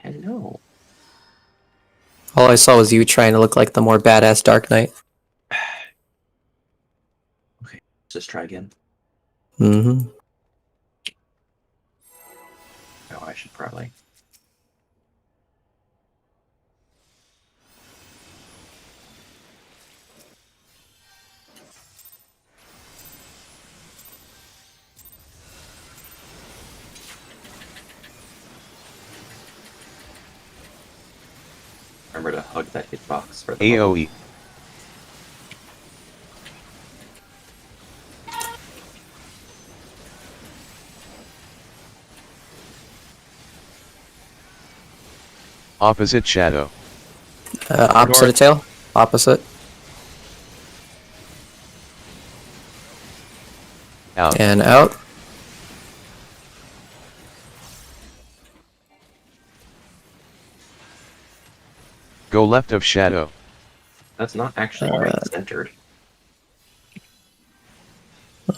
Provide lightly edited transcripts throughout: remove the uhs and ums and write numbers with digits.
Hello. All I saw was you trying to look like the more badass Dark Knight. Okay, let's just try again. Mm-hmm. Oh, I should probably. Remember to hug that hitbox for the AoE. Opposite shadow. Opposite of tail. Opposite. Out. And out. Go left of shadow. That's not actually right centered.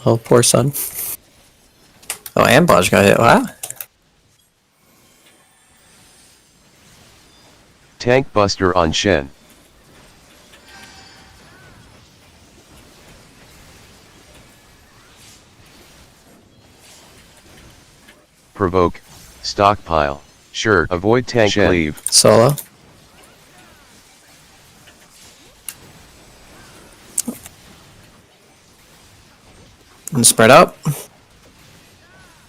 Oh, poor son. Oh, Ambush got hit. Wow. Tank buster on Shen. Provoke. Stockpile. Sure. Avoid tank cleave. Solo. And spread out.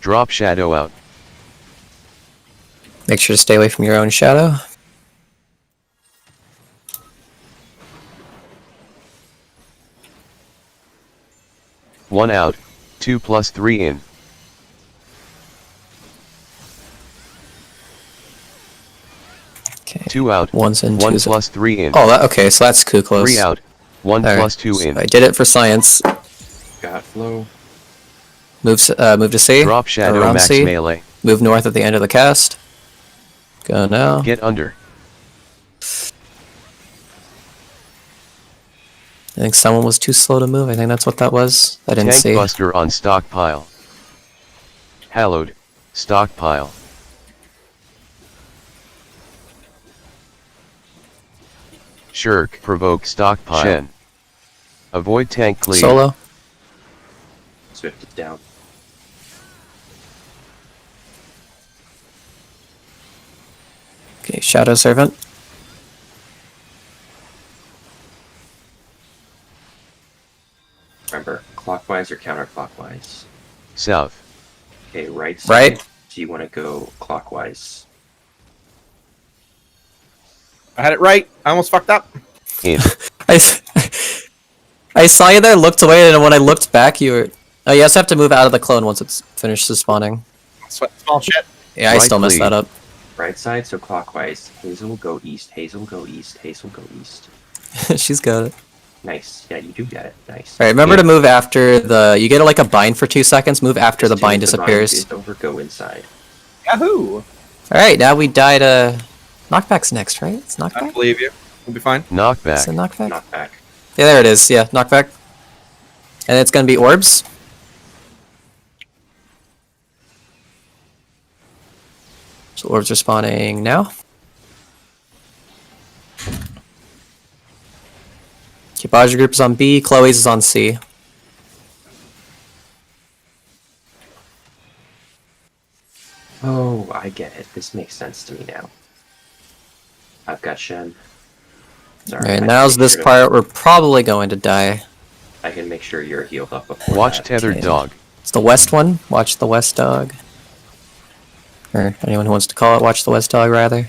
Drop shadow out. Make sure to stay away from your own shadow. One out. 2 plus 3 in. Okay. 2 out. One's in. 1 two's plus 3 in. Oh, okay, so that's too close. 3 out. 1 All plus right, 2 so in. I did it for science. Got flow. Move to C. Drop shadow around max C. melee. Move north at the end of the cast. Go now. Get under. I think someone was too slow to move. I think that's what that was. I didn't Tank see. buster on stockpile. Hallowed. Stockpile. Shirk. Provoke stockpile. Shen. Avoid tank cleave. Solo. Swift it down. Okay, Shadow Servant. Remember, clockwise or counterclockwise? South. Okay, right side. Right. So you want to go clockwise. I had it right. I almost fucked up. In. I saw you there, looked away, and when I looked back, you were... Oh, you also have to move out of the clone once it's finished spawning. Small shit. Yeah, I Right still messed lead. that up. Right side, so clockwise. Hazel will go east. Hazel will go east. Hazel will go east. She's got it. Nice. Yeah, you do get it. Nice. Alright, remember to move after the... You get like a bind for 2 seconds, move after As the soon bind as disappears. The bind is over, go inside. Yahoo! Alright, now we die to... Knockback's next, right? It's I knockback? believe you. We'll be fine. It's a Knockback. knockback? Knockback. Yeah, there it is. Yeah, knockback. And it's gonna be orbs. So orbs are spawning now. Okay, Baja group is on B, Chloe's is on C. Oh, I get it. This makes sense to me now. I've got Shen. Sorry, Alright, I now's can make this sure to- part we're probably going to die. I can make sure you're healed up before Watch that. tethered Okay. dog. It's the west one. Watch the west dog. Or anyone who wants to call it, watch the west dog rather.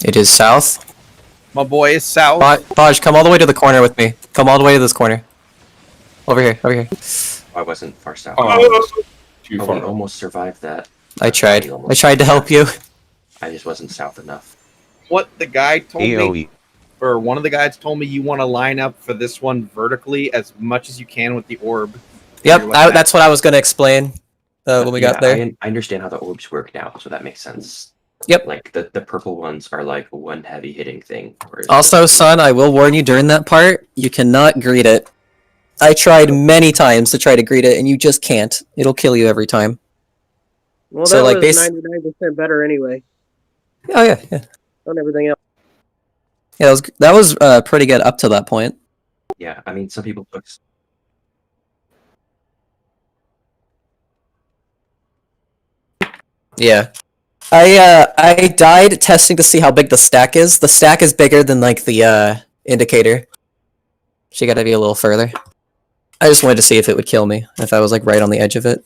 It is south. My boy is south. Baj, come all the way to the corner with me. Come all the way to this corner. Over here, over here. I wasn't far south. Too Oh, far. we almost survived that. I tried. We I almost tried to help you. I just wasn't south enough. What the guy told me, AoE. or one of the guys told me, you want to line up for this one vertically as much as you can with the orb. Yep, You're like that's what I was going to explain when we got there. I understand how the orbs work now, so that makes sense. Yep. Like, the purple ones are like one heavy hitting thing. whereas Also, the- son, I will warn you during that part, you cannot greet it. I tried many times to try to greet it, and you just can't. It'll kill you every time. Well, So, that like, was 99% better anyway Oh yeah, yeah, on everything else. yeah. That was pretty good up to that point. Yeah, I mean, some people took. Yeah. I died testing to see how big the stack is. The stack is bigger than like the indicator. She gotta be a little further. I just wanted to see if it would kill me if I was like right on the edge of it.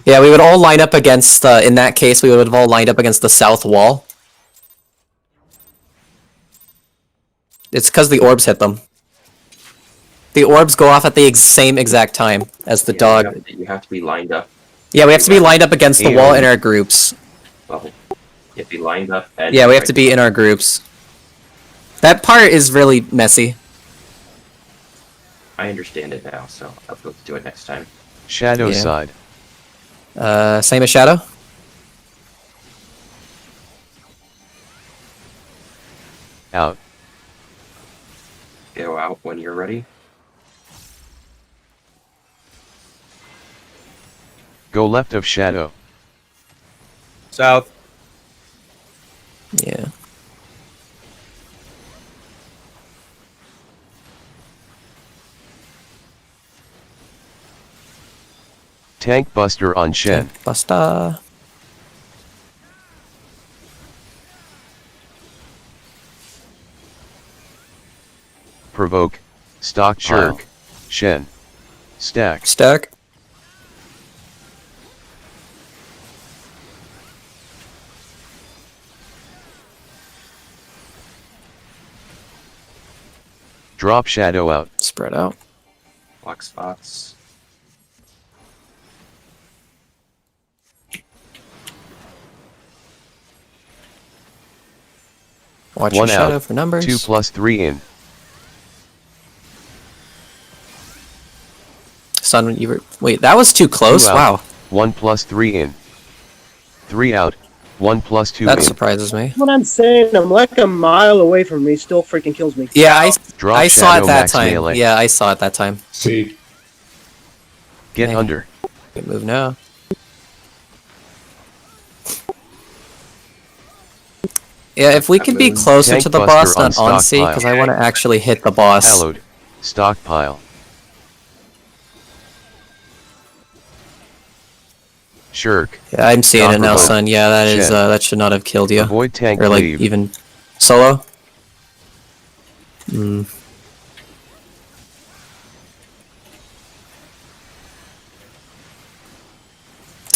Yeah, we would all line up against. In that case, we would have all lined up against the south wall. It's because the orbs hit them. The orbs go off at the same exact time as the dog. You have to be lined up. Yeah, we have to be lined up against the wall in our groups. Well, you have to be lined up. And Yeah, we have to be in our groups. That part is really messy. I understand it now, so I'll be able to do it next time. Shadow Yeah. side. Same as Shadow? Out. Go out when you're ready. Go left of shadow. South. Yeah. Tank buster on Shen. Basta. Provoke. Stock jerk. Shen. Stack. Stack. Drop shadow out. Spread out. Block spots. Watch One your shadow out. for numbers. 2+3 in. Son, you were... Wait, that was too close? 2 out. Wow. 1+3 in. 3 out. 1+2 That in. surprises me. What I'm saying, I'm like a mile away from me, still freaking kills me. Yeah, Drop I saw shadow it that max time. melee. Yeah, I saw it that time. See. Get Dang. under. Good move now. Yeah, if we could be closer Tank to the buster boss, on not on C, stockpile. because I want to actually hit the boss. Hallowed. Stockpile. Shirk. Yeah, I'm seeing it now, Not son. Yeah, that is Shen. that should not have killed you. Avoid tank Or like cleave. even solo. Hmm.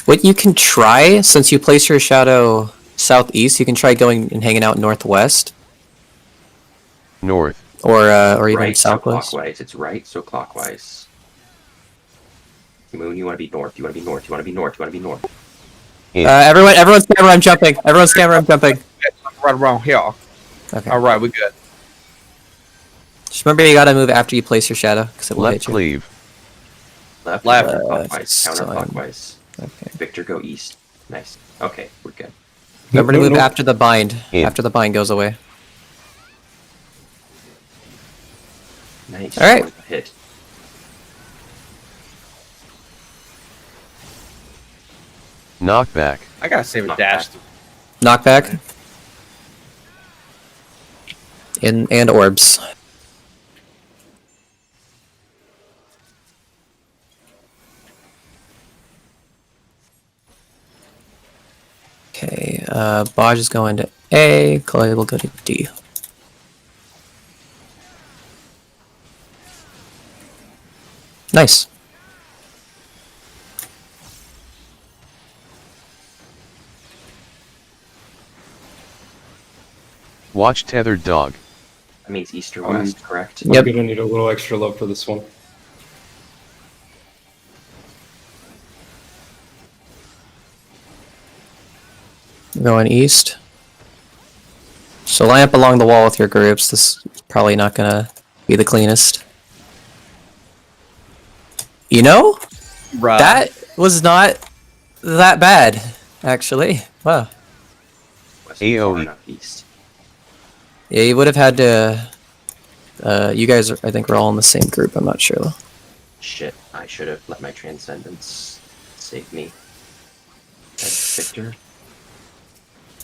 What you can try, since you place your shadow southeast, you can try going and hanging out northwest, North. or even Right, so southwest. clockwise. It's right, so clockwise. Moon, you want to be north. You want to be north. You want to be north. You want to be north. In. Everyone's camera, I'm jumping. Everyone's camera, I'm jumping. Right around here. Okay. All right, we good. Just remember, you gotta move after you place your shadow, because it will Left hit you. cleave. Left, Left. counterclockwise. Son. Counterclockwise. Okay. Victor, go east. Nice. Okay, we're good. Remember to move No. after the bind. In. After the bind goes away. Nice. All right. Hit. Knockback. I gotta save a Knock dash. back. Knockback. And orbs. Okay, Baj is going to A, Clay will go to D. Nice. Watch tethered dog. That means east or west, correct? Yep. I'm gonna need a little extra love for this one. Going east. So line up along the wall with your groups. This is probably not gonna be the cleanest. You know? Right. That was not that bad, actually. Wow. West AOE. far enough east. Yeah, you would have had to. You guys, I think, were all in the same group. I'm not sure though. Shit, I should have let my transcendence save me. That's Victor.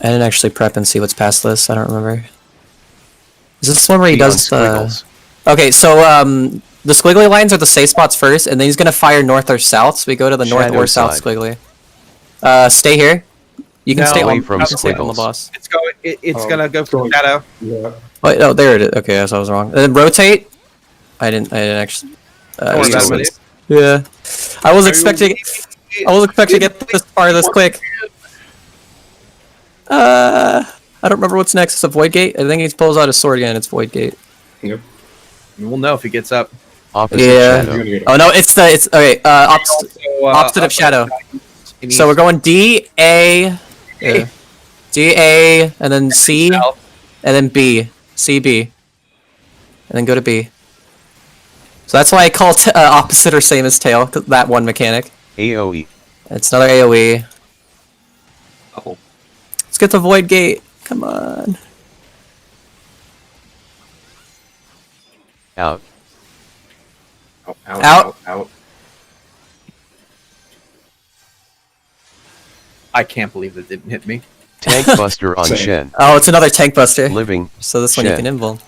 I didn't actually prep and see what's past this. I don't remember. Is this one where he Be on does squiggles. Okay, so the squiggly lines are the safe spots first, and then he's gonna fire north or south. So we go to the north Shadow or south side. squiggly. Stay here. You can No, stay away on, from you can stay on the squiggles. boss. It's going. It's Oh, gonna go for going- shadow. Yeah. Wait, oh, there it is. Okay, so I was wrong. And then rotate. I didn't actually. Don't worry just- about it. yeah, I was expecting. I was expecting to get this far this quick. I don't remember what's next. It's a void gate. I think he pulls out his sword again. It's void gate. Yep. We'll know if he gets up. Opposite Yeah. You're shadow. gonna get Oh no, it's okay. Opposite. So, Opposite of shadow. He So we're needs going D A, D A, and then C, and south. then B, C B, and then go to B. So that's why I call opposite or same as tail. That one mechanic. AoE. It's another AOE. Oh, Let's get the void gate. Come on. Out. out, out, Out. out, out. I can't believe that didn't hit me. Tank buster on Same. Shen. Oh, it's another tank buster. Living. So this one you Shen. can invul.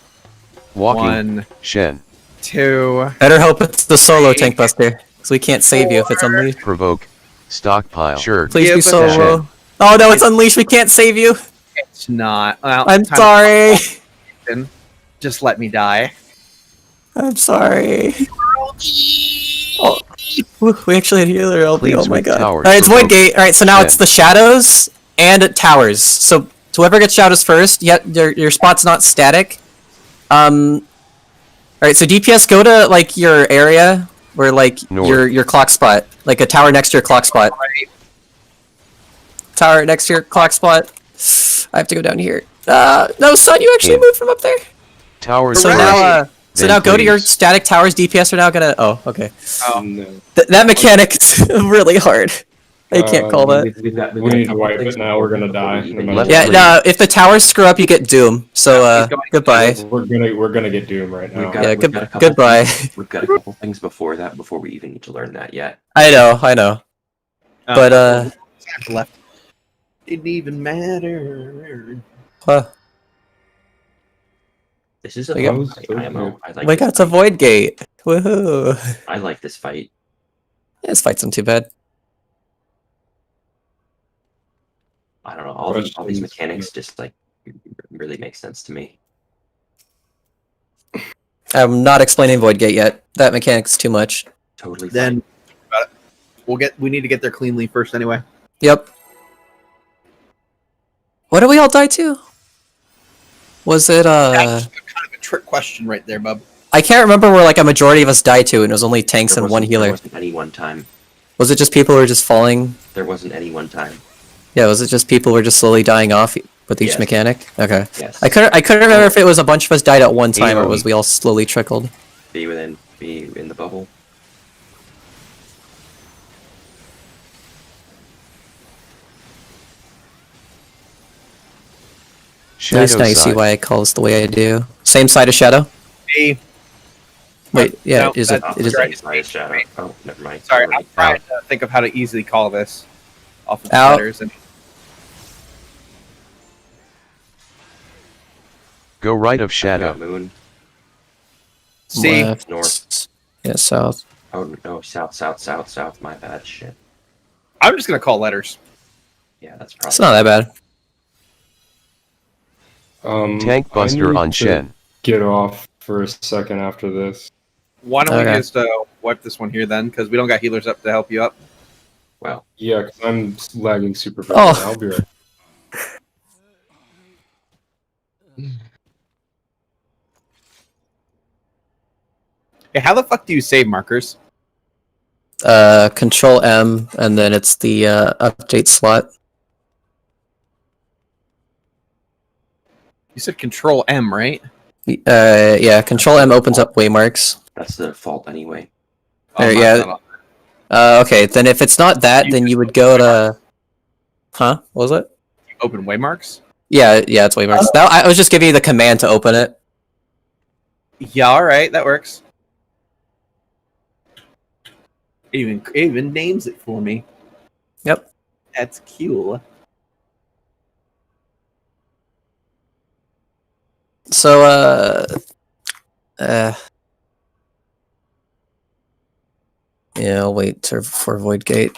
Walking. 1, Shen. 2. Better hope it's the solo tank buster, because we can't save you if it's unleashed. Provoke. Stockpile. Sure. Please Give be us a solo. shot. Oh no, it's unleashed. We can't save you. It's not. Well, I'm time sorry. to- Just let me die. I'm sorry. Oh, we actually had healer LB. Please Oh my with god. towers Alright, it's for void both. gate. Alright, so now Shen. it's the shadows and towers. So whoever gets shadows first, yet your spot's not static. Alright, so DPS, go to like your area where like North. your clock spot, like a tower next to your clock spot. Right. Tower next to your clock spot. I have to go down here. No, son, you actually In. moved from up there. Towers So Hooray. now, first. so Then now go to your please. static towers. DPS are now gonna. Oh, okay. Oh. No. That mechanic's really hard. I can't call that. We've got We a need to couple wipe things it now. We're gonna before die. we No even matter get Yeah, Please. no. If the towers screw up, you get doom. So he's going- goodbye. We're gonna get doom right now. We've got, Yeah, we've good- got a couple goodbye. We've got a couple things before that before we even need to learn that yet. I know. But time left. Didn't even matter. This is a We got- fun fight, IMO. I like we this got to fight. void gate. Woohoo! I like this fight. Yeah, this fight's not too bad. I don't know. All these Questions? mechanics just like really make sense to me. I'm not explaining void gate yet. That mechanic's too much. Totally. Then we need to get there cleanly first anyway. Yep. What did we all die to? Was it That's kind of a trick question right there, bub. I can't remember where like a majority of us died to, and it was only fine. tanks There and one wasn't- healer. There wasn't any one time. Was it just people who were just falling? There wasn't any one time. Yeah, was it just people who were just slowly dying off with each Yes. mechanic? Okay. Yes. I couldn't remember if it was a bunch of us died at one time or AoE. was we all slowly trickled. Be in the bubble. At least Shadow now you see side. why I call this the way I do. Same side of shadow? Hey, Wait, yeah, No, is it that's- it is Right. It's my shadow. Oh, never mind. sorry, Already I'm trying to think of how to easily call this off of the Out. letters. And Go right of Got shadow. moon. see, left, north. yeah, south. Oh no, south. My bad. Shit. I'm just gonna call letters. Yeah, that's probably. It's not that bad. Tank I buster need on to Shen. Get off for a second after this. Why don't we Okay. just wipe this one here then? Because we don't got healers up to help you up. Well, Yeah, because I'm lagging super bad. Oh. I'll be right. Hey, how the fuck do you save markers? Control M, and then it's the update slot. You said Control M, right? Yeah, Control M opens up waymarks. that's the default anyway. There, mine's yeah. not on. Okay, then if it's not that, then you would go to... Huh? What was it? Open waymarks. Yeah, it's waymarks. Now I was just giving you the command to open it. Yeah, all right, that works. It even names it for me. Yep. That's cool. So yeah, I'll wait for Void Gate.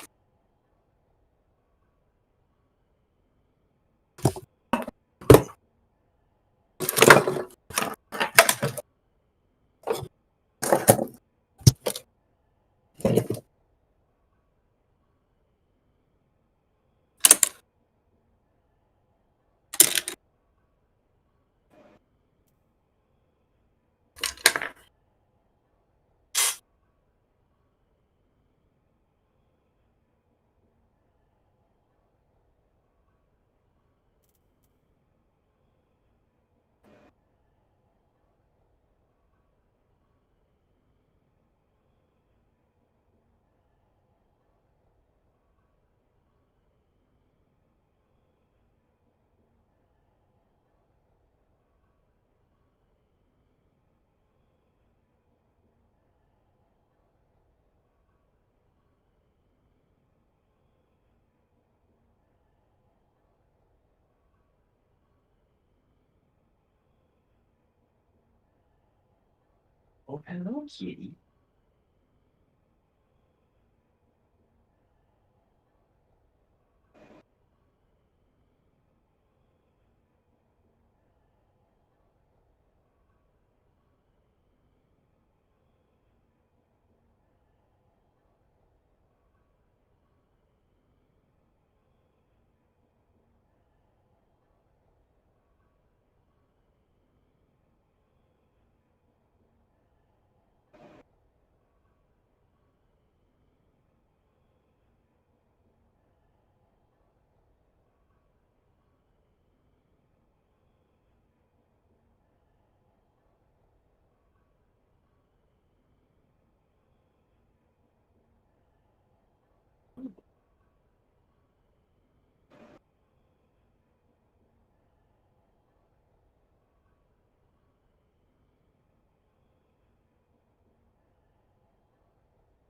Oh, hello, kitty.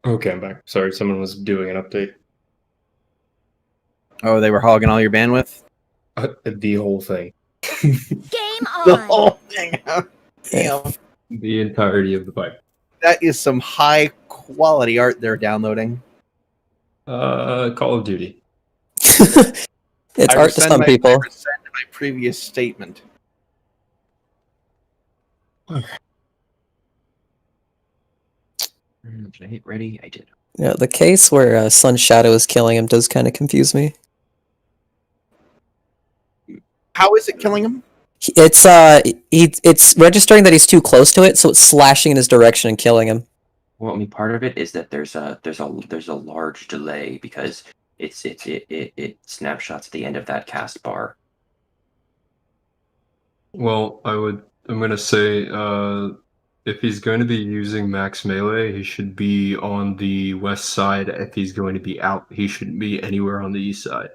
Okay, I'm back. Sorry, someone was doing an update. Oh, they were hogging all your bandwidth? The whole thing. Game The on! whole thing. Damn. The entirety of the pipe. That is some high quality art they're downloading. Call of Duty. It's art to some people. I rescind my previous statement. Did I hit ready? I did. Yeah, the case where Sun's Shadow is killing him does kind of confuse me. How is it killing him? It's registering that he's too close to it, so it's slashing in his direction and killing him. Well, I mean, part of it is that there's a large delay because it snapshots at the end of that cast bar. Well, I'm gonna say, if he's going to be using max melee, he should be on the west side. If he's going to be out, he shouldn't be anywhere on the east side.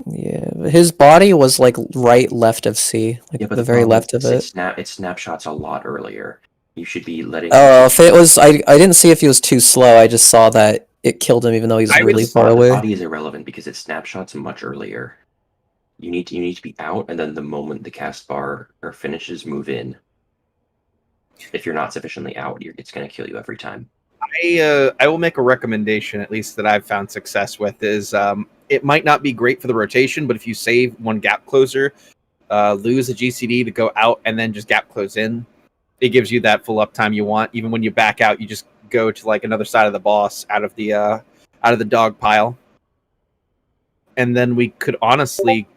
Yeah, his body was like right left of C, like Yeah, but the very problem left of is it. it snapshots a lot earlier. You should be letting. Oh, if it was, I didn't see if he was too slow. I just saw that it killed him, even though he's really far The away. body is irrelevant because it snapshots much earlier. You need to be out, and then the moment the cast bar or finishes, move in. If you're not sufficiently out, it's going to kill you every time. I will make a recommendation, at least that I've found success with, is it might not be great for the rotation, but if you save one gap closer, lose a GCD to go out and then just gap close in, it gives you that full uptime you want. Even when you back out, you just go to like another side of the boss out of the dog pile, and then we could honestly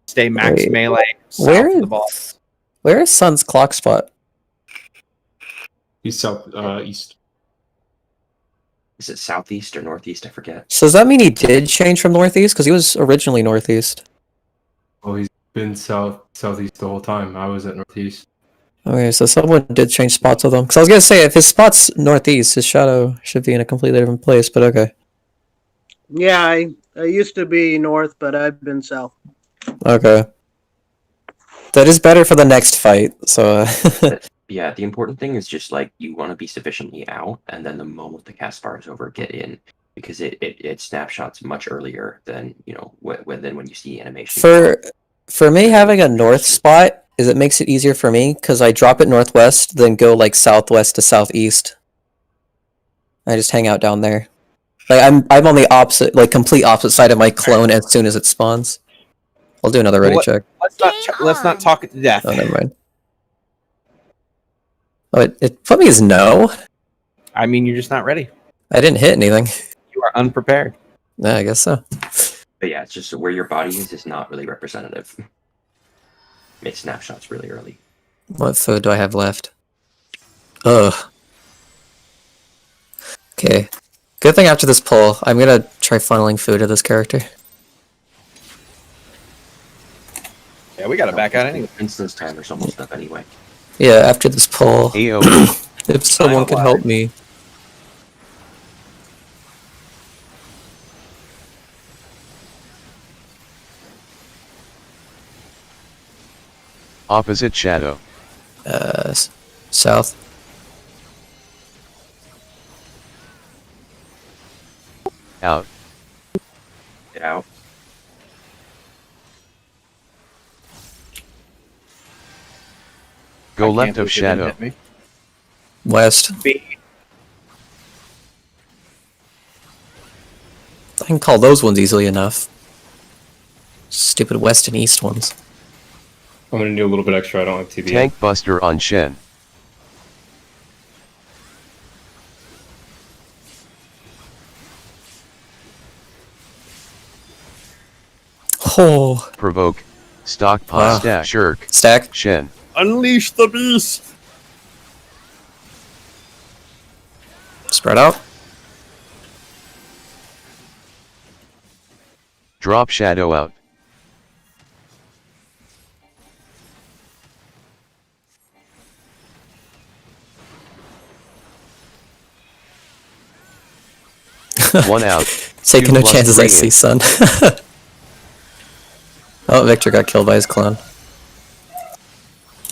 stay max Wait, melee south Where of the is boss. where is Sun's clock spot? He's east. Is it southeast or northeast? I forget. So does that mean he did change from northeast? Because he was originally northeast. Well, he's been southeast the whole time. I was at northeast. Okay, so someone did change spots with him. Because I was gonna say, if his spot's northeast, his shadow should be in a completely different place. But okay, Yeah, I used to be north, but I've been south. okay. That is better for the next fight. So Yeah, the important thing is just like you want to be sufficiently out, and then the moment the cast bar is over, get in, because it snapshots much earlier than when you see animation. for me, having a north spot is it makes it easier for me because I drop it northwest, then go like southwest to southeast. I just hang out down there. Like I'm on the opposite, like complete opposite side of my clone as soon as it spawns. I'll do another ready Well, check. Let's not talk it to death. Oh, never mind. Oh, it put me as no. I mean, you're just not ready. I didn't hit anything. You are unprepared. Yeah, I guess so. But yeah, it's just where your body is not really representative. It snapshots really early. What food do I have left? Ugh. Okay. Good thing after this pull, I'm gonna try funneling food to this character. Yeah, we gotta back out anyway. Instance timer's almost up anyway. Yeah, after this pull, AO. if someone could help me. Opposite shadow. South. Out. Get out. Go I left can't of believe you didn't shadow. hit me. West. B. I can call those ones easily enough. Stupid west and east ones. I'm gonna need a little bit extra. I don't have TBA. Tank buster on Shen. Oh. Provoke. Stockpile. Wow. Stack. Shirk. Stack. Shen. Unleash the beast. Spread out. Drop shadow out. One out. Taking Two no plus chances I three see, in. son. Oh, Victor got killed by his clone.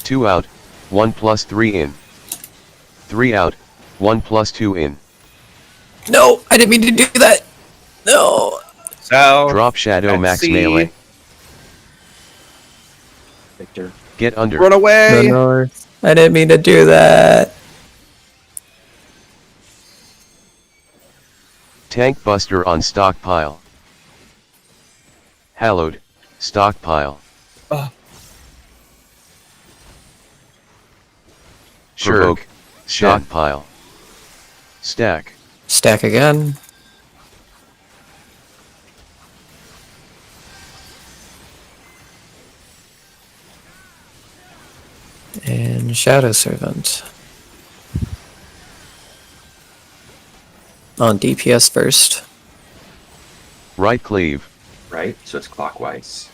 2 out. 1 plus 3 in. 3 out. 1 plus 2 in. No, I didn't mean to do that. No. So Drop shadow Let's max see. melee. Victor. Get under. run away. No, I didn't mean to do that. Tank buster on stockpile. Hallowed. Stockpile. Ugh. Provoke. Stockpile. Stack. Stack again. And Shadow Servant. On DPS first. Right cleave. Right? So it's clockwise.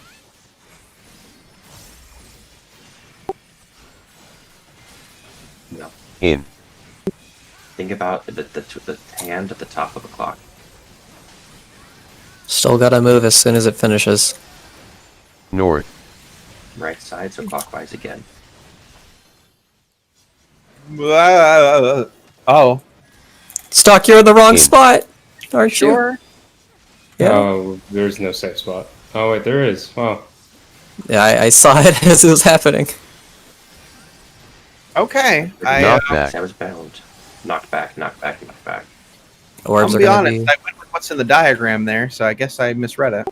No. In. Think about the hand at the top of a clock. Still gotta move as soon as it finishes. North. Right side, so clockwise again. Oh, Stock, you're in the wrong In. spot! Aren't you? sure. Yeah. Oh, there's no safe spot. Oh wait, there is. Wow. Yeah, I saw it as it was happening. Okay. Knock back. I was bound. Knocked back, knocked back, knocked back. Orbs I'll are be gonna honest. I went with what's in the diagram there, so I guess I misread it.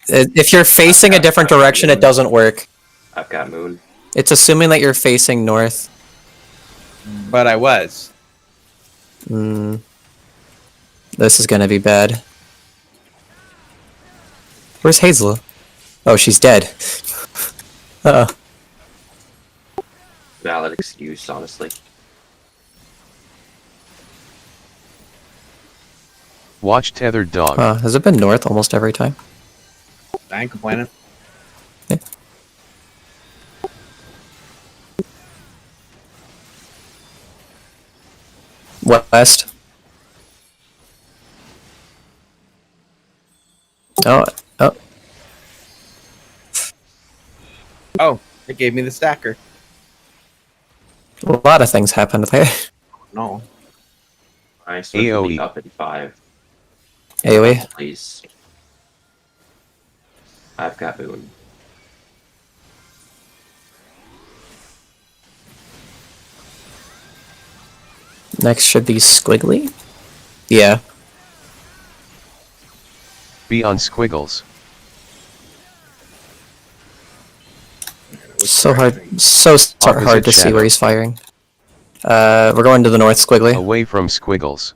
If you're facing a different direction, it doesn't work. I've got moon. It's assuming that you're facing north. But I was. This is gonna be bad. Where's Hazel? Oh, she's dead. Valid excuse, honestly. Watch tethered dog. Has it been north almost every time? I ain't complaining. West. Oh, oh. Oh, It gave me the stacker. A lot of things happened there. No. I switched to AoE. the up at 5. AoE. Please. I've got Boon. Next should be Squiggly. Yeah. Be on squiggles. So hard. So hard Opposite to see shadow. where he's firing. We're going to the north, Squiggly. Away from squiggles.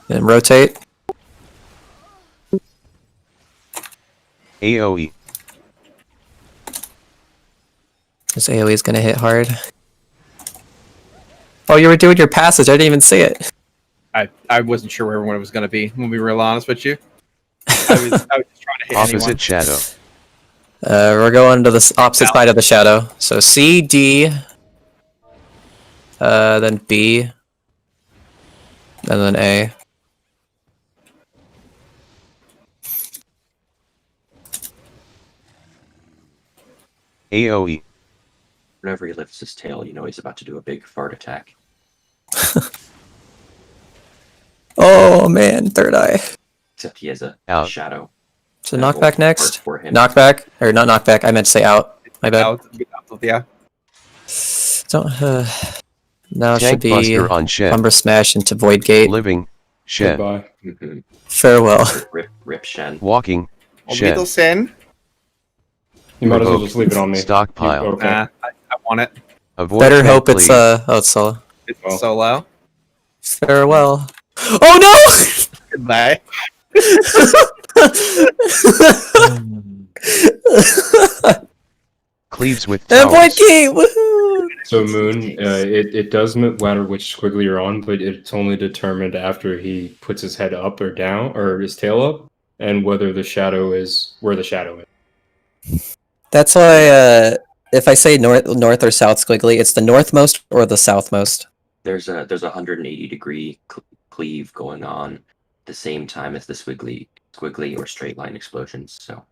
And rotate. AoE. This AoE is gonna hit hard. Oh, you were doing your passage. I didn't even see it. I wasn't sure where everyone was going to be, when we were real honest with you. I was just trying to hit Opposite anyone. shadow. We're going to the opposite side of the shadow. So C, D, then B, and then A. AoE. Whenever he lifts his tail, you know he's about to do a big fart attack. Oh man, third eye. Except he has a Out. shadow. So that will knockback next. work for him. Knockback, or not knockback. I meant to say out. My bad. Yeah. Don't. Now it should Tank be buster on shed. Umbra Smash into Void Gate. Living. Shed. Goodbye. Mhm. Farewell. Rip Shen. Walking. Shed. Middle sin. You might as well Revoke. just leave it on me. Stockpile. Okay. I want it. Avoid Better tank hope it's bleed. oh it's solo. It's Well. solo. Farewell. Oh no! Goodbye. Cleaves with And Void towers. Gate! Woohoo! So Moon, it does matter which squiggly you're on, but it's only determined after he puts his head up or down, or his tail up, and whether the shadow is where the shadow is. That's why if I say north or south squiggly, it's the northmost or the southmost. There's a 180-degree cleave going on at the same time as the squiggly or straight line explosions. So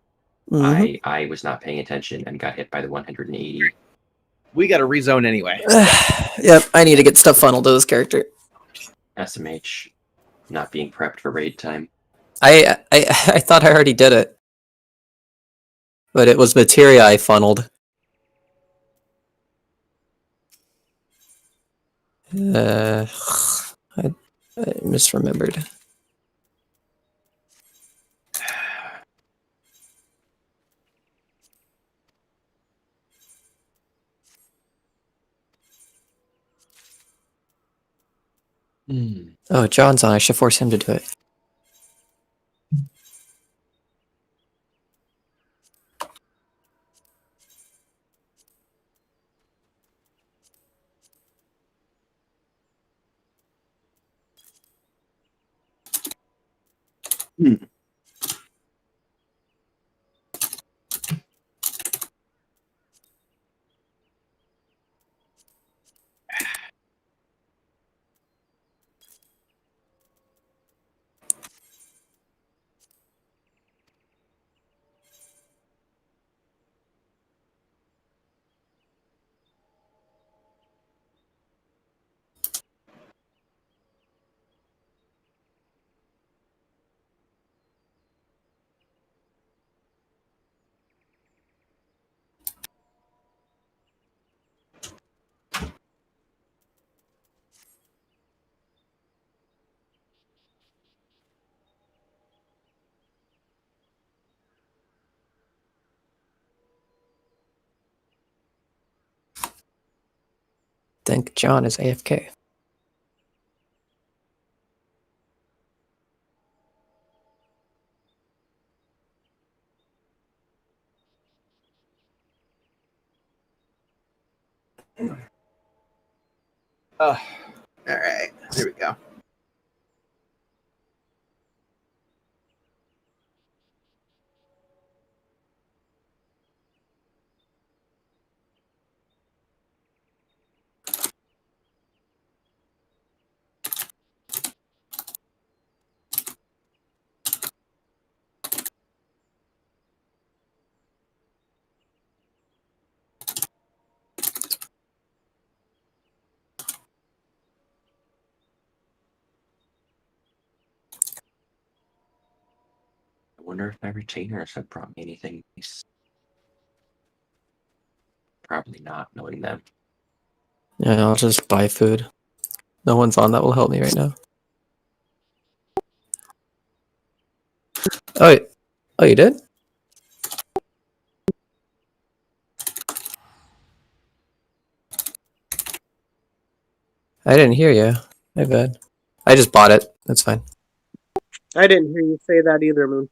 Mhm. I was not paying attention and got hit by the 180. We got to rezone anyway. Yep, I need to get stuff funneled to this character. SMH not being prepped for raid time. I thought I already did it. But it was materia I funneled. I misremembered. Oh, John's on. I should force him to do it. Think John is AFK. All right. Here we go. wonder if my retainers have brought me anything nice. Probably not, knowing them. Yeah, I'll just buy food. No one's on that will help me right now. Oh, oh, you did? I didn't hear you. My bad. I just bought it. That's fine. I didn't hear you say that either, Moon.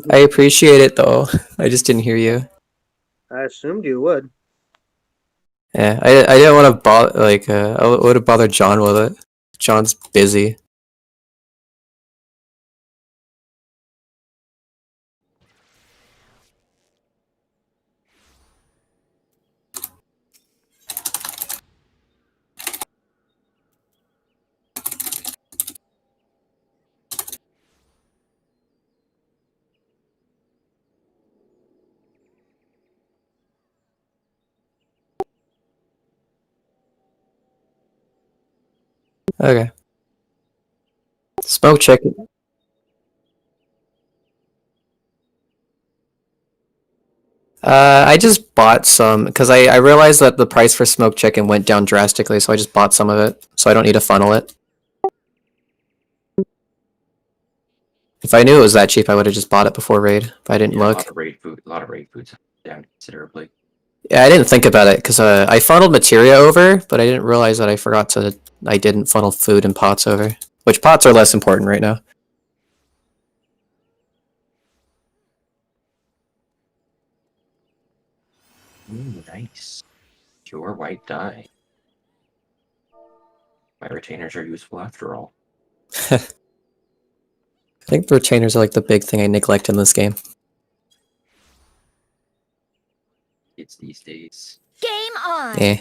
I appreciate it though. I just didn't hear you. I assumed you would. Yeah, I didn't want to bother. Like, I would have bothered John with it. John's busy. Okay. Smoke chicken. I just bought some because I realized that the price for smoked chicken went down drastically, so I just bought some of it, so I don't need to funnel it. If I knew it was that cheap, I would have just bought it before raid. If I didn't Yeah, look. a lot of raid foods down considerably. Yeah, I didn't think about it because I funneled materia over, but I didn't realize that I didn't funnel food and pots over, which pots are less important right now. Ooh, nice. Pure white dye. My retainers are useful after all. I think the retainers are like the big thing I neglect in this game. It's these days. Game on! Eh.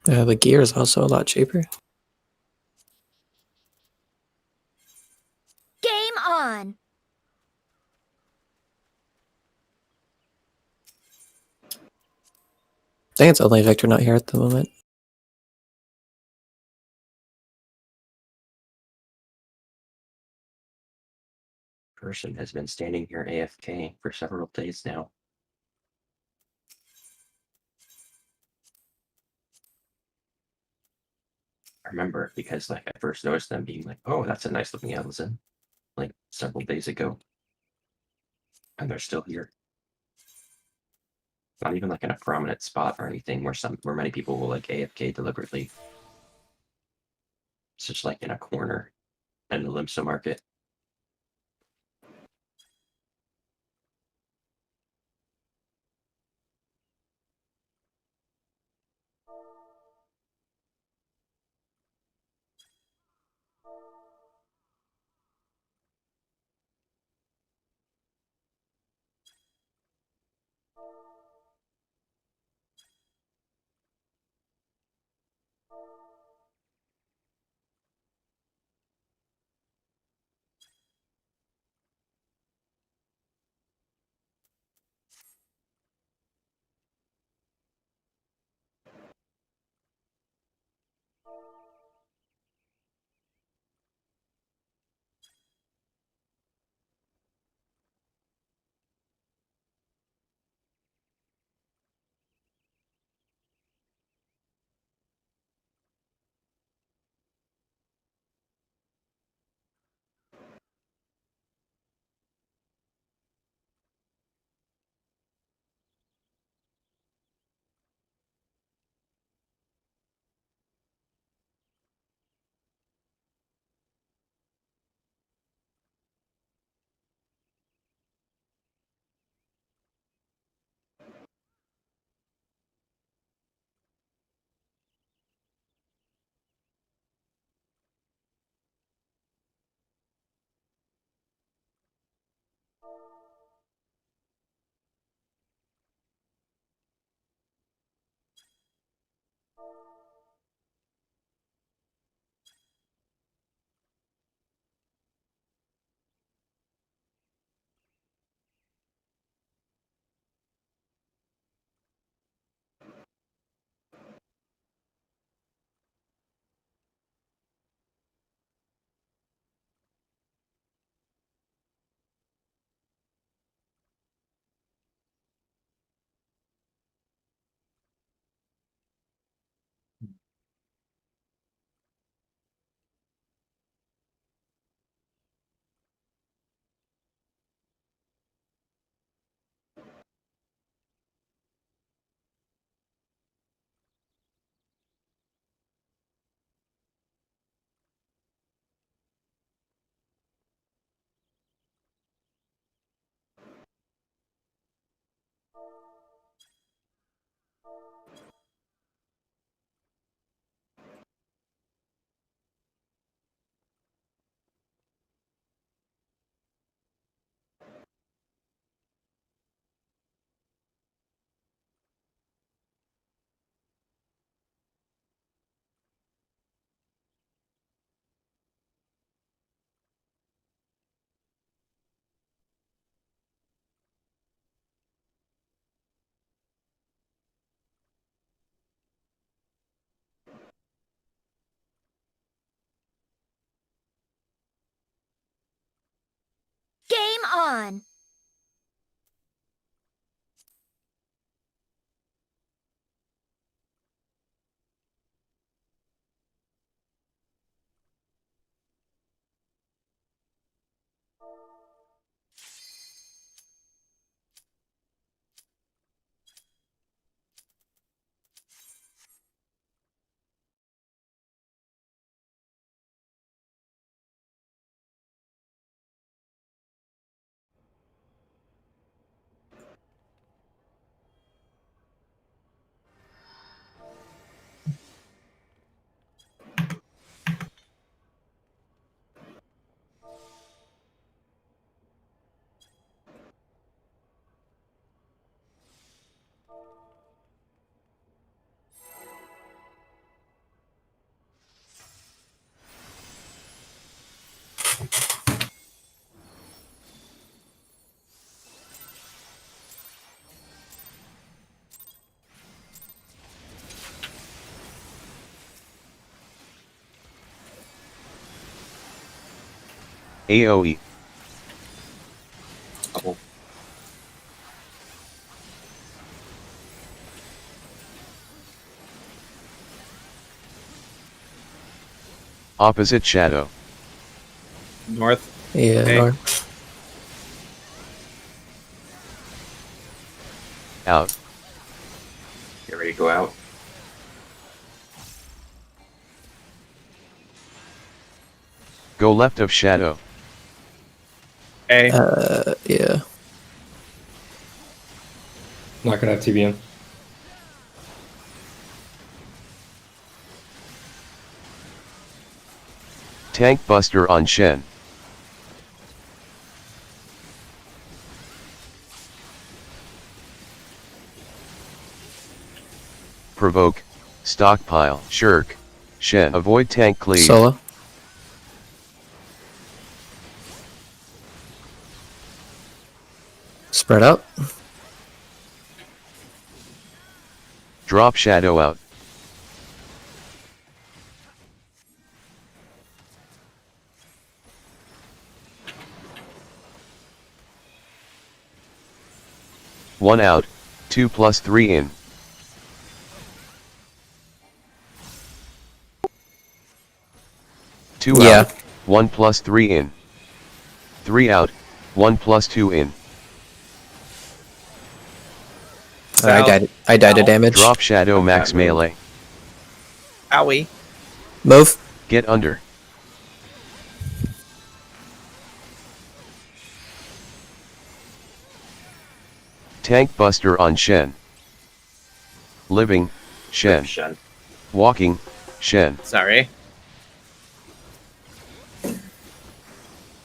The gear is also a lot cheaper. Game on! I think it's only Victor not here at the moment. Person has been standing here AFK for several days now. I remember it because like I first noticed them being like, oh, that's a nice looking Ellison, like several days ago. And they're still here. Not even like in a prominent spot or anything where many people will like AFK deliberately. It's just like in a corner in the Limsa market. Game on! AoE. Oh, Opposite shadow. North. Yeah. Okay. North. Out. get ready to go out. Go left of shadow. A. Yeah. Not gonna have TBM. Tank buster on Shen. Provoke. Stockpile. Shirk. Shen. Avoid tank cleave. Solo. Spread out. Drop shadow out. One out. 2+3 in. 2 Yeah. out. 1+3 in. 3 out. 1+2 in. I died. I died to damage. Drop shadow max That move. melee. Owie. Move. Get under. Tank buster on Shen. Living. Shen. Shen. Walking. Shen. Sorry.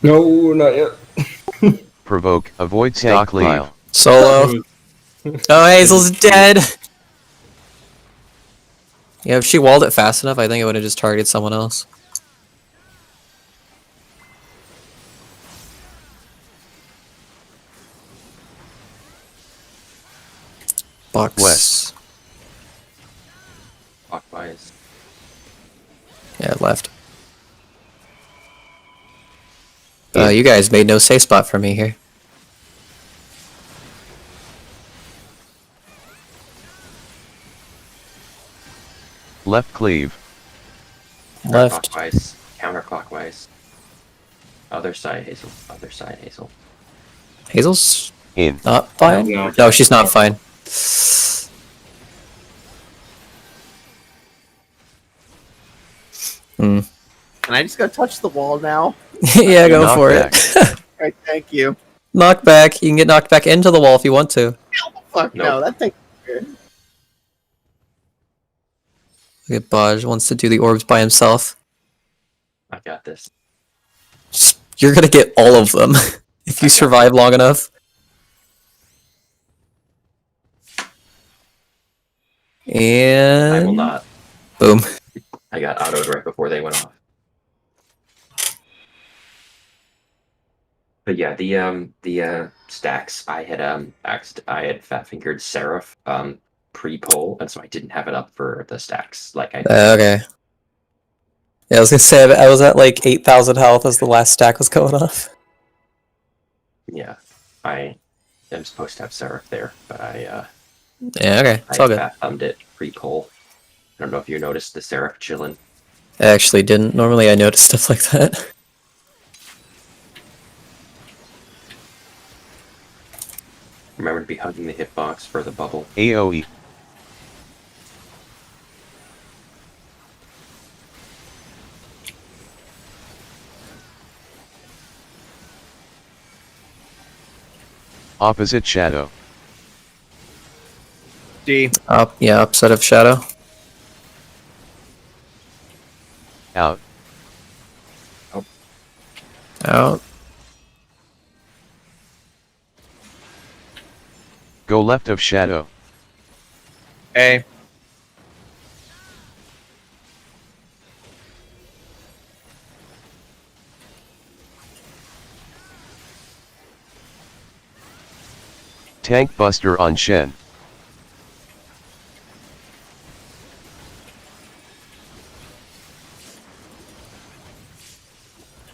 No, not yet. Provoke. Avoid stockpile. Solo. Oh, Hazel's dead. Yeah, if she walled it fast enough, I think it would have just targeted someone else. Box. West. Clockwise. Yeah, left. In. You guys made no safe spot for me here. Left cleave. Left. Counterclockwise. Counterclockwise. Other side, Hazel. Other side, Hazel. Hazel's In. not fine? No. No, she's not fine. Hmm. Can I just go touch the wall now? Yeah, go Knock for back. it. Alright, thank you. Knock back. You can get knocked back into the wall if you want to. Fuck no, Nope. that thing. Look at Baj wants to do the orbs by himself. I got this. You're gonna get all of them if you survive long enough. And I will not. boom. I got autoed right before they went off. But yeah, the stacks I had fat fingered Seraph pre-poll, and so I didn't have it up for the stacks like I Okay. Yeah, I was gonna say I was at like 8,000 health as the last stack was going off. yeah. I am supposed to have Seraph there, but Yeah, okay, it's all I good. fat thumbed it pre-poll. I don't know if you noticed the Seraph chilling. I actually didn't. Normally I notice stuff like that. Remember to be hugging the hitbox for the bubble. AoE. Opposite shadow. D. Up, yeah, upset of shadow. Out. Out. Go left of shadow. A. Tank buster on Shen.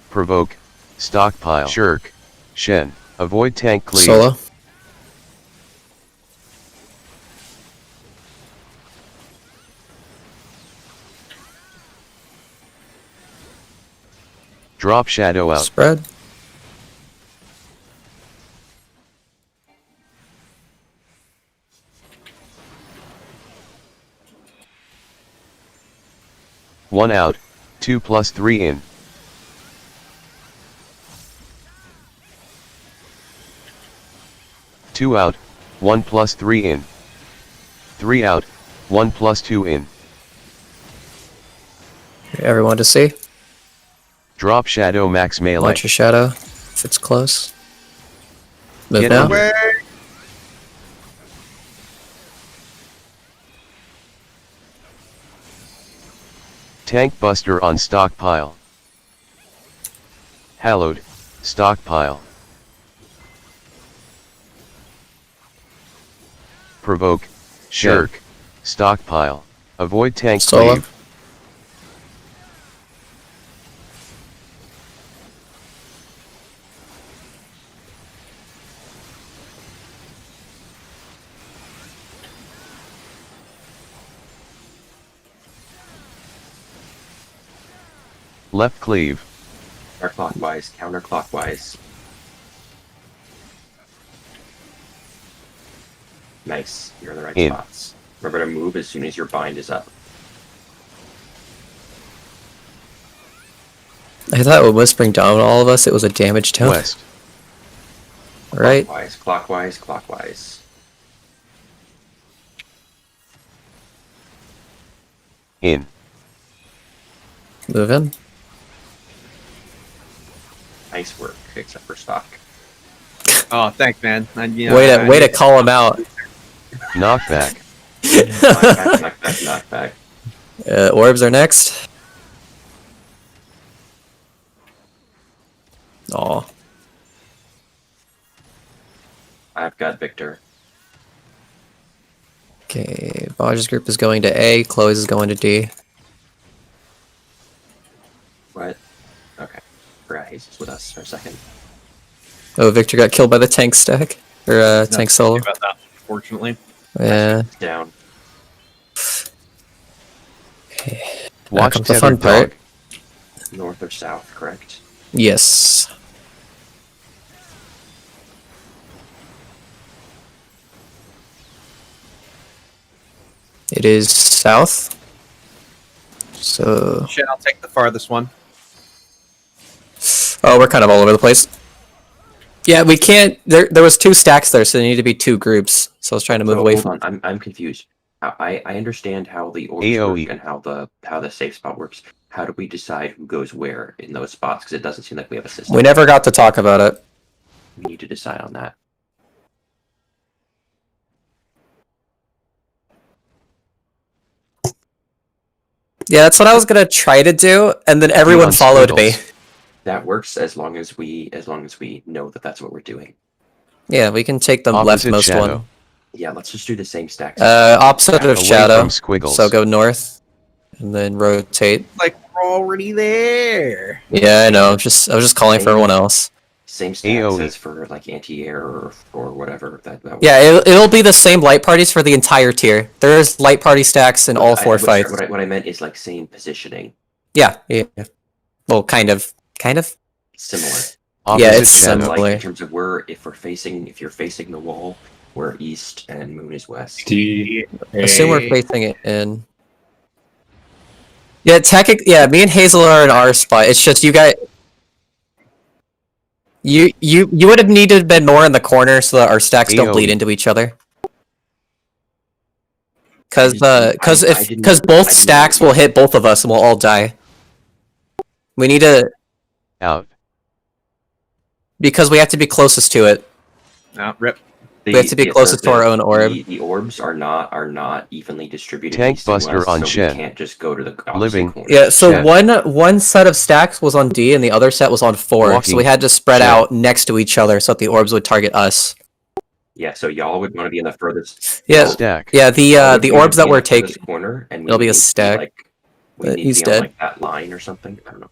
Provoke. Stockpile. Shirk. Shen. Avoid tank cleave. Solo. Drop shadow out. Spread. One out. 2+3 in. Two out. 1+3 in. Three out. 1+2 in. Everyone to see. Drop shadow max melee. Watch your shadow if it's close. Move Get now. under. Tank buster on stockpile. Hallowed. Stockpile. Provoke. Shirk. Stockpile. Avoid tank Solo. cleave. Left cleave. Counterclockwise, counterclockwise. Nice, you're in the right In. spots. Remember to move as soon as your bind is up. I thought when whispering down on all of us, it was a damage tone. West. Right? Clockwise, clockwise, clockwise. In. Move in. Nice work, except for stock. Oh, thanks, man. And, you know, Way to call him out. Knockback. Knockback, knockback, knockback. Orbs are next. Aw. I've got Victor. Okay, Baj's group is going to A, Chloe's is going to D. What? Okay. Forgot Hazel's with us for a second. Oh, Victor got killed by the tank stack. Or, Nothing tank to solo. do about that, unfortunately. Yeah. Down. Watch comes the tethered fun part. dog. North or south, correct? Yes. It is south. So... Shit, I'll take the farthest one. Oh, we're kind of all over the place. Yeah, we can't... There was 2 stacks there, so there need to be 2 groups. So I was trying to move So, away hold from... on, I'm confused. I understand how the orbs AoE. work and how the safe spot works. How do we decide who goes where in those spots? Because it doesn't seem like we have a system. We never got to talk about it. We need to decide on that. Yeah, that's what I was gonna try to do, and then everyone on followed me. squiggles. That works as long as we know that that's what we're doing. Yeah, we can take the Opposite leftmost shadow. one. Yeah, let's just do the same stacks. Opposite of Away shadow. from squiggles. So go north, and then rotate. Like, we're already there. Yeah, I know. I was just calling for everyone else. Same stacks AoE. as for like anti-air or whatever. That Yeah, it'll be the same light parties for the entire tier. There's light party stacks in all 4 fights. What I meant is like same positioning, Yeah. Well, kind of. similar. Yeah, Opposite it's shadow. similar. Like in terms of if you're facing the wall, we're east and moon is west. D. Assume we're A. facing it in. Yeah, me and Hazel are in our spot. It's just you guys. You would have needed to been more in the corner so that our stacks don't bleed AoE. into each other. Because I didn't- both stacks will hit both of us and we'll all die. We need to Out. because we have to be closest to it. No, rip. We have to be closest to our own orb. The orbs are not evenly distributed. Tank east and buster west, on so Shen. we can't just go to the opposite Living. corner. Yeah, so Shed. one set of stacks was on D and the other set was on 4. Walking. So we had to spread Shed. out next to each other so that the orbs would target us. Yeah, so y'all would want to be in the furthest. Yeah, Stack. yeah. y'all would The wanna orbs be that in we're the furthest taking. corner, and it'll be a need to stack. Like, we But need he's to be dead. on like that line or something. I don't know.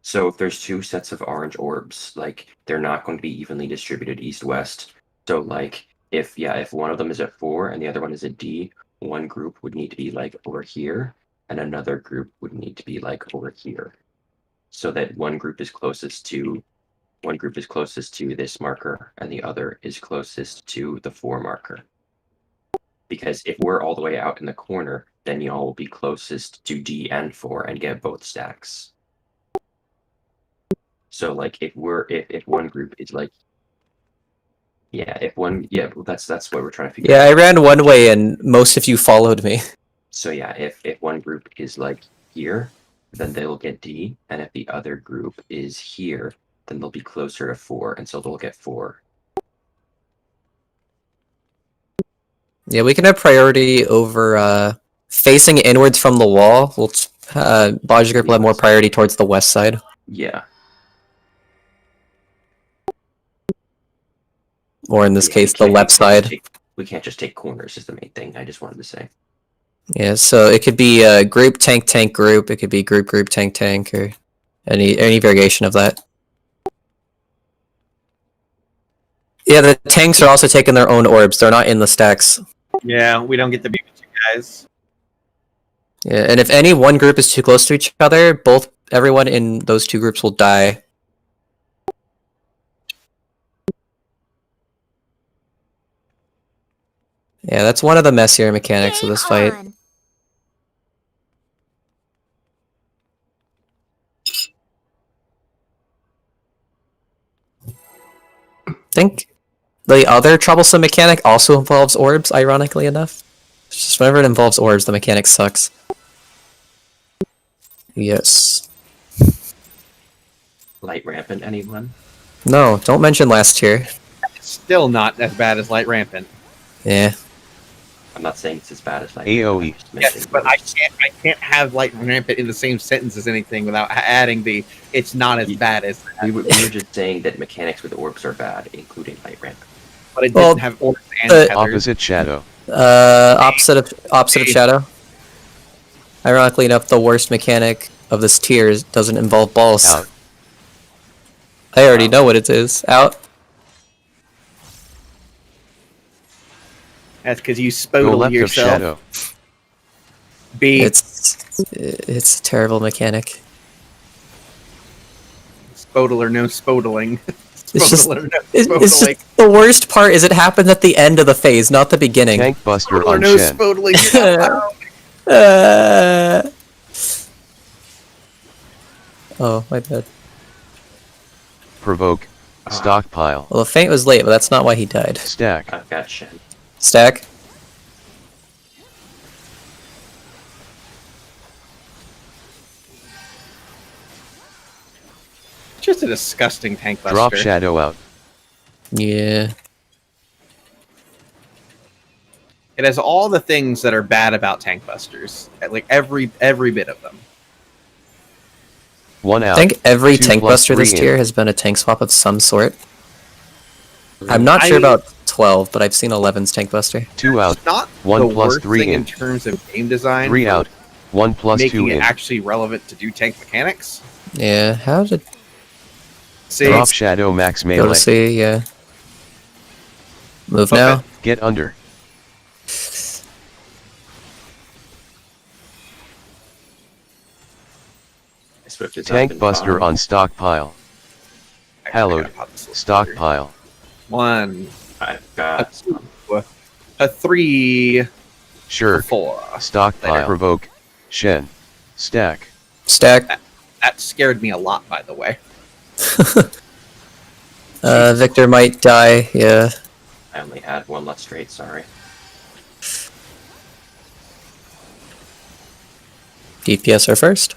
So if there's 2 sets of orange orbs, like they're not going to be evenly distributed east-west. So like if one of them is at 4 and the other one is at D, one group would need to be like over here, and another group would need to be like over here. So that one group is closest to this marker and the other is closest to the 4 marker. Because if we're all the way out in the corner, then y'all will be closest to D and 4 and get both stacks. So like if one group is like that's what we're trying to figure Yeah, out. I ran one way and most of you followed me. So yeah, if one group is like here, then they'll get D, and if the other group is here, then they'll be closer to 4, and so they'll get 4. Yeah, we can have priority over facing inwards from the wall. Baj group will have more priority towards the west side. Yeah. Or in this Yeah, case, we the can't- left side. We can't just take corners is the main thing. I just wanted to say. Yeah, so it could be group tank tank group. It could be group tank tank or any variation of that. Yeah, the tanks are also taking their own orbs. They're not in the stacks. Yeah, we don't get to be with you guys. Yeah, and if any one group is too close to each other, everyone in those 2 groups will die. Yeah, that's one of the messier mechanics of Game this fight. on. I think the other troublesome mechanic also involves orbs, ironically enough. It's just whenever it involves orbs, the mechanic sucks. Yes. Light rampant, anyone? No, don't mention last tier. Still not as bad as Light Rampant. Yeah. I'm not saying it's as bad as like AoE. I'm just Yes, mentioning but I worse. can't have Light Rampant in the same sentence as anything without adding the "it's not as bad as that." We were just saying that mechanics with orbs are bad, including Light Rampant. But it Well, didn't have orbs and the- tethers. Opposite shadow. Opposite of Shadow. Ironically enough, the worst mechanic of this tier doesn't involve balls. Out. I already Out. know what it is. Out. That's because you Go spodal left of yourself. shadow. B. It's a terrible mechanic. Spodal or no spodaling. It's just, Spodal or no it's spodaling. just the worst part is it happens at the end of the phase, not the beginning. Tank Buster Spodal or on no Shen. spodaling. You're not allowed. Oh, my bad. Provoke. Stockpile. Well, the feint was late, but that's not why he died. Stack. I've got Shen. Stack. Just a disgusting tank buster. Drop shadow out. Yeah. It has all the things that are bad about tank busters. Like every bit of them. 1 out. I think every 2 tank plus buster this 3 tier in. has been a tank swap of some sort. I'm not sure about 12, but I've seen 11's tank buster. 2 out. It's not 1 the plus worst 3 thing in. in terms of game design. 3 for out. 1 plus 2 making it in. actually relevant to do tank mechanics. Yeah, how did See, Drop shadow max go melee. to see? Yeah. Move Okay. now. Get under. Swift is up Tank and Buster fine. on stockpile. Actually, I Hallowed. gotta pop this little Stockpile. One, I've got some. a 3, a Shirk. 4. Stockpile. Later. Provoke. Shen. Stack. Stack. That scared me a lot, by the way. Victor might die. Yeah. I only had one left straight. Sorry. DPS are first.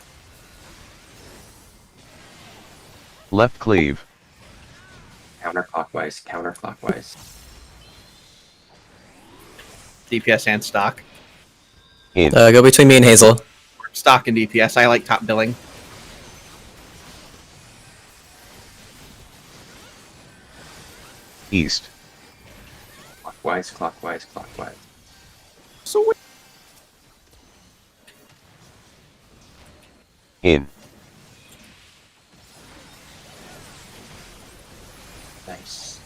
Left cleave. Counterclockwise. Counterclockwise. DPS and stock. In. Go between me and Hazel. Stock and DPS. I like top billing. East. Clockwise. Clockwise. Clockwise. So In. Nice.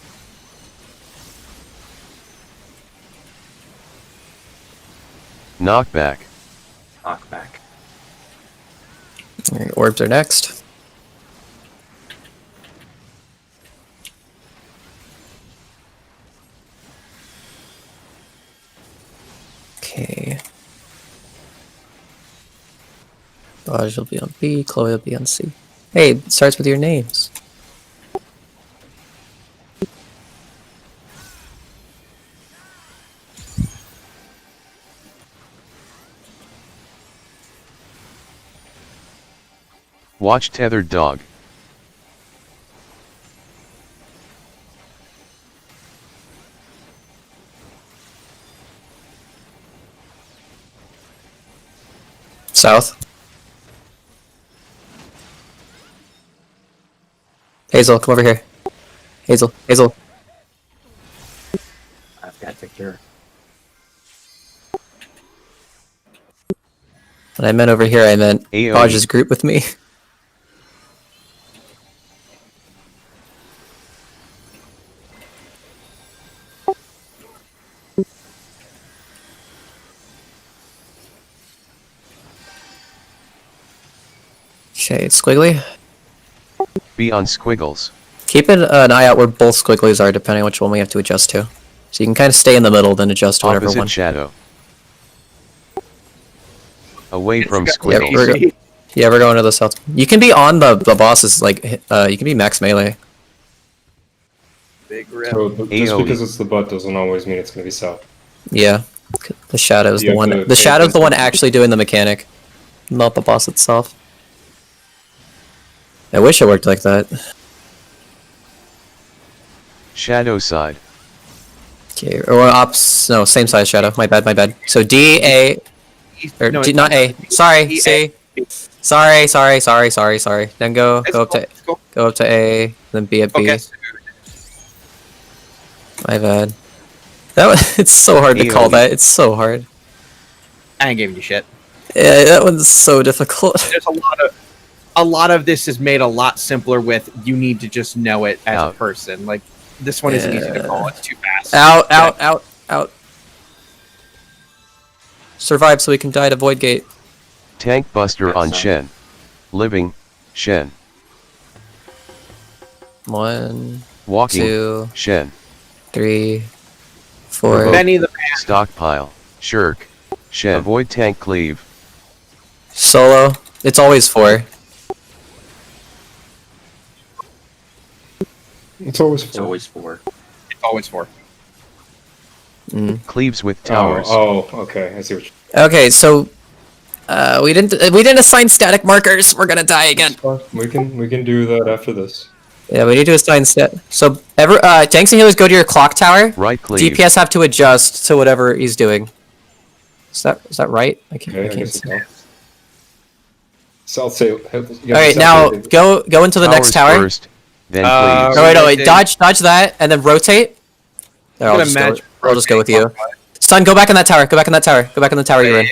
Knockback. Knockback. Alright, orbs are next. Okay. Dodge will be on B, Chloe will be on C. Hey, it starts with your names. Watch tethered dog. South. Hazel, come over here. Hazel, Hazel. I've got Victor. When I meant over here, I meant AoE. Dodge's group with me. Okay, squiggly. Be on squiggles. Keep an eye out where both squigglies are, depending on which one we have to adjust to. So you can kind of stay in the middle, then adjust to whatever Opposite one. shadow. Away from got- squiggles. we're go- Yeah, we're going to the south. You can be on the bosses, like, you can be max melee. big rip. So just AoE. because it's the butt doesn't always mean it's gonna be south. Yeah. The shadow's You the have one. to The pay shadow's the one attention. actually doing the mechanic, not the boss itself. I wish it worked like that. Shadow side. Okay, or ops. No, same size shadow. My bad, my bad. So D, A, or No, D, it's not A. Sorry, E, C. Sorry. Then go up to Cool. go up to A, then B at B. Okay. My bad. It's so hard to call AoE. that. It's so hard. I ain't giving you shit. Yeah, that one's so difficult. There's a lot of this is made a lot simpler with you need to just know it as a Out. person. Like this one isn't easy to call. It's too fast. Out. Survive so we can die to Void Gate. Tank Buster on Shen. Living, Shen. 1, Walking, 2, Shen. 3, 4. Benny the Stockpile, Shirk, Shen. Avoid tank cleave. Solo. It's always 4. It's always It's four. always 4. It's always 4. Cleaves with towers. Oh, okay. I see what Okay, so we didn't assign static markers. We're gonna die again. we can do that after this. Yeah, we need to assign So tanks and healers go to your clock tower. Right cleave. DPS have to adjust to whatever he's doing. Is that right? I Okay, I can't guess see. it's not. So I'll say. All Alright, now go into the next Towers tower. First, then Uh, cleaves. Oh wait, no, wait, Rotate. dodge that, and then rotate. There, I'll just go with you. Sun, go back in that tower. Go back in that tower. Go back in the tower you're in.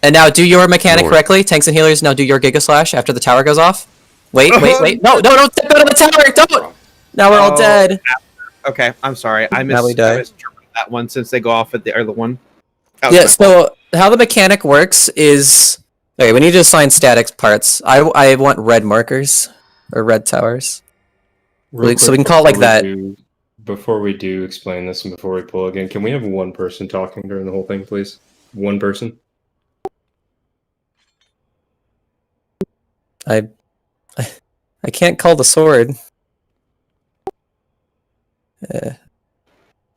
And now do your mechanic North. correctly. Tanks and healers, now do your Giga Slash after the tower goes off. Wait. No, don't step out of the tower. Don't. Now we're all Oh, dead. Okay, I'm sorry. I Now we die. misinterpreted that one since they go off at the other one. That was Yeah. my fault. So how the mechanic works is okay. We need to assign static parts. I want red markers or red towers. Real So quick we can call it like before that. Before we do explain this and before we pull again, can we have one person talking during the whole thing, please? One person. I can't call the sword. I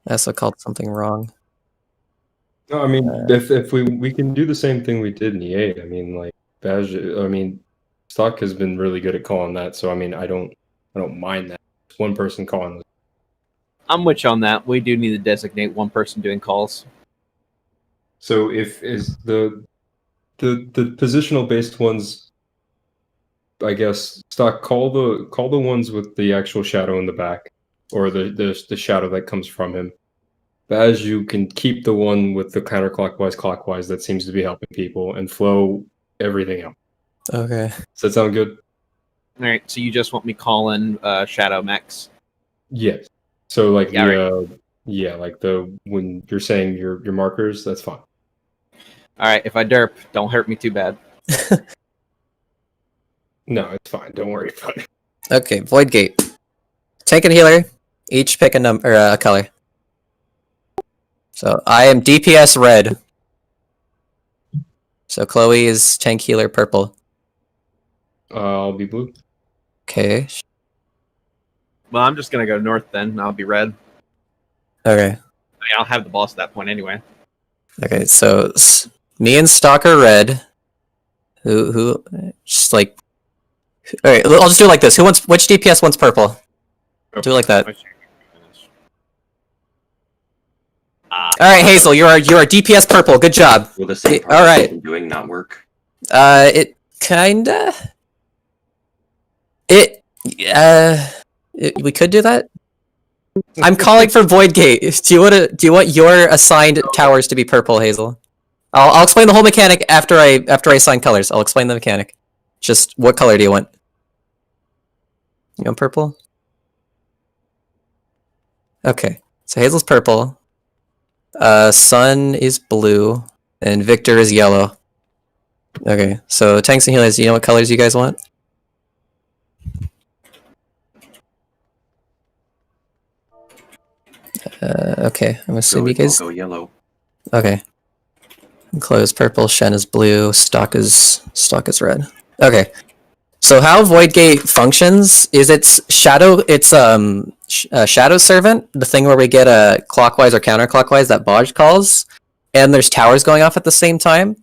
also called something wrong. No, I mean, if we can do the same thing we did in EA. I mean, like Stock has been really good at calling that, so I mean, I don't mind that. One person calling. I'm with you on that. We do need to designate one person doing calls. So if is the positional based ones, I guess Stock call the ones with the actual shadow in the back, or the shadow that comes from him. But as you can keep the one with the counterclockwise, clockwise that seems to be helping people, and flow everything out. Okay. Does that sound good? All right, so you just want me calling Shadow Max? Yes. So like Yeah, like when you're saying your markers, that's fine. All right, if I derp, don't hurt me too bad. No, it's fine. Don't worry about it. Okay, Void Gate. Tank and healer, each pick a number or a color. So I am DPS red. So Chloe is tank healer purple. I'll be blue. Okay. Well, I'm just gonna go north then. I'll be red. Okay. I mean, I'll have the boss at that point anyway. Okay. So me and Stock are red. Who? Just like. All right. I'll just do it like this. Which DPS wants purple? Do it like that. All right, Hazel, you're DPS purple. Good job. Will the same All part right. we've been doing not work? It kinda. We could do that. I'm calling for Void Gate. Do you want your assigned towers to be purple, Hazel? I'll explain the whole mechanic after I assign colors. I'll explain the mechanic. Just what color do you want? You want purple? Okay. So Hazel's purple. Sun is blue, and Victor is yellow. Okay, so tanks and healers, you know what colors you guys want? Okay, I'm assuming you guys. Go yellow. Okay. Chloe is purple, Shen is blue, Stock is red. Okay. So how Void Gate functions is it's shadow servant, the thing where we get a clockwise or counterclockwise that Bodge calls, and there's towers going off at the same time.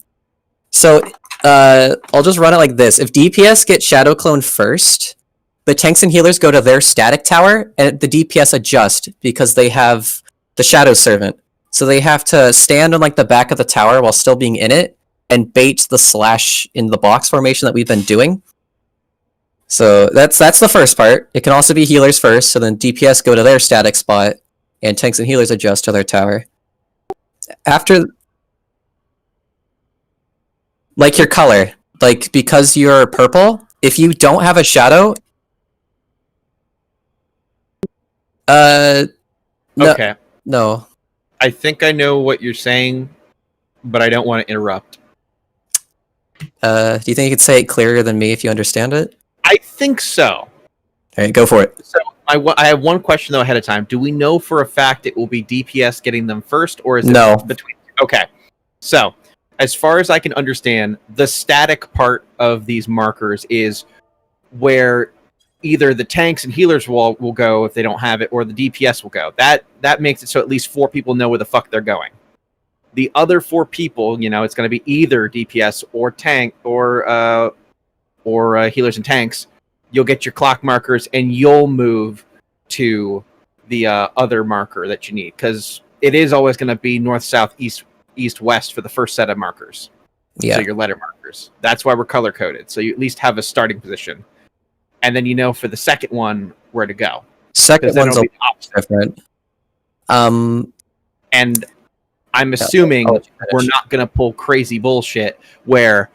So I'll just run it like this. If DPS get shadow clone first, the tanks and healers go to their static tower, and the DPS adjust because they have the Shadow Servant. So they have to stand on like the back of the tower while still being in it, and bait the slash in the box formation that we've been doing. So that's the first part. It can also be healers first, so then DPS go to their static spot, and tanks and healers adjust to their tower. After, like your color, like because you're purple, if you don't have a shadow, no, Okay. no. I think I know what you're saying, but I don't want to interrupt. Do you think you could say it clearer than me if you understand it? I think so. All right, go for it. So I have one question though ahead of time. Do we know for a fact it will be DPS getting them first, or is it No. between? Okay. So as far as I can understand, the static part of these markers is where either the tanks and healers will go if they don't have it, or the DPS will go. That makes it so at least 4 people know where the fuck they're going. The other 4 people, it's going to be either DPS or tank or healers and tanks. You'll get your clock markers and you'll move to the other marker that you need, because it is always going to be north, south, east, west for the first set of markers. Yeah. So your letter markers. That's why we're color coded. So you at least have a starting position. And then for the second one where to go. Second Then one's it'll a be opposite. different. And I'm assuming I'll let you finish. we're not going to pull crazy bullshit where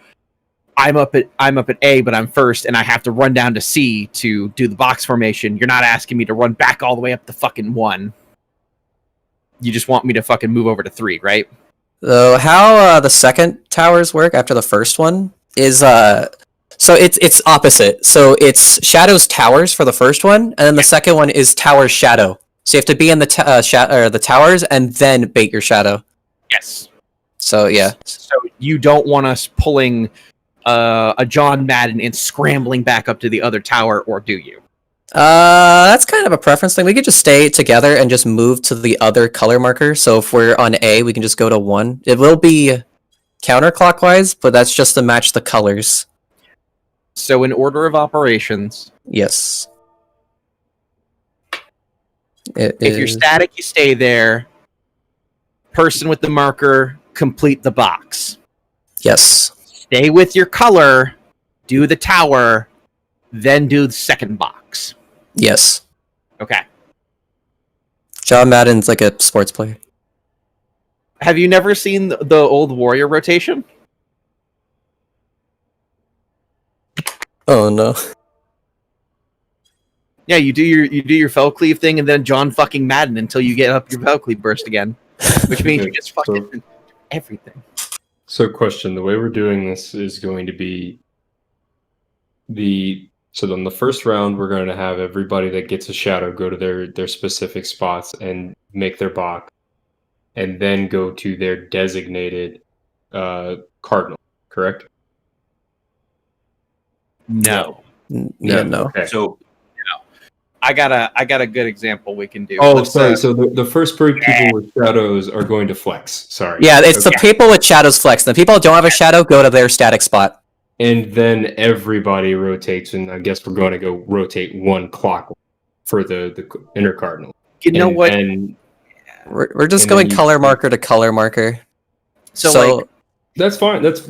I'm up at A, but I'm first, and I have to run down to C to do the box formation. You're not asking me to run back all the way up to fucking 1. You just want me to fucking move over to 3, right? So how the second towers work after the first one is so it's opposite. So it's Shadow's towers for the first one, and then the second one is Tower's Shadow. So you have to be in the the towers and then bait your Shadow. Yes. So yeah. So you don't want us pulling a John Madden and scrambling back up to the other tower, or do you? That's kind of a preference thing. We could just stay together and just move to the other color marker. So if we're on A, we can just go to 1. It will be counterclockwise, but that's just to match the colors. So in order of operations, Yes. if you're static, you stay there. Person with the marker, complete the box. Yes. Stay with your color, do the tower, then do the second box. Yes. Okay. John Madden's like a sports player. Have you never seen the old Warrior rotation? Oh no. Yeah, you do your fell cleave thing, and then John fucking Madden until you get up your fell cleave burst again, which means you just fucking do everything. So question, the way we're doing this is going to be so on the first round, we're going to have everybody that gets a shadow go to their specific spots and make their box, and then go to their designated cardinal, correct? No. Yeah, no. Okay. So I got a good example we can do. Oh, Let's, sorry. So the first 3 people with shadows are going to flex. Sorry. Yeah, it's Okay. the people with shadows flex. The people that don't have a shadow go to their static spot. And then everybody rotates, and I guess we're going to go rotate 1 clock for the inner cardinal. you know And what? then- We're just And going then you- color marker to color marker. So, like, that's fine. That's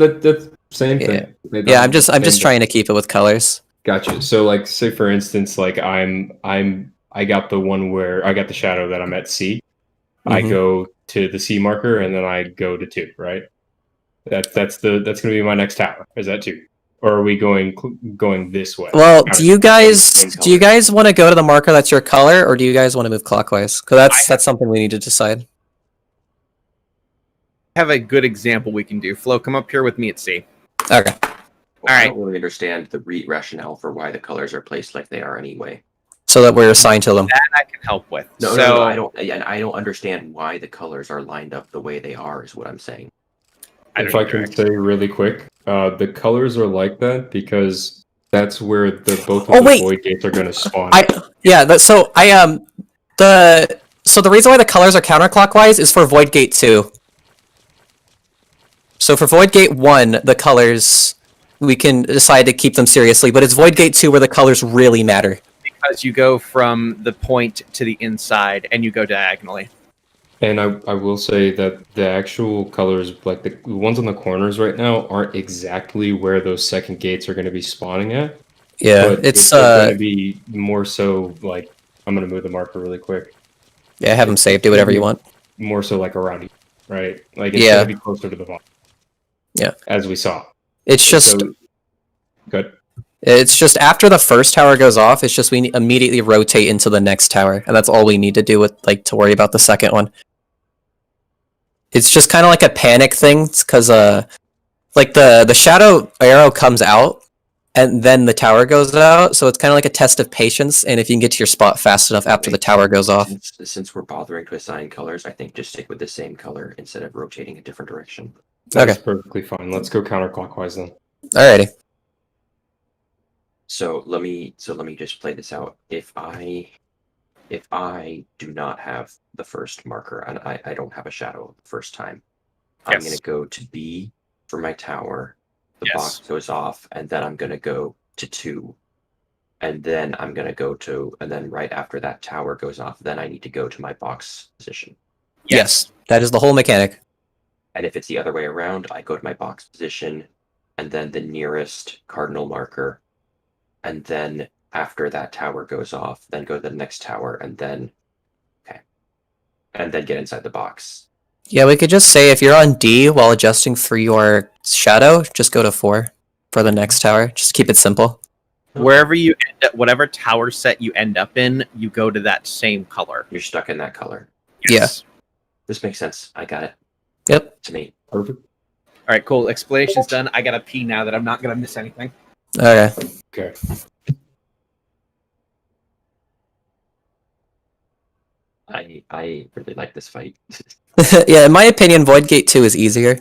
same thing. Yeah, I'm just trying to keep it with colors. Gotcha. So like, say for instance, like I got the one where I got the shadow that I'm at C. I Mhm. go to the C marker and then I go to 2, right? That's going to be my next tower. Is that 2? Or are we going this way? Well, Got do it. you guys Same do you guys want to go to the marker that's your color, or do you guys want to move clockwise? Because that's something we need to decide. have a good example we can do. Flo, come up here with me at C. Okay. I right. don't really understand the rationale for why the colors are placed like they are anyway. So that we're assigned to them. That I can help with. No, so I don't. And I don't understand why the colors are lined up the way they are. Is what I'm saying. If I can say really quick, the colors are like that because that's where both of the wait. void gates are going to spawn. So the reason why the colors are counterclockwise is for Void Gate 2. So for Void Gate 1, the colors we can decide to keep them seriously. But it's Void Gate 2 where the colors really matter. Because you go from the point to the inside and you go diagonally. And I will say that the actual colors, like the ones on the corners right now, aren't exactly where those second gates are going to be spawning at. Yeah, But it's going to be more so like, I'm going to move the marker really quick. yeah, have them saved. Do whatever you want. More so like around here, right? Like it's Yeah. going to be closer to the bottom. Yeah. As we saw. It's just So, good. It's just after the first tower goes off, it's just we immediately rotate into the next tower, and that's all we need to do with to worry about the second one. It's just kind of like a panic thing, because like the shadow arrow comes out, and then the tower goes out, so it's kind of like a test of patience, and if you can get to your spot fast enough after the tower goes off. Since we're bothering to assign colors, I think just stick with the same color instead of rotating a different direction. That's perfectly fine. Let's go counterclockwise then. Alrighty. So let me just play this out. If I do not have the first marker and I don't have a shadow the first time, I'm gonna go to B for my tower. The box goes off, and then I'm gonna go to 2. And then I'm gonna go to, and then right after that tower goes off, then I need to go to my box position. Yes, that is the whole mechanic. And if it's the other way around, I go to my box position, and then the nearest cardinal marker, and then after that tower goes off, then go to the next tower, and then and then get inside the box. Yeah, we could just say if you're on D while adjusting for your shadow, just go to 4 for the next tower. Just keep it simple. Wherever you end up, whatever tower set you end up in, you go to that same color. You're stuck in that color. Yes. This makes sense. I got it. Yep. To me. Perfect. All right, cool. Explanation's done. I gotta pee now that I'm not gonna miss anything. Okay. Okay. I really like this fight. Yeah, in my opinion, Void Gate 2 is easier.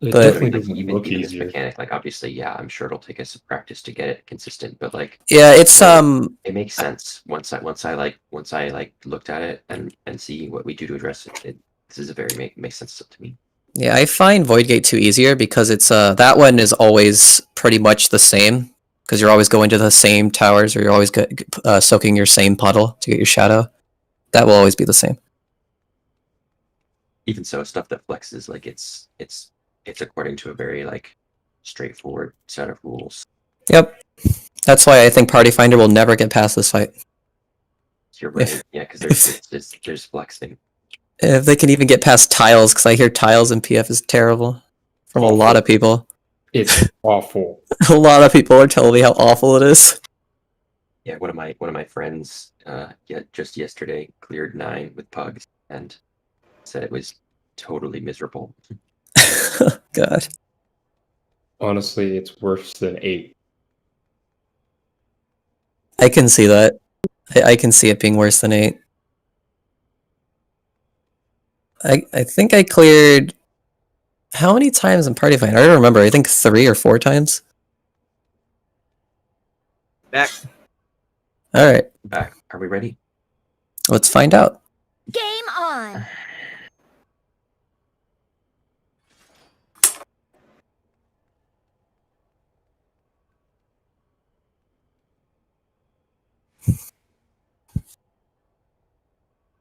It But- definitely Like, doesn't even look this easier. mechanic, like obviously, yeah, I'm sure it'll take us some practice to get it consistent, but like Yeah, it's it makes sense once I looked at it and see what we do to address it. This is a very makes sense to me. Yeah, I find Void Gate 2 easier because it's that one is always pretty much the same because you're always going to the same towers or you're always soaking your same puddle to get your shadow. That will always be the same. Even so, stuff that flexes, like it's according to a very like straightforward set of rules. Yep. That's why I think Party Finder will never get past this fight. You're right. Yeah, because there's flexing. If they can even get past tiles, because I hear tiles in PF is terrible from a lot of people. It's awful. A lot of people are telling me how awful it is. Yeah, one of my friends just yesterday cleared 9 with pugs and said it was totally miserable. God. Honestly, it's worse than 8. I can see that. I can see it being worse than 8. I think I cleared... How many times in Party Finder? I don't remember. I think 3 or 4 times. Back. Alright, Back. Are we ready? let's find out. Game on.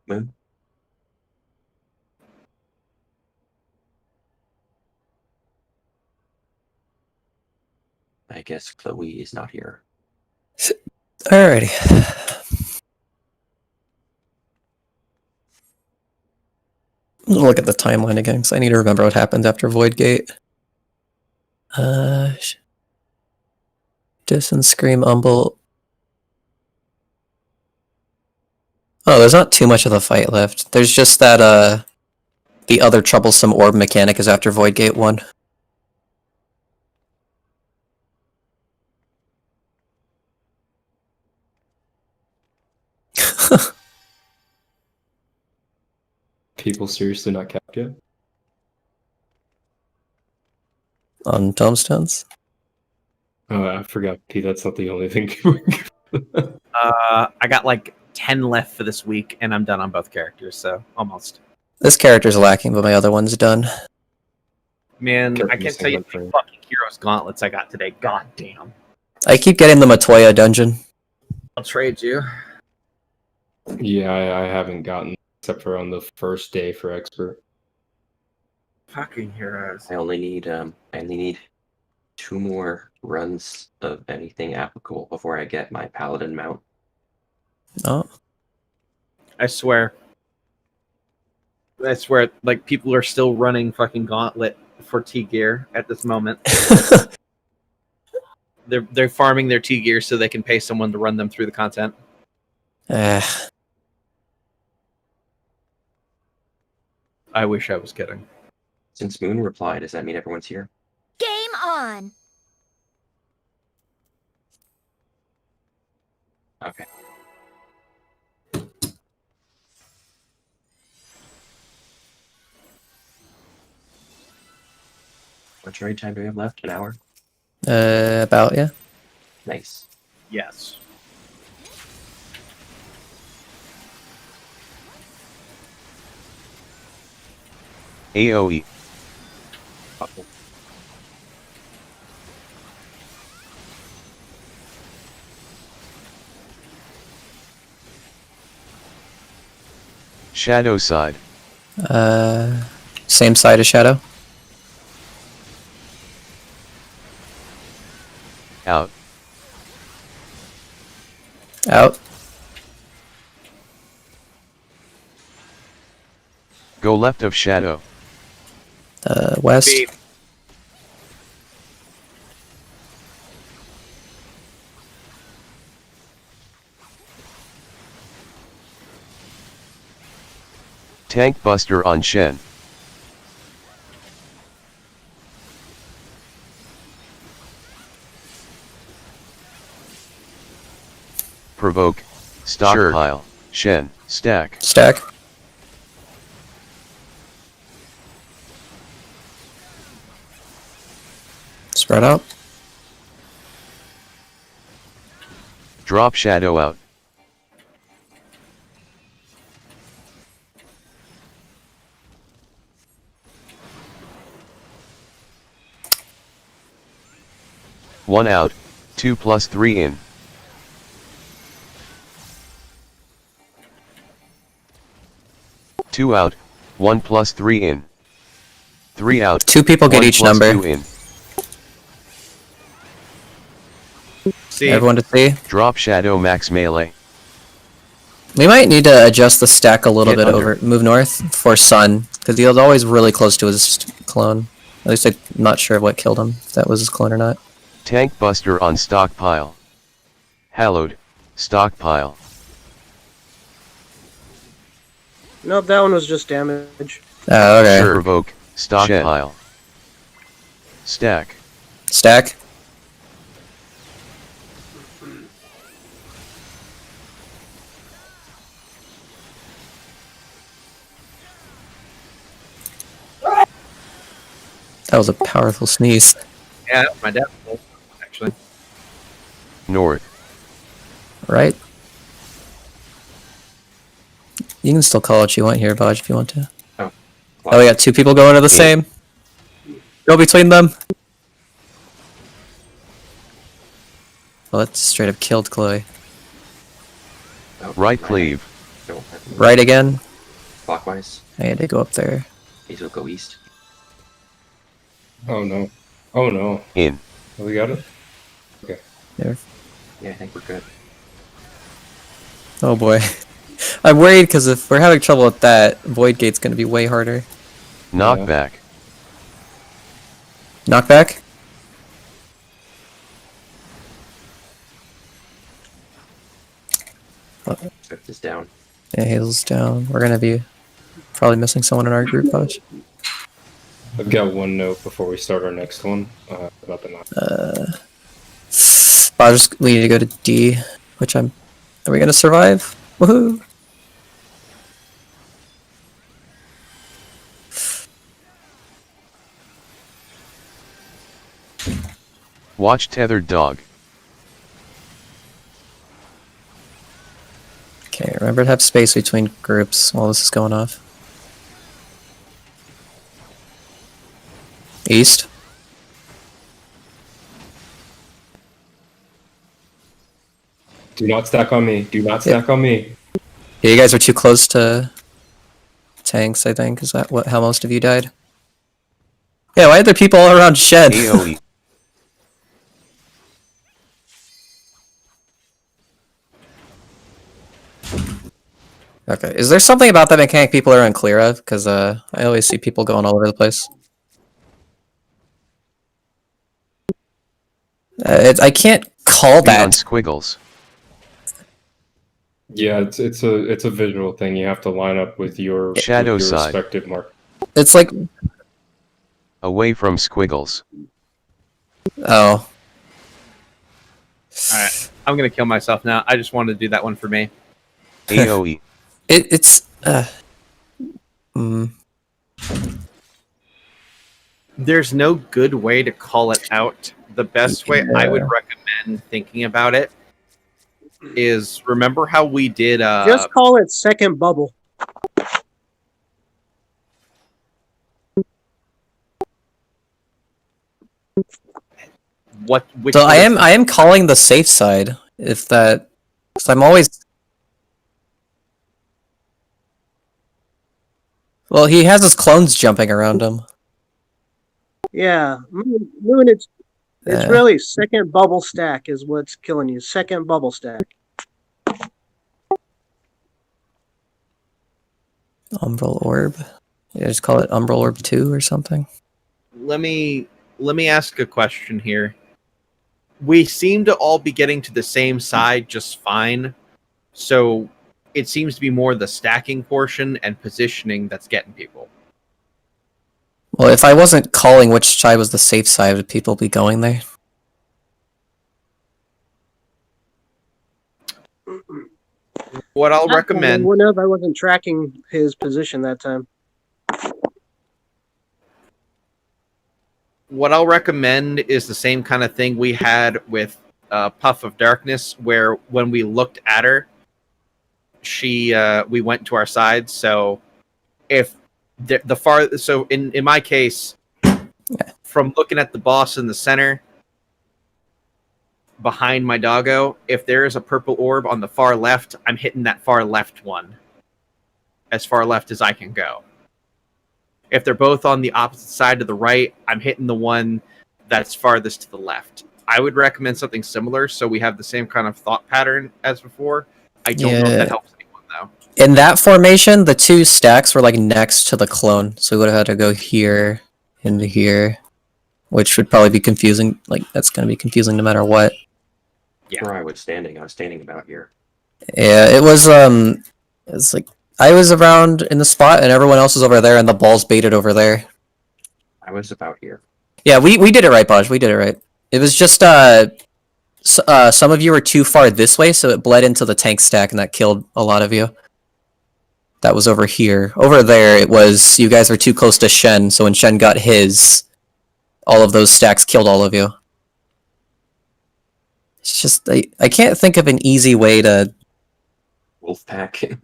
Moon? I guess Chloe is not here. Alrighty. Look at the timeline again, because I need to remember what happened after Void Gate. Distance, Scream, Umble. Oh, there's not too much of the fight left. There's just that, the other troublesome orb mechanic is after Void Gate 1. People seriously not capped yet? On tombstones? Oh, I forgot, P. That's not the only thing. I got like 10 left for this week, and I'm done on both characters, so almost. This character's lacking, but my other one's done. Man, Kept I can't missing tell you that how many thing. fucking Heroes gauntlets I got today. God damn. I keep getting the Matoya dungeon. I'll trade you. Yeah, I haven't gotten except for on the first day for expert. Fucking Heroes. I only need 2 more runs of anything applicable before I get my paladin mount. Oh. I swear. Like, people are still running fucking Gauntlet for T gear at this moment. They're farming their T gear so they can pay someone to run them through the content. I wish I was kidding. Since Moon replied, does that mean everyone's here? Game on. Okay. What trade time do we have left? An hour? About, yeah. Nice. Yes. AOE. Uh-oh. Shadow side. Same side as Shadow. Out. Out. Go left of Shadow. West. B. Tank Buster on Shen. Provoke. Stockpile. Shen. Stack. Stack. Spread out. Drop Shadow out. One out. 2+3 in. Two out. 1+3 in. 3 out. 2 people get 1 each plus number. 2 in. See, Everyone to see. Drop Shadow max melee. We might need to adjust the stack a little Get bit under. over. Move north for Sun, because he was always really close to his clone. At least I'm not sure what killed him, if that was his clone or not. Tank Buster on stockpile. Hallowed. Stockpile. No, that one was just damage. Oh, okay. Provoke. Stockpile. Stack. Stack. That was a powerful sneeze. yeah, my dad actually. North. Right? You can still call what you want here, Bodge, if you want to. Oh. Oh, we got 2 people going to the same. Go between them. Well, that straight up killed Chloe. Oh, Right cleave. No, Right again. clockwise. I had to go up there. These will go east. Oh no. Oh no. In. Oh, we got it? There. Yeah, I think we're good. Oh boy. I'm worried because if we're having trouble with that, Void Gate's gonna be way harder. Knockback. Knockback? Swift is down. Yeah, Hazel's down. We're gonna be probably missing someone in our group, Bodge. I've got one note before we start our next one about the knock. Bodge, we need to go to D, which I'm... Are we gonna survive? Woohoo! Watch tethered dog. Okay, remember to have space between groups while this is going off. East. Do not stack on me. Do not stack on me. Yeah, you guys are too close to tanks, I think. Is that how most of you died? Yeah, why are there people all around Shed? AoE. Okay, is there something about that mechanic people are unclear of? Because I always see people going all over the place. I can't call Be on that. squiggles. Yeah, it's a visual thing. You have to line up with your Shadow with your side. respective mark. It's like, Away from squiggles. oh. Alright, I'm gonna kill myself now. I just wanted to do that one for me. AoE. It's There's no good way to call it out. The best way I would recommend thinking about it is remember how we did Just call it second bubble. which so I was- am calling the safe side. If that, because I'm always. Well, he has his clones jumping around him. Yeah, Moon. It's Yeah. really second bubble stack is what's killing you. Second bubble stack. Umbral Orb. Yeah, just call it Umbral Orb 2 or something. let me ask a question here. We seem to all be getting to the same side just fine. So it seems to be more the stacking portion and positioning that's getting people. Well, if I wasn't calling which side was the safe side, would people be going there? What I'll I recommend wouldn't have. I wasn't tracking his position that time. is the same kind of thing we had with Puff of Darkness, where when we looked at her, we went to our side. So if so in my case, from looking at the boss in the center behind my doggo, if there is a purple orb on the far left, I'm hitting that far left one as far left as I can go. If they're both on the opposite side to the right, I'm hitting the one that's farthest to the left. I would recommend something similar so we have the same kind of thought pattern as before. I don't know if that helps anyone, though. In that formation, the two stacks were like next to the clone, so we would have had to go here into here, which would probably be confusing. Like, that's going to be confusing no matter what. Yeah. Where I was standing about here. Yeah, it was like I was around in the spot and everyone else was over there and the ball's baited over there. I was about here. Yeah, we did it right, Baj. We did it right. It was just some of you were too far this way, so it bled into the tank stack and that killed a lot of you. That was over here. Over there, it was you guys were too close to Shen, so when Shen got his, all of those stacks killed all of you. It's just I can't think of an easy way to Wolfpack.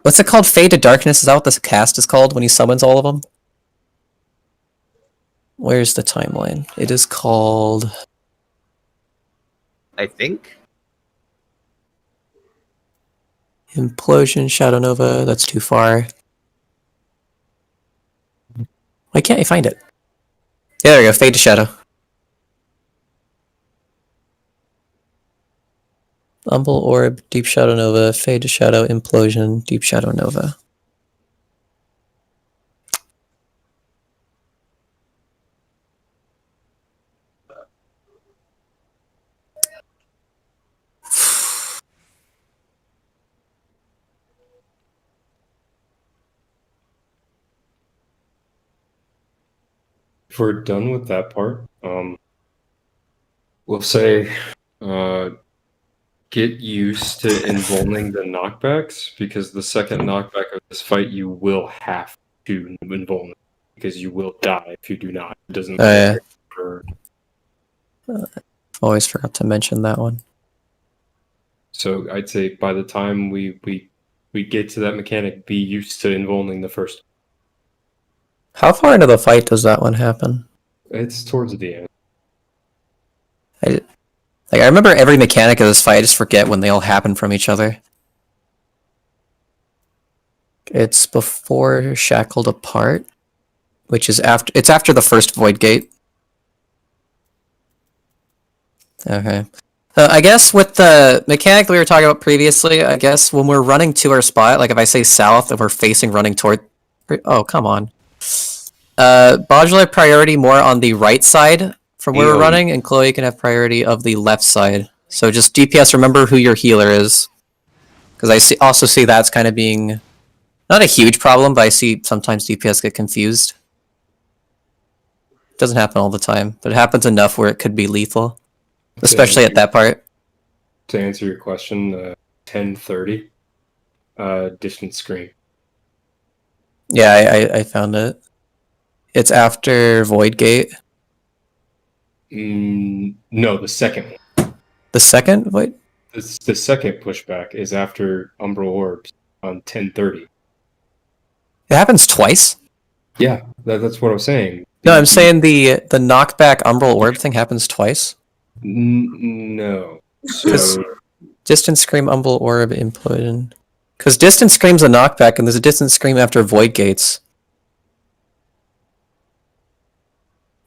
What's it called? Fade to Darkness? Is that what this cast is called when he summons all of them? Where's the timeline? It is called... I think. Implosion, Shadow Nova. That's too far. Why can't I find it? Yeah, there we go. Fade to Shadow. Umbral Orb, Deep Shadow Nova, Fade to Shadow, Implosion, Deep Shadow Nova. If we're done with that part, we'll say get used to invulning the knockbacks, because the second knockback of this fight you will have to invuln it, because you will die if you do not. It doesn't Yeah. matter. Always forgot to mention that one. So I'd say by the time we get to that mechanic, be used to invulning the first. How far into the fight does that one happen? It's towards the end. I remember every mechanic of this fight. I just forget when they all happen from each other. It's before Shackled Apart, which is after. It's after the first Void Gate. Okay. I guess with the mechanic we were talking about previously, I guess when we're running to our spot, like if I say south and we're facing running toward... Oh, come on. Modular priority more on the right side from where we're AoE. running, and Chloe can have priority of the left side. So just DPS, remember who your healer is. Because I also see that's kind of being... Not a huge problem, but I see sometimes DPS get confused. It doesn't happen all the time, but it happens enough where it could be lethal. Especially at that part. To answer your question, 1030, distant screen. Yeah, I found it. It's after Void Gate. No, the second one. The second? Wait. The second pushback is after Umbral Orbs on 1030. It happens twice? Yeah, that's what I'm saying. No, I'm saying the knockback Umbral Orb thing happens twice. No. Because So, Distant Scream, Umbral Orb, Implosion. Because Distant Scream's a knockback, and there's a Distant Scream after Void Gates.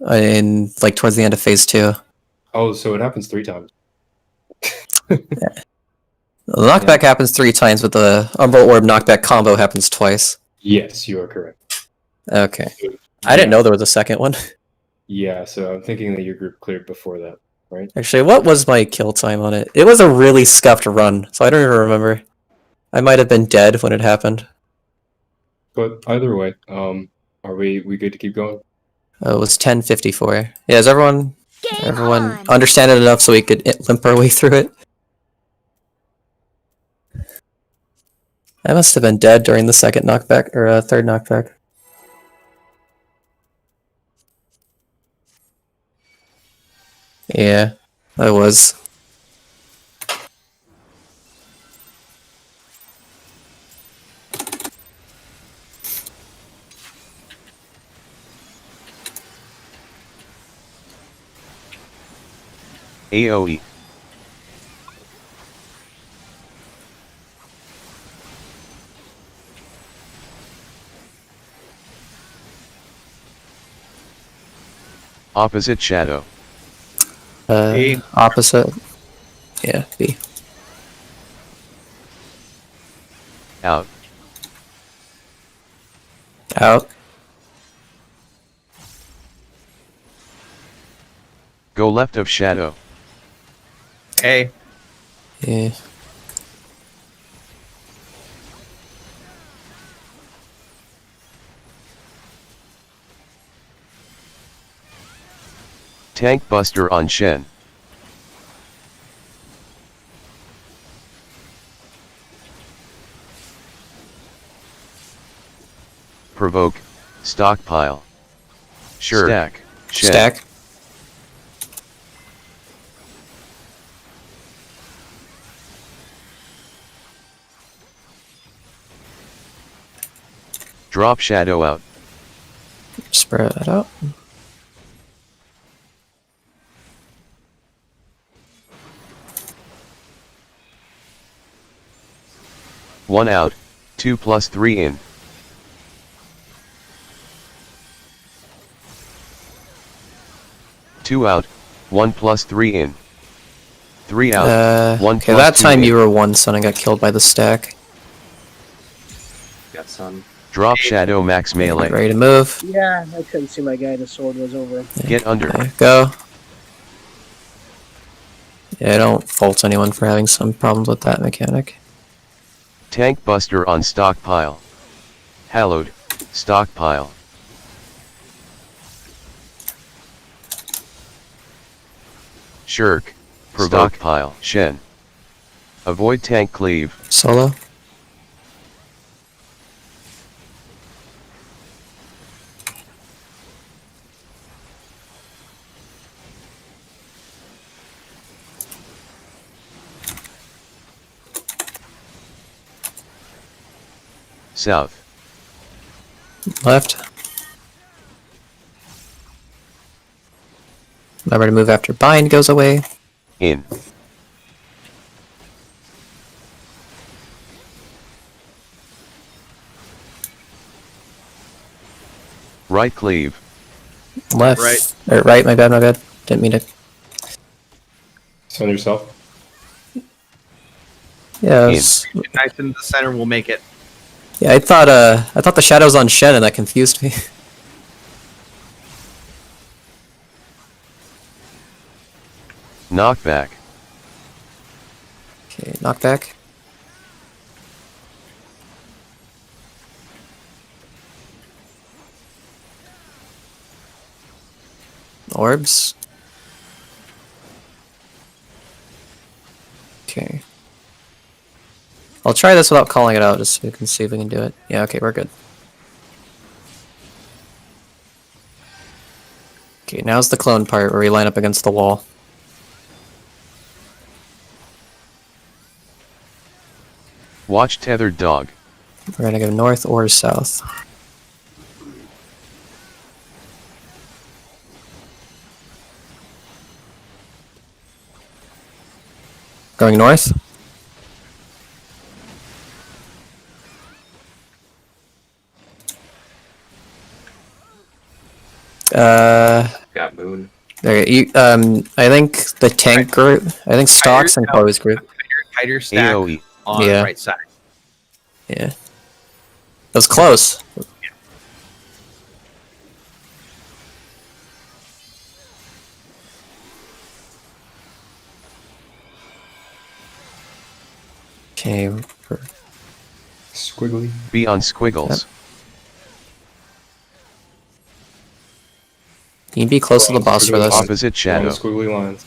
In, like, towards the end of Phase 2. oh, so it happens 3 times. The knockback happens 3 times, but the Umbral Orb knockback combo happens twice. Yes, you are correct. Okay. I didn't know there was a second one. Yeah, so I'm thinking that your group cleared before that, right? Actually, what was my kill time on it? It was a really scuffed run, so I don't even remember. I might have been dead when it happened. But either way, are we good to keep going? It was 10:54. Yeah, is everyone Game on. understand it enough so we could limp our way through it? I must have been dead during the second knockback, or third knockback. Yeah, I was. AoE. Opposite shadow. B. Opposite. Yeah, B. Out. Out. Go left of shadow. A. Yeah. Tank buster on Shen. Provoke. Stockpile. Sure. Stack. Shen. Stack. Drop shadow out. Spread that out. One out. 2+3 in. Two out. 1+3 in. 3 out. 1 Okay, plus that 2 time in. you were one son and got killed by the stack. Got some. Drop shadow max melee. Ready to move. Yeah, I couldn't see my guy. The sword was over. Get under. Okay, go. Yeah, I don't fault anyone for having some problems with that mechanic. Tank buster on stockpile. Hallowed. Stockpile. Shirk. Provoke. Stockpile. Shen. Avoid tank cleave. Solo. South. Left. Remember to move after bind goes away. In. Right cleave. Left. Right. Or right, my bad. Didn't mean to. It's on yourself. Yeah, In. Nice in the center will make it. yeah. I thought the shadow's on Shen, and that confused me. Knockback. Okay, knockback. Orbs. Okay. I'll try this without calling it out, just so we can see if we can do it. Yeah, okay, we're good. Okay, now's the clone part where we line up against the wall. Watch tethered dog. We're gonna go north or south. Going north? Got moon. There, I think the tank group, I think Stocks and Chloe's group. Tighter stack AoE. on Yeah. the right side. Yeah. That was close. Okay. Squiggly. Be on squiggles. You can be close to the boss for this. Opposite On the shadow. squiggly lines.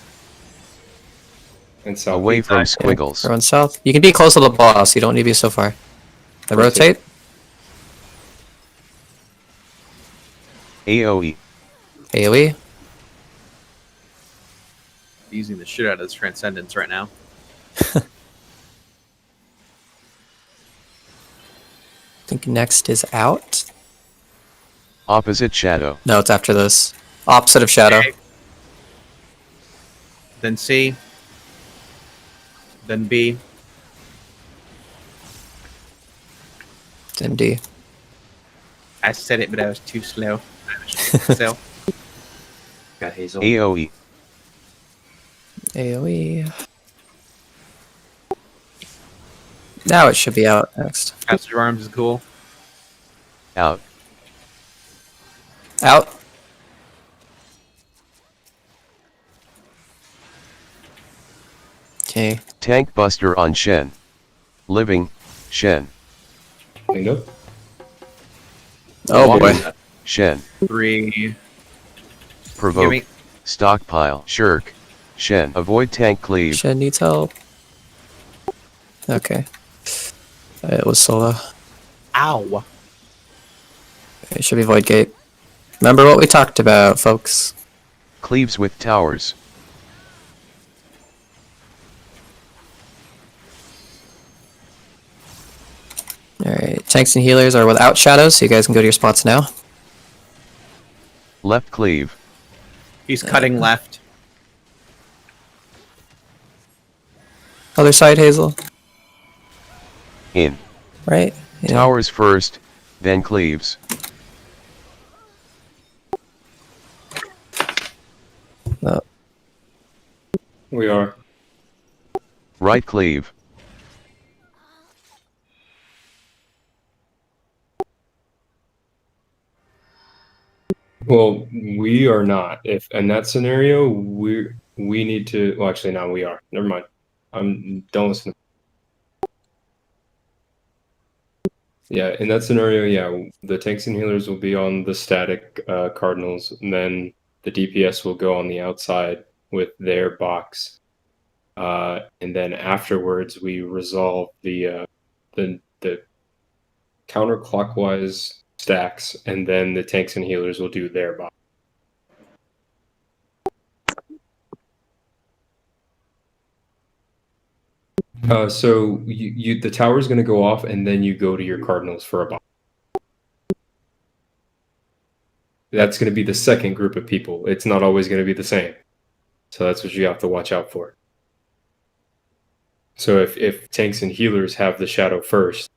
And south. Away from squiggles. Everyone south. You can be close to the boss, you don't need to be so far. Then rotate. AoE. AoE. Using the shit out of this transcendence right now. I think next is out. Opposite shadow. No, it's after this. Opposite of shadow. Okay. Then C. Then B. Then D. I said it, but I was too slow. So Got Hazel. AoE. AoE. Now it should be out next. Master of Arms is cool. Out. Out. Okay. Tank buster on Shen. Living. Shen. Cleaned up. Oh boy. Shen. 3. Provoke. Gimme. Stockpile. Shirk. Shen. Avoid tank cleave. Shen needs help. Okay. It was solo. Ow. It should be Void Gate. Remember what we talked about, folks. Cleaves with towers. Alright, tanks and healers are without shadows, so you guys can go to your spots now. Left cleave. He's cutting left. Other side, Hazel. In. Right? Yeah. Towers first, then cleaves. Oh. We are. Right cleave. Well, we are not. If in that scenario, we need to. Well, actually, no, we are. Never mind. Don't listen. Yeah, in that scenario, yeah, the tanks and healers will be on the static cardinals, and then the DPS will go on the outside with their box, and then afterwards we resolve the counterclockwise stacks, and then the tanks and healers will do their box. So the tower is going to go off, and then you go to your cardinals for a box. That's going to be the second group of people. It's not always going to be the same. So that's what you have to watch out for. So if tanks and healers have the shadow first,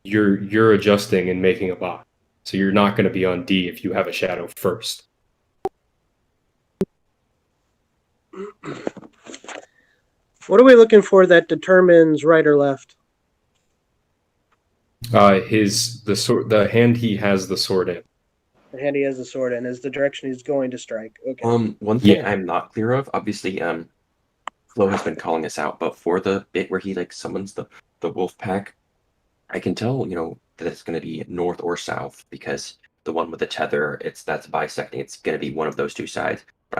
you're adjusting and making a bot. So you're not going to be on D if you have a shadow first. What are we looking for that determines right or left? The hand he has the sword in. The hand he has the sword in is the direction he's going to strike. Okay. One thing Yeah. I'm not clear of, obviously, Flo has been calling us out, but for the bit where he like summons the wolf pack, I can tell, that it's going to be north or south because the one with the tether, that's bisecting. It's going to be one of those two sides. But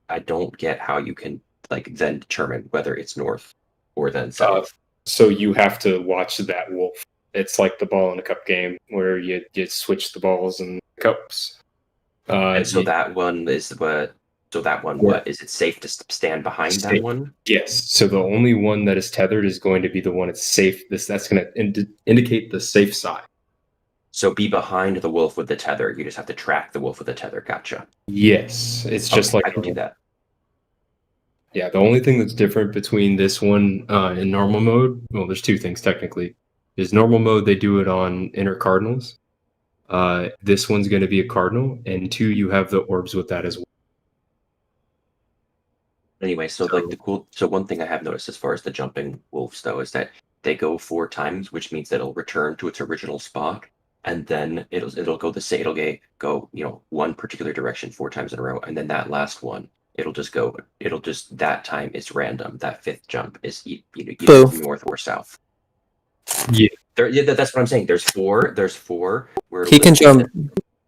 I don't get how you can like then determine whether it's north or then south. So you have to watch that wolf. It's like the ball in a cup game where you switch the balls and cups. And so that one is what? So that one, what is it safe to stand behind that one? Yes. So the only one that is tethered is going to be the one that's safe. That's going to indicate the safe side. So be behind the wolf with the tether. You just have to track the wolf with the tether. Gotcha. Yes, it's just like I can do that. Yeah, the only thing that's different between this one and normal mode, well, there's two things technically. Is normal mode they do it on inner cardinals. This one's going to be a cardinal, and 2, you have the orbs with that as well. Anyway, so one thing I have noticed as far as the jumping wolves though is that they go 4 times, which means that it'll return to its original spot, and then it'll go go one particular direction 4 times in a row, and then that last one that time is random. That 5th jump is either north or south. Yeah. That's what I'm saying. There's four where He can jump.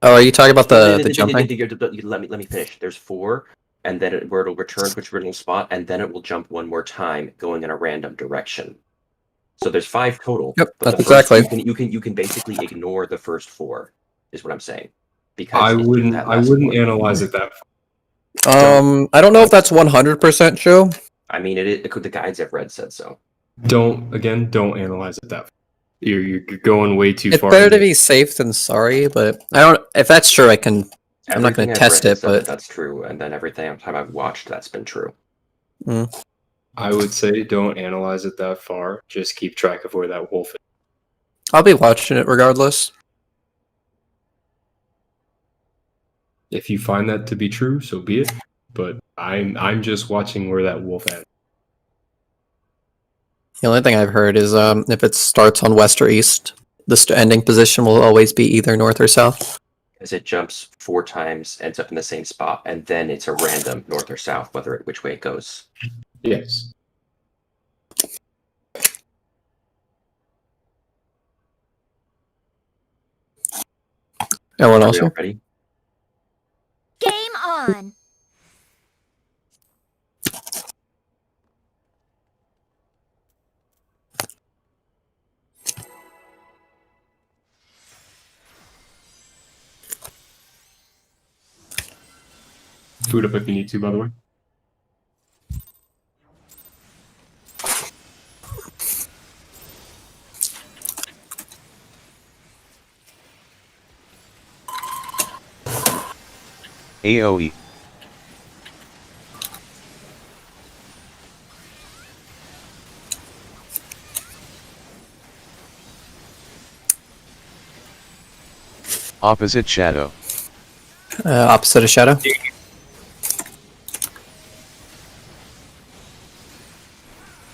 Oh, are you talking about the jumping? Let me finish. There's 4, and then where it'll return to its original spot, and then it will jump one more time, going in a random direction. So there's 5 total. Yep, but that's exactly. You can basically ignore the first 4, is what I'm saying. Because I wouldn't analyze it that far. I don't know if that's 100% true. I mean, the guides I've read said so. Don't analyze it that far. You're going way too far. It's better to be safe than sorry, but I don't. If that's true, I'm not going to test it, but that's true. And then everything time I've watched, that's been true. I would say don't analyze it that far. Just keep track of where that wolf is. I'll be watching it regardless. If you find that to be true, so be it. But I'm just watching where that wolf is. The only thing I've heard is if it starts on west or east, the ending position will always be either north or south. As it jumps 4 times, ends up in the same spot, and then it's a random north or south, which way it goes. Yes. Everyone else? Ready? Game on. Food up if you need to, by the way. AoE. Opposite shadow. Opposite of shadow.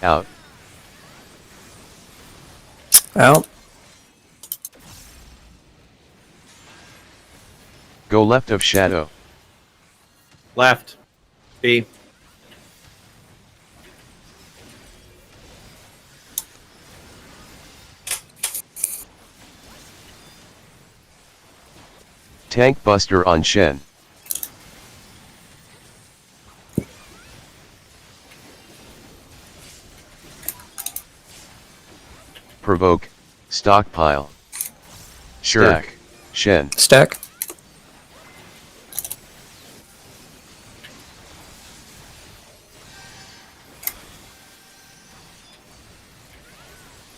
Out. Out. Go left of shadow. Left. B. Tank Buster on Shen. Provoke. Stockpile. Sure. Stack. Shen. Stack.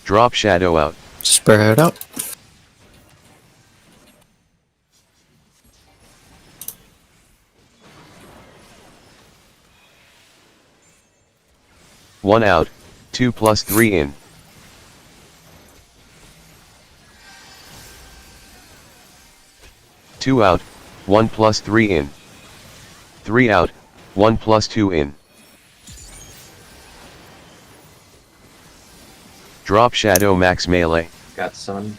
Drop shadow out. Spread out. 1 out, 2 plus 3 in. 2 out, 1 plus 3 in. 3 out, 1 plus 2 in. Drop Shadow max melee. Got sun.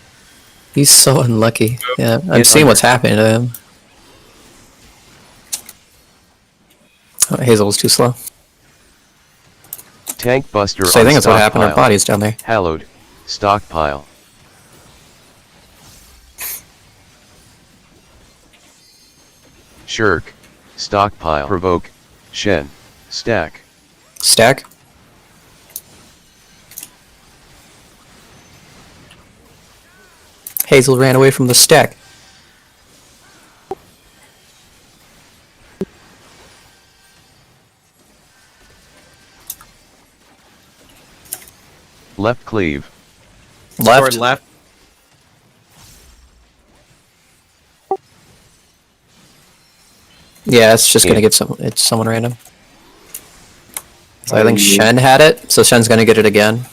He's so unlucky. Yeah, I'm Hit seeing under. what's happening to him. Oh, Hazel's too slow. Tank Buster So I on think that's what happened. Our stockpile. body's down there. Hallowed. Stockpile. Shirk. Stockpile. Provoke. Shen. Stack. Stack. Hazel ran away from the stack. Left cleave. Left. Left. Yeah, it's just gonna Yeah. get it's someone random. So I think Shen had it, so Shen's gonna get it again.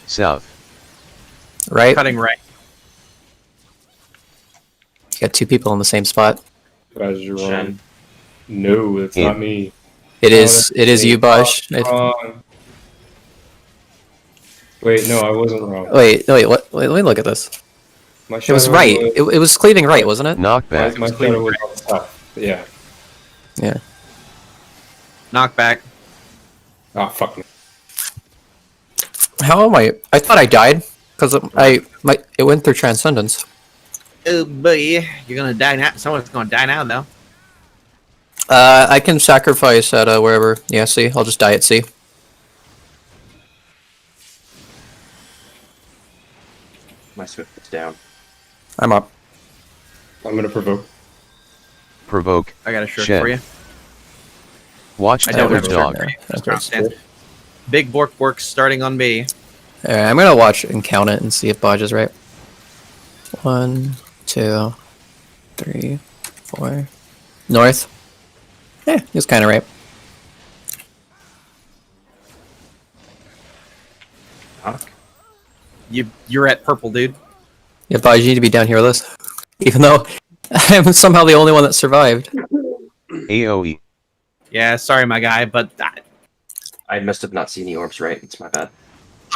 South. Right? Cutting right. You got two people in the same spot. Guys, you're wrong. Shen. No, it's Yeah. not me. It Oh, is. that's It is me. you, Bosh. Wrong. Wait, no, I wasn't wrong. Wait. What? Wait, let me look at this. My It was shadow right. It was cleaving right, wasn't it? Knockback. My shadow was on top. Yeah. Yeah. Knockback. Ah, fuck me. How am I? I thought I died because it went through transcendence. Oh boy, you're gonna die now. Someone's gonna die now, though. I can sacrifice at wherever. Yeah, C. I'll just die at C. My Swift is down. I'm up. I'm gonna provoke. Provoke. I got a shirt Shen. for you. Watch I don't Tower have a Dog. shirt. Okay. Drop stand. Big Bork works starting on me. Alright, I'm gonna watch and count it and see if Bodge is right. 1, 2, 3, 4. North. Yeah, he was kind of right. Knock. You're at purple, dude. Yeah, Bodge, you need to be down here with us. Even though I'm somehow the only one that survived. AoE. Yeah, sorry, my guy, but I must have not seen the orbs right. It's my bad.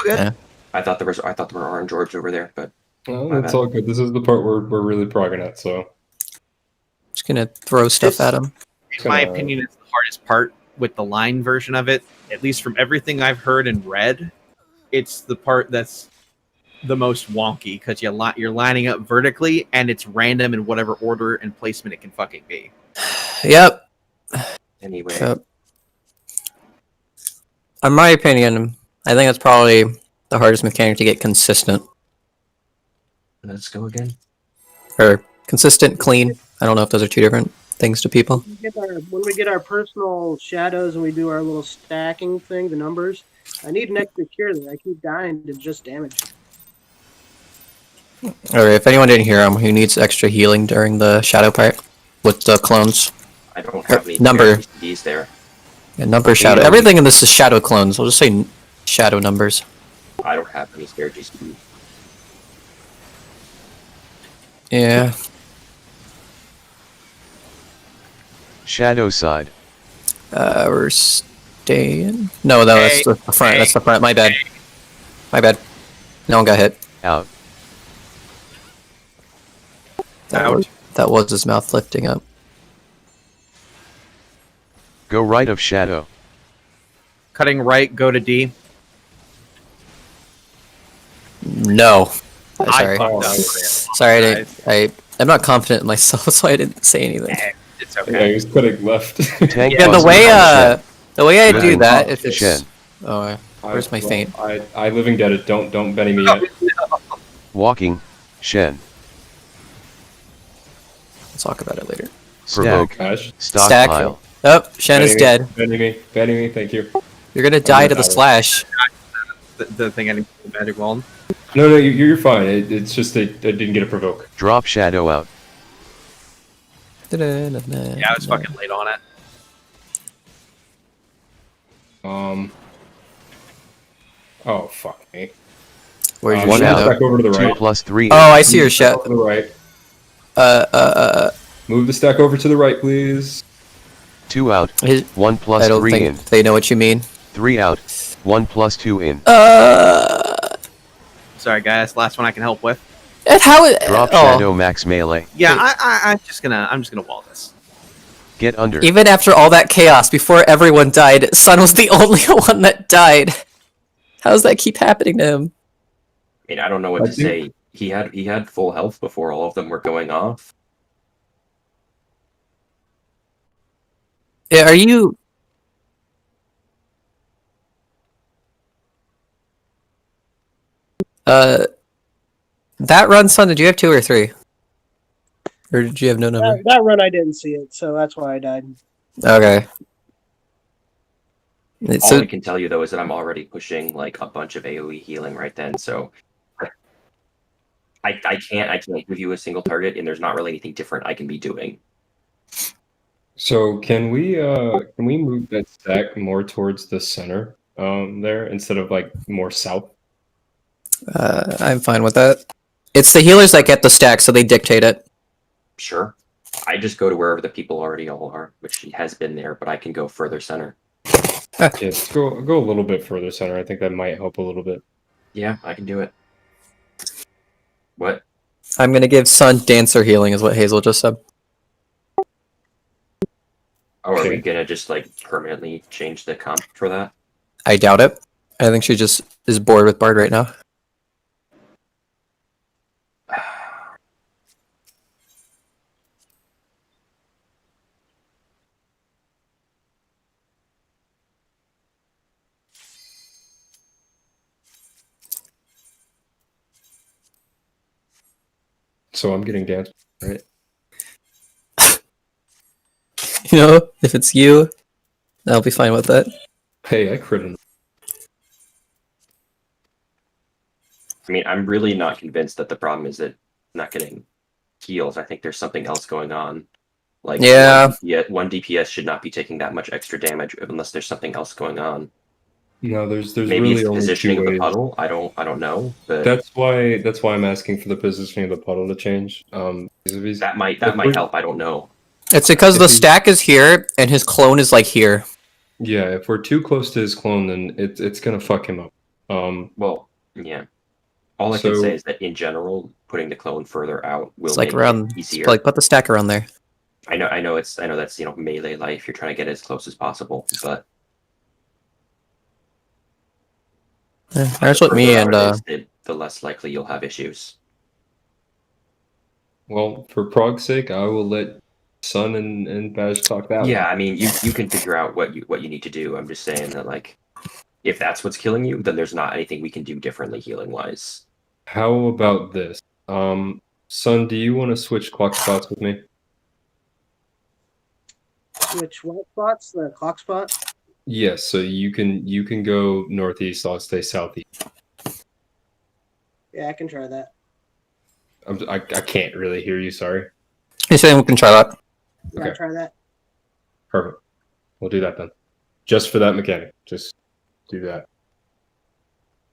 Okay. Yeah. I thought there were orange orbs over there, but Oh, My that's bad. all good. This is the part where we're really progging it, so. Just gonna throw stuff at him. in my Kinda- opinion, it's the hardest part with the line version of it. At least from everything I've heard and read, it's the part that's the most wonky because you're lining up vertically and it's random in whatever order and placement it can fucking be. Yep. anyway. Yep. In my opinion, I think it's probably the hardest mechanic to get consistent. Let's go again. Or consistent, clean. I don't know if those are two different things to people. When we get our personal shadows and we do our little stacking thing, the numbers, I need an extra cure that I keep dying to just damage. Or if anyone didn't hear him, who needs extra healing during the shadow part with the clones. I don't have any Number. PCDs there. Yeah, number shadow. Yeah. Everything in this is shadow clones. I'll just say shadow numbers. I don't have any spare GCD. Yeah. Shadow side. We're staying. No, that's the front. That's the front. My bad. My bad. No one got hit. Out. That was his mouth lifting up. Go right of shadow. Cutting right, go to D. No. I Sorry. fucked up. Sorry, I'm not confident in myself, so I didn't say anything. It's Yeah, okay. he was putting left. Tank Yeah, the Buster way on the way I Living do that, Dead. if it's Shen. oh, where's my feint? I living dead it. Don't Benny me yet. Walking. Shen. We'll talk about it later. Provoke. Gosh. Stockpile. Oh, Shen is dead. Benny me. Thank you. You're gonna die to the out of it. slash. The thing I need for the magic wand. No, you're fine. It's just I didn't get a provoke. Drop shadow out. Yeah, I was fucking late on it. Oh fuck me. Where's your One move the out. shadow? stack over to the 2 right. plus 3 in. Oh, I see Move your the stack shadow. over to the right. Move the stack over to the right, please. 2 out. His, 1 plus I don't 3 think in. they know what you mean. 3 out. 1 plus 2 in. Sorry, guys. Last one I can help with. And how? Drop Oh, shadow max melee. Yeah, Wait. I'm just gonna wall this. Get under. even after all that chaos, before everyone died, Sun was the only one that died. How does that keep happening to him? I mean, I don't know what I to think- say. He had full health before all of them were going off. Yeah, are you? That run, Sun. Did you have 2 or 3? Or did you have no number? That run I didn't see it, so that's why I died. Okay. All I can tell you though is that I'm already pushing like a bunch of AoE healing right then, so I can't give you a single target, and there's not really anything different I can be doing. So can we move that stack more towards the center there instead of like more south? I'm fine with that. It's the healers that get the stack, so they dictate it. Sure. I just go to wherever the people already all are, which has been there, but I can go further center. Yes, go a little bit further center. I think that might help a little bit. Yeah, I can do it. What? I'm gonna give Sun dancer healing, is what Hazel just said. Oh, are we Okay. gonna just like permanently change the comp for that? I doubt it. I think she just is bored with Bard right now. So I'm getting dance, right? You know, if it's you, I'll be fine with that. Hey, I crit him. I mean, I'm really not convinced that the problem is that I'm not getting heals. I think there's something else going on. Like, Yeah. one DPS should not be taking that much extra damage unless there's something else going on. No, there's Maybe really it's the only positioning two of the ways. puddle. I don't know, but That's why I'm asking for the positioning of the puddle to change. Vis-a-vis. that might If we're- help. I don't know. It's because If the he- stack is here and his clone is like here. Yeah, if we're too close to his clone, then it's gonna fuck him up. Well, yeah. All I So- can say is that in general, putting the clone further out will It's like make around. it It's easier. like put the stack around there. I know that's melee life. You're trying to get as close as possible, but Yeah, that's what the me further and out it is, the less likely you'll have issues. Well, for Prog's sake, I will let Sun and Baj talk that Yeah, one. I mean, you can figure out what you need to do. I'm just saying that, like, if that's what's killing you, then there's not anything we can do differently healing wise. How about this? Sun, do you want to switch clock spots with me? Which what spots? The clock spot? Yes, so you can go northeast, I'll stay southeast. Yeah, I can try that. I can't really hear you, sorry. He's saying we can try that. Yeah, Okay. try that. Perfect. We'll do that then. Just for that mechanic. Just do that.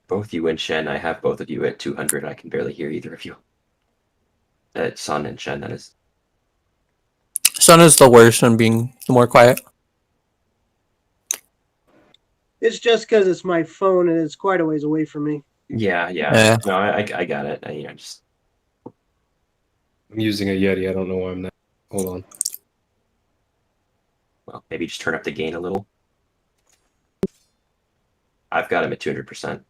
Both you and Shen, I have both of you at 200. I can barely hear either of you. Sun and Shen, that is. Sun is the worst and being the more quiet. It's just because it's my phone and it's quite a ways away from me. Yeah. Yeah. No, I got it. I'm using a Yeti, I don't know why I'm not. Hold on. Well, maybe just turn up the gain a little. I've got him at 200%.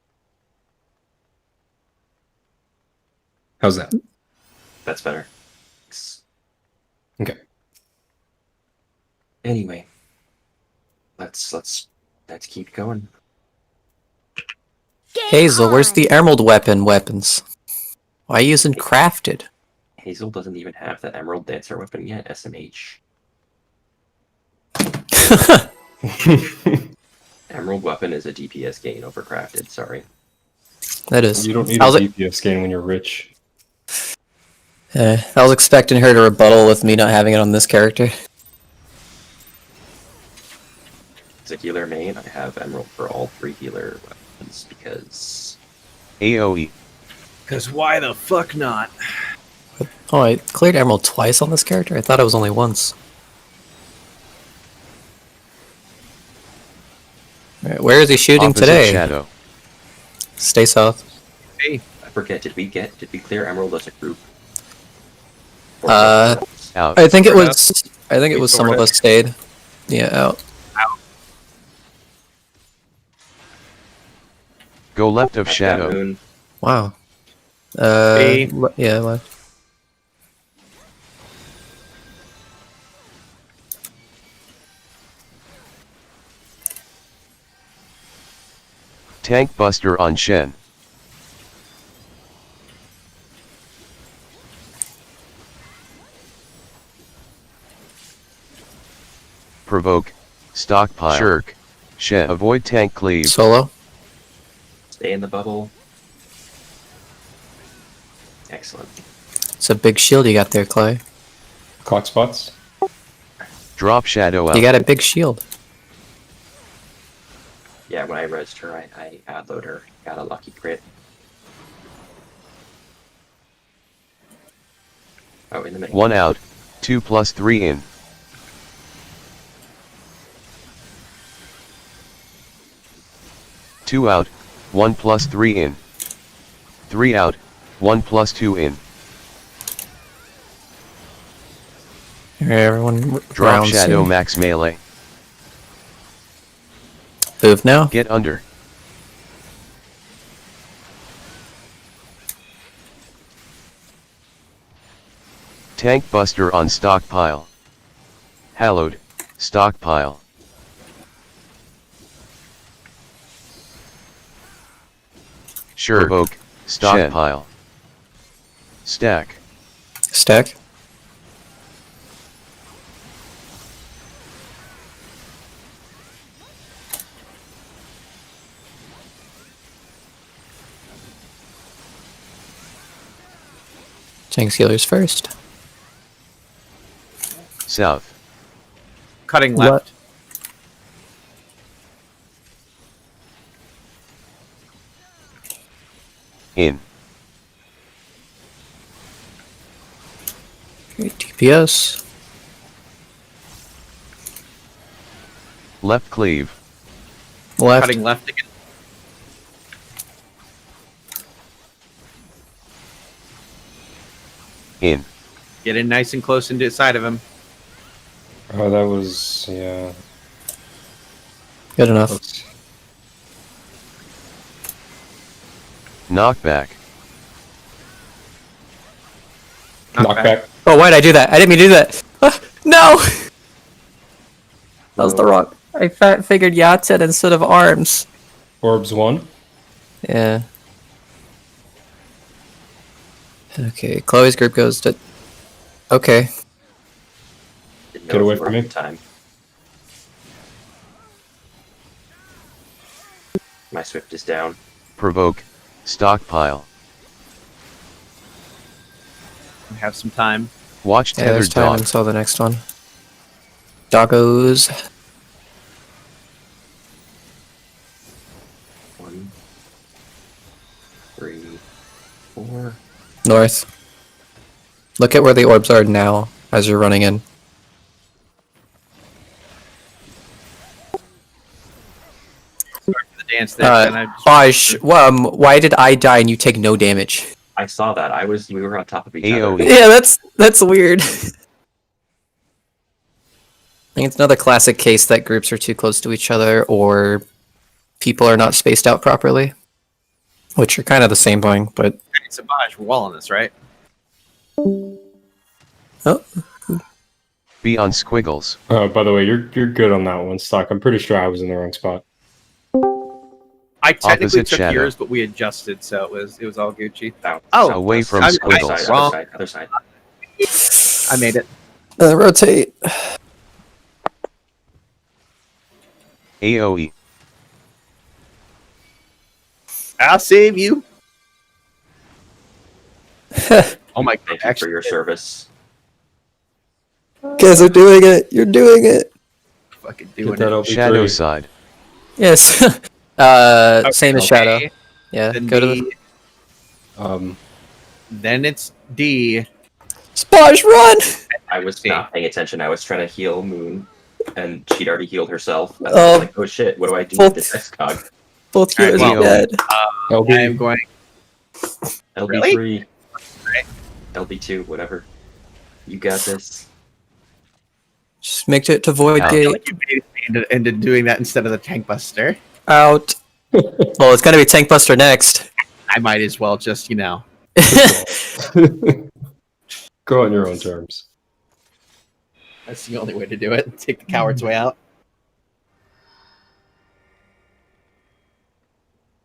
How's that? That's better. Okay. Anyway, let's keep going. Game Hazel, where's on. the emerald weapons? Why are you using crafted? Hazel doesn't even have the Emerald Dancer weapon yet, SMH. Emerald weapon is a DPS gain over crafted, sorry. That is. You don't need I a was, DPS gain when you're rich. I was expecting her to rebuttal with me not having it on this character. As a healer main, I have Emerald for all 3 healer weapons because AoE. Because why the fuck not? Oh, I cleared Emerald twice on this character? I thought it was only once. Alright, where is he shooting Opposite today? shadow. Stay south. I forget. Did we clear Emerald as a group? Out. I think it Sorta. was. I think it was some of Sorta. us stayed. Yeah, out. Go left of I've got shadow. Moon. Wow. Hey. Yeah, left. Tank Buster on Shen. Provoke. Stockpile. Shirk. Shen. Avoid tank cleave. Solo. Stay in the bubble. Excellent. It's a big shield you got there, Clay. Clock spots. Drop shadow out. You got a big shield. Yeah, when I rezzed her, I ad-load her. Got a lucky crit. Oh, in the middle. 1 out. 2 plus 3 in. 2 out. 1 plus 3 in. 3 out. 1 plus 2 in. Alright, everyone. Drop rounds shadow here. max melee. Move now. Get under. Tank Buster on stockpile. Hallowed. Stockpile. Sure. Provoke. Stockpile. Stack. Stack. Tank healers first. South. Cutting left. In. Great DPS. Left cleave. Left. Cutting left again. In. Get in nice and close into the side of him. Oh, that was, yeah. Good enough. That's, Knockback. knockback. Oh, why'd I do that? I didn't mean to do that. No! That was the wrong. I figured Yahtzee instead of arms. Orbs 1. Yeah. Okay, Chloe's group goes to. Okay. Didn't Get know away if we from were me. on time. My Swift is down. Provoke. Stockpile. We have some time. Watch Yeah, there's tethered time dog. until the next one. Doggos. 1, 3, 4. North. Look at where the orbs are now as you're running in. Sorry for the dance there. and I just- Bosh, why did I die and you take no damage? I saw that. We were on top of each AoE. other. Yeah, that's weird. I think it's another classic case that groups are too close to each other or people are not spaced out properly. Which are kind of the same thing, but It's a Bosh. We're all on this, right? oh, Be on squiggles. By the way, you're good on that one, Stock. I'm pretty sure I was in the wrong spot. I technically Opposite took shadow. yours, but we adjusted, so it was all Gucci. Out. Oh, Away from I'm- squiggles. Other side. I made it. rotate. AoE. I'll save you. Oh my god! Thank you for your service. Guys are doing it. You're doing it. Fucking Get doing that it. LB3. Shadow side. Yes. Same as Okay. Shadow. Yeah. Then Go to D. the Then it's D. Spaj, run! I was not paying attention. I was trying to heal Moon, and she'd already healed herself. And I Oh. was like, oh shit, what do I do with this XCOG? Both Alright, healers are well- dead. LB. I am going. LB3, Right. LB2, whatever. You got this. Just make it to Void Out. I feel Gate. like you baited me into doing that instead of the Tank Buster. Out. Well, it's gonna be Tank Buster next. I might as well just, Go on your own terms. that's the only way to do it. Take the coward's way out.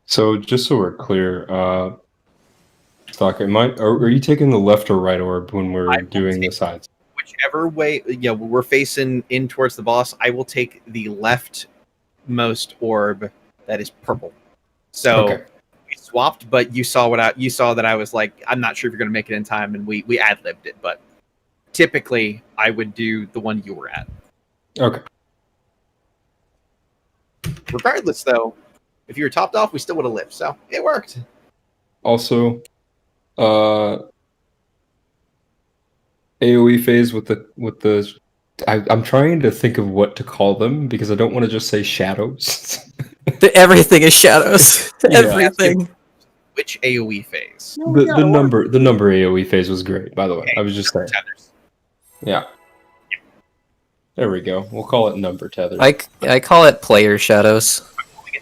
So just so we're clear, Stock, are you taking the left or right orb when we're I will doing the take- sides? Whichever way, we're facing in towards the boss. I will take the leftmost orb that is purple. So Okay. we swapped, but you saw that I was like, I'm not sure if you're gonna make it in time, and we ad-libbed it. But typically, I would do the one you were at. Okay. Regardless, though, if you were topped off, we still would have lived. So it worked. Also, AOE phase with the. I'm trying to think of what to call them because I don't want to just say shadows. Everything is shadows. Yeah. Everything. Which AOE phase? No, we got the a number AOE phase was great, by the way. I was just saying. Tethers. Yeah. There we go. We'll call it number tethers. I call it player shadows.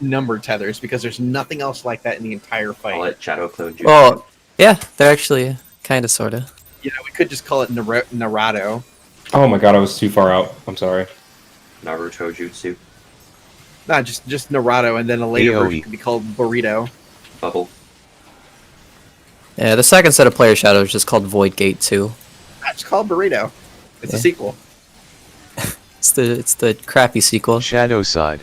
Number tethers because there's nothing else like that in the entire Call fight. it Shadow Clone Jutsu. Well, yeah, they're actually kind of, sort of. We could just call it Naruto. Oh my god, I was too far out. I'm sorry. Naruto Jutsu. Not just Naruto, and then a later AOE. version could be called Burrito. Bubble. Yeah, the second set of player shadows is just called Void Gate 2. Just call it Burrito. It's a Yeah. sequel. It's the crappy sequel. Shadow side.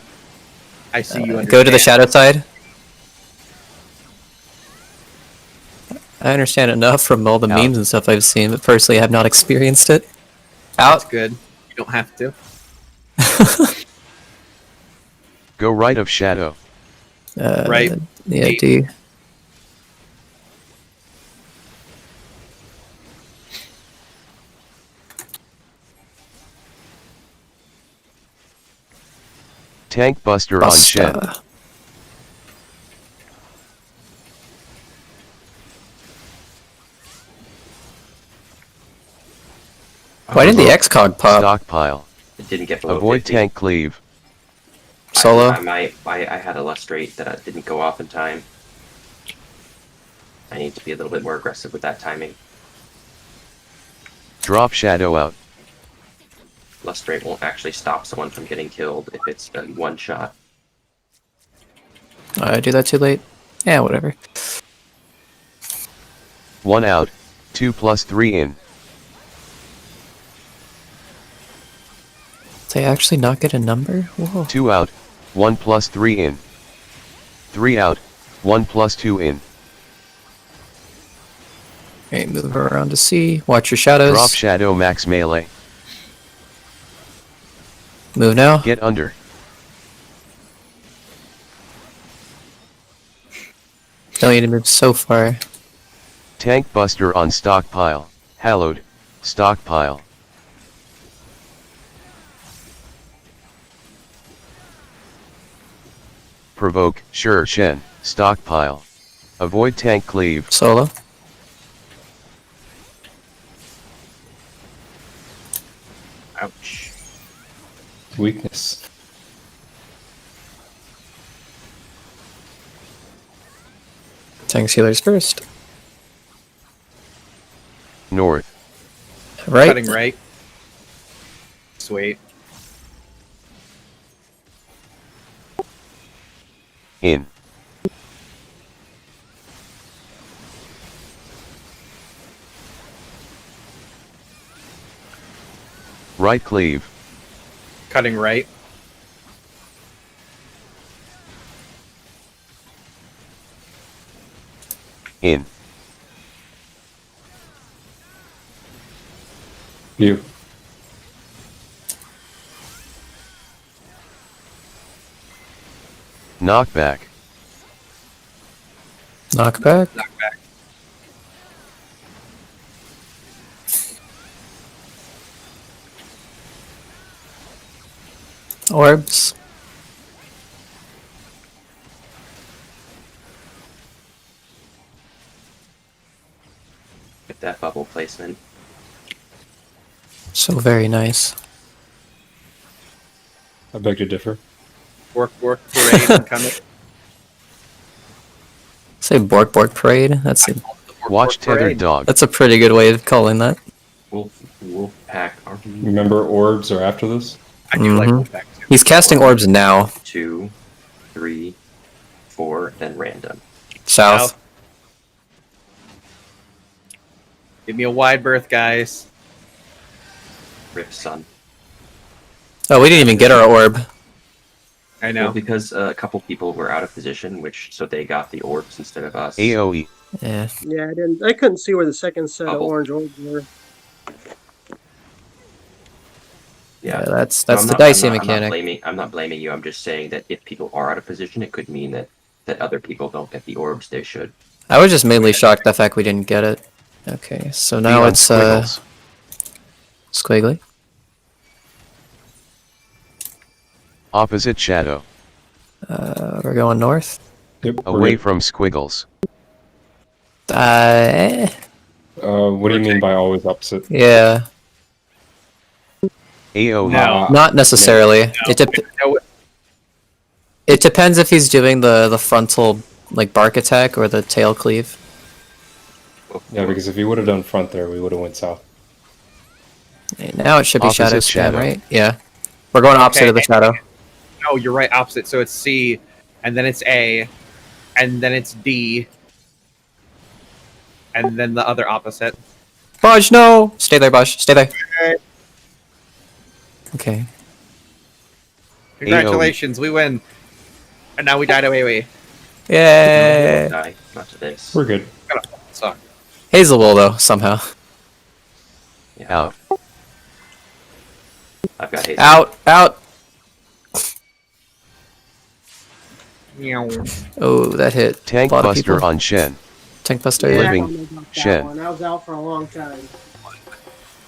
I see you. Go to the understand. shadow side. I understand enough from all the Out. memes and stuff I've seen, but personally I have not experienced it. That's Out. good. You don't have to. Go right of shadow. Right. Yeah, Eight. D. Tank Buster on Shen. Busta. Why didn't the XCOG pop? Stockpile. It didn't get below Avoid 50. tank cleave. Solo? I had a less rate that didn't go off in time. I need to be a little bit more aggressive with that timing. Drop shadow out. Lust rate won't actually stop someone from getting killed if it's a one shot. I do that too late. Yeah, whatever. 1 out. 2 plus 3 in. Did I actually not get a number? Whoa. 2 out. 1 plus 3 in. 3 out. 1 plus 2 in. Okay, move around to C. Watch your shadows. Drop shadow max melee. Move now. Get under. Don't need to move so far. Tank Buster on stockpile. Hallowed. Stockpile. Provoke. Sure Shen. Stockpile. Avoid tank cleave. Solo. Ouch. Weakness. Tanks healers first. North. Right. Cutting right. Sweet. In. Right cleave. Cutting right. In. You. Knockback. Knockback. Knockback. Orbs. Get that bubble placement. So very nice. I beg to differ. Bork parade incoming. Say Bork Parade. That's a Watch tethered dog. that's a pretty good way of calling that. Wolf pack army. Remember, orbs are after this. I do like Mhm. Wolfpack too. He's casting orbs now. 2, 3, 4, then random. South. Give me a wide berth, guys. Rip sun. Oh, we didn't even get our orb. I know. Well, because a couple people were out of position, so they got the orbs instead of us. AoE. Yeah. Yeah, I couldn't see where the second set of Bubble. orange orbs were. Yeah, Yeah, that's No, the dicey I'm mechanic. I'm not blaming you. I'm just saying that if people are out of position, it could mean that other people don't get the orbs they should. I was just mainly shocked the fact we didn't get it. Okay, so now Beyond it's squiggles. Squiggly. Opposite shadow. We're going north. Yep. Away from squiggles. Eh, What do you mean by always opposite? yeah, AoE. No. not necessarily. No, It depends if he's doing the frontal like bark attack or the tail cleave. Yeah, because if he would have done front there, we would have went south. Okay, now it should be Opposite shadow spam, shadow. right? Yeah. We're going opposite Okay, of the shadow. no, you're right. Opposite. So it's C, and then it's A, and then it's D, and then the other opposite. Baj, no! Stay there, Baj. Stay there. Okay. Okay. Congratulations, we win. And now we died away. Yay! Die, not to this. We're good. Suck. Hazel will, though, somehow. Yeah, Out. I've got haste. Out! Out! Meow. Oh, that hit. Tank a lot of buster people. on Shen. Tank buster. Yeah. Yeah. Living I don't know about that shed. one. I was out for a long time.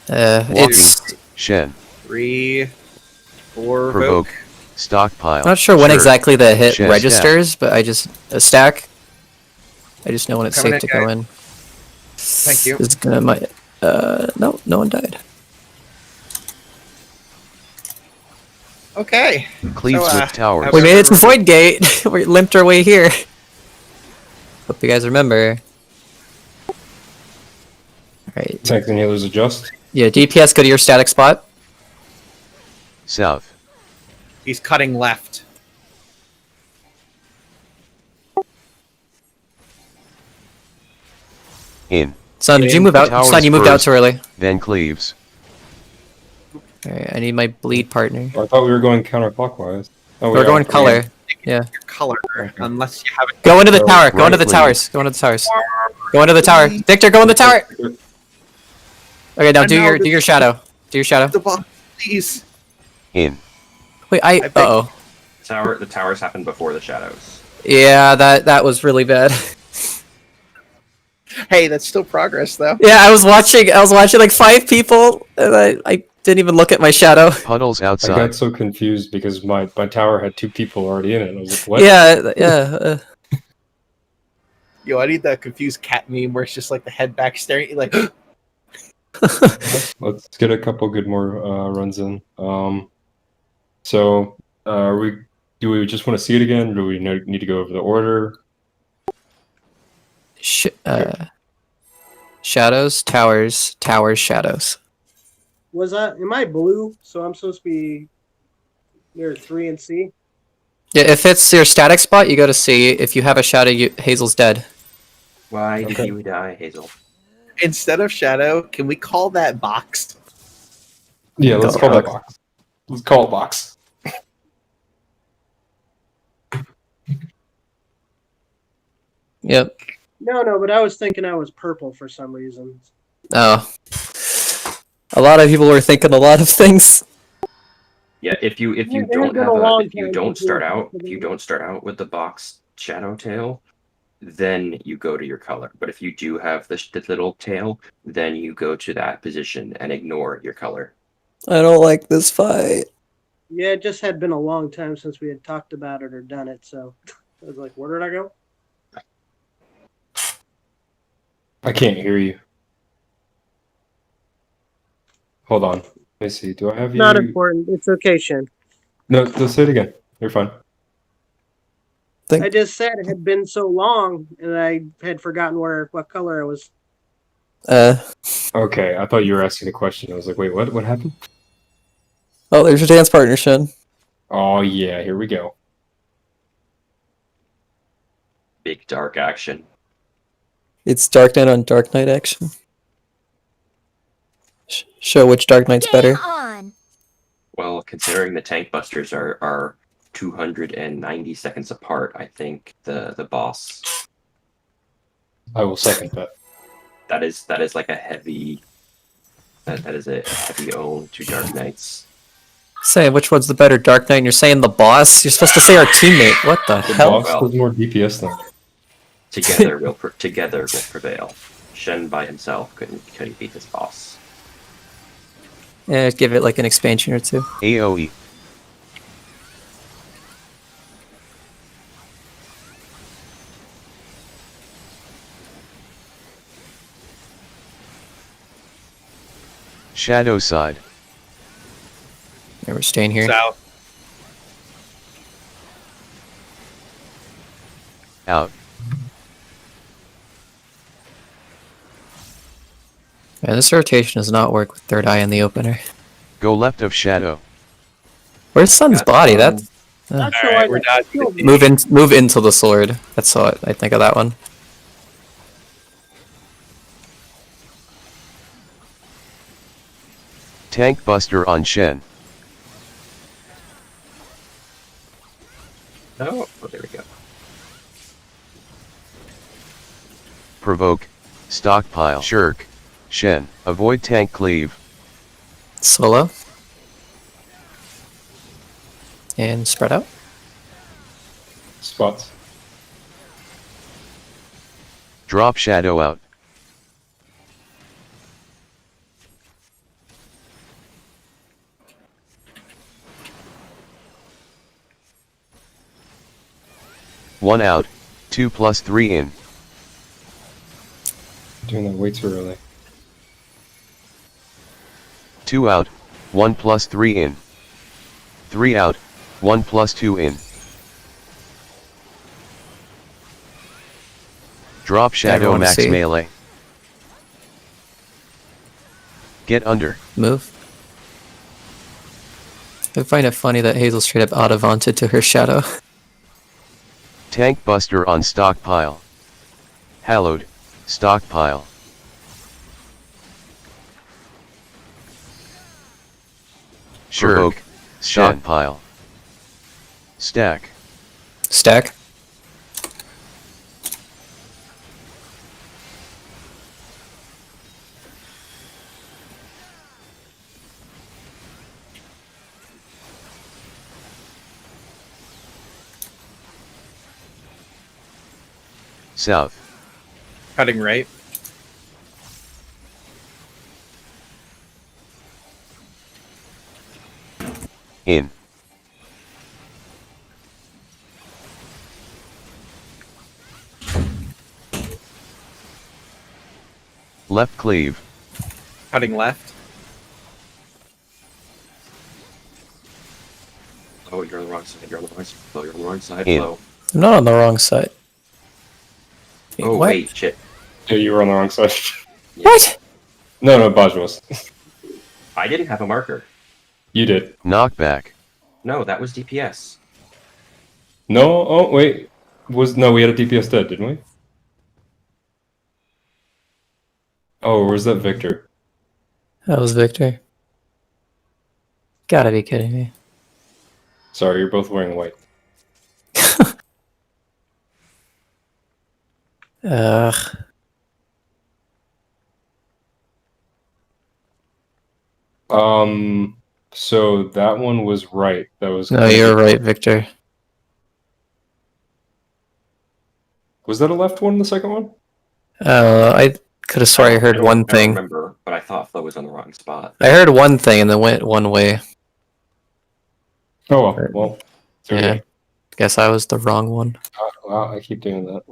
It's. Shen. 3, 4, Provoke. Voke. Stockpile. I'm not sure when Sure. exactly the hit Shed. registers, but I just a stack. I just know when it's Coming safe to in, go guys. in. Thank you. This is gonna no, no one died. Okay. Cleaves So, with towers. We made it to Void Gate. We limped our way here. Hope you guys remember. Alright. Tanks and healers adjust. Yeah, DPS, go to your static spot. South. He's cutting left. In. Son, did you In. move out? Towers Son, you moved out first. too early. Then cleaves. Alright, I need my bleed partner. I thought we were going counterclockwise. Oh, we We're are. going color. Yeah. Your color, unless you have it. Go into the Go tower. Go into the right, towers. Go into the towers. Go into the tower. Victor, go in the tower. Okay, now I do know, your this- do your shadow. Do your shadow. The box, please. In. Wait, I think- uh-oh. The towers happened before the shadows. Yeah, that was really bad. Hey, that's still progress, though. Yeah, I was watching like 5 people and I didn't even look at my shadow. Puddles I outside. got so confused because my tower had 2 people already in it. I was like, what? Yeah. Yo, I need that confused cat meme where it's just like the head back staring at you like, Let's get a couple good more runs in. So, do we just want to see it again? Do we need to go over the order? Shadows, towers, shadows. Am I blue? So I'm supposed to be near 3 and C? Yeah, if it's your static spot, you go to C. If you have a shadow, Hazel's dead. Why Okay. did you die, Hazel? instead of shadow, can we call that box? Yeah, let's Go. call that box. Let's call it box. Yep. No, but I was thinking I was purple for some reason. Oh. A lot of people were thinking a lot of things. Yeah, if you It has don't been have a long if you time don't since we start were out talking if you about it. don't start out with the box shadow tail, then you go to your color. But if you do have the little tail, then you go to that position and ignore your color. I don't like this fight. Yeah, it just had been a long time since we had talked about it or done it, so I was like, where did I go? I can't hear you. Hold on. Let me see. Do I have Not you? important. It's okay, Shen. No, let's say it again. You're fine. I just said it had been so long, and I had forgotten what color I was. Okay, I thought you were asking a question. I was like, wait, what? What happened? Oh, there's your dance partner, Shen. Oh yeah, here we go. Big dark action. It's Dark Knight on Dark Knight action. Show which Dark Knight's better. Game on. Well, considering the tank busters are 290 seconds apart, I think the boss I will second that. that is like a heavy that is a heavy own to Dark Knights. Saying which one's the better Dark Knight, and you're saying the boss? You're supposed to say our teammate. What the The hell? boss does more DPS than me. Together will prevail. Shen by himself couldn't beat this boss. Yeah, give it like an expansion or two. AoE. Shadow side. Yeah, we're staying here. South. Out. Yeah, this rotation does not work with third eye in the opener. Go left of shadow. Where's Sun's Got body? some- That Not All sure right, why we're that dodging. killed me. move into the sword. That's what I think of that one. Tank buster on Shen. Oh, there we go. Provoke. Stockpile. Shirk. Shen. Avoid tank cleave. Solo. And spread out. Spots. Drop shadow out. One out. 2+3 in. Doing that way too early. 2 out. 1+3 in. 3 out. 1+2 in. Drop shadow Everyone max see. melee. Get under. Move. I find it funny that Hazel straight up auto-vaunted to her shadow. Tank buster on stockpile. Hallowed. Stockpile. Shirk. Stockpile. Stack. Stack. South. Cutting right. In. Left cleave. Cutting left. Oh, you're on the wrong side. You're on the wrong side. Flo, you're on the wrong side. In. Flo. I'm not on the wrong side. Oh What? wait, shit. Yeah, you were on the wrong side. What? No, Baj was. I didn't have a marker. You did. Knockback. No, that was DPS. No, oh wait. We had a DPS dead, didn't we? Oh, where's that Victor? That was Victor. Gotta be kidding me. Sorry, you're both wearing white. Ugh. So that one was right. That was. No, you're right, Victor. Was that a left one? The second one? I could have sworn I heard one I don't thing. remember, but I thought Flo was on the wrong spot. I heard one thing and then went one way. Oh well. Yeah. Guess I was the wrong one. Wow, I keep doing that.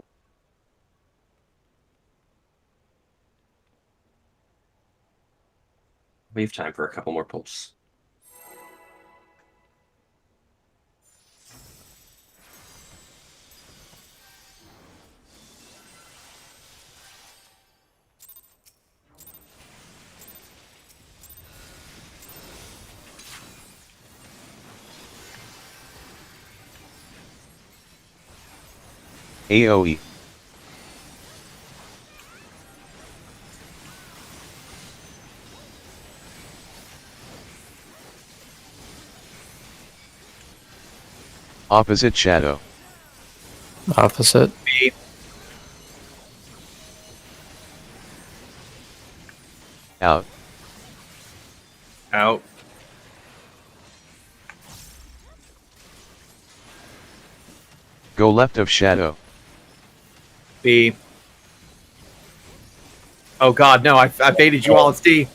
We have time for a couple more pulls. AOE. Opposite shadow. Opposite. Out. Out. Go left of shadow. B. Oh god, no, I baited you all. It's D.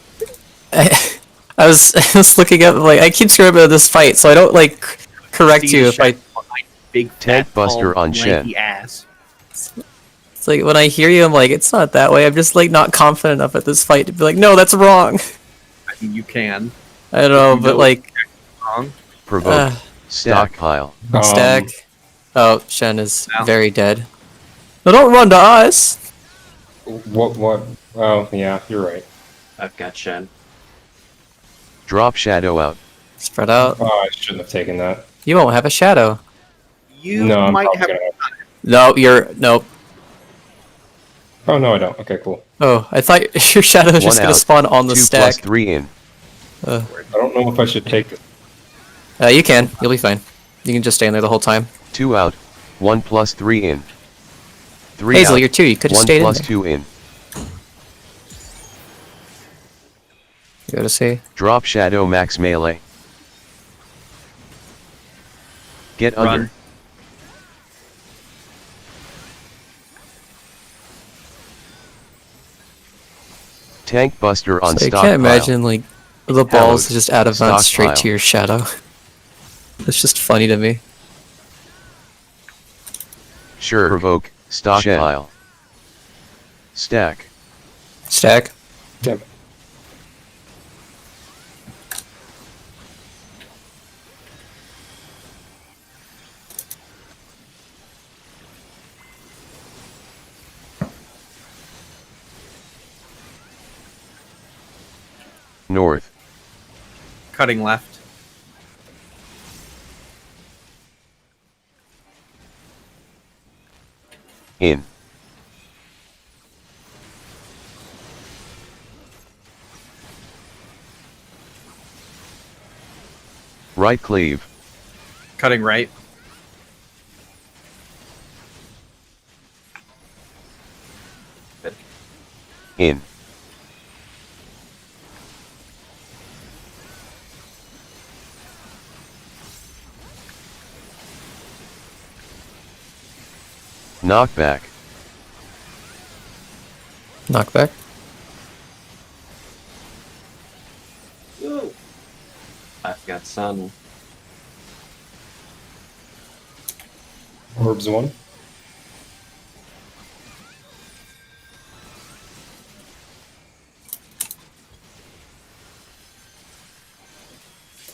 I was looking up, like, I keep screwing up with this fight, so I don't, like, correct C you is if I... Big Tank fat, buster tall, on Shen. lanky ass. It's like, when I hear you, I'm like, it's not that way. I'm just, like, not confident enough at this fight to be like, no, that's wrong. I mean, you can. I don't know, You but, know like... Wrong. Provoke. Stockpile. Stack. Oh, Shen is Ow. very dead. No, don't run to us! What? Oh, yeah, you're right. I've got Shen. Drop shadow out. Spread out. Oh, I shouldn't have taken that. You won't have a shadow. You No, I'm might probably have. gonna. No, you're... Nope. Oh no, I don't. Okay, cool. Oh, I thought your shadow was just One gonna out. spawn on the 2 stack. plus 3 in. I don't know if I should take it. You can. You'll be fine. You can just stand there the whole time. 2 out. 1 plus 3 in. 3 Hazel, out. you're 2. You could have 1 stayed in plus there. 2 in. You gotta see. Drop shadow max melee. Get Run. under. Tank buster on So I stockpile. can't imagine, like, the balls Hallowed. just out of bounds straight Stockpile. to your shadow. It's just funny to me. Sure. Provoke. Stockpile. Stack. Stack. Damn it. North. Cutting left. In. Right cleave. Cutting right. In. Knockback. Knockback. Ooh. I've got Sun. Orbs 1.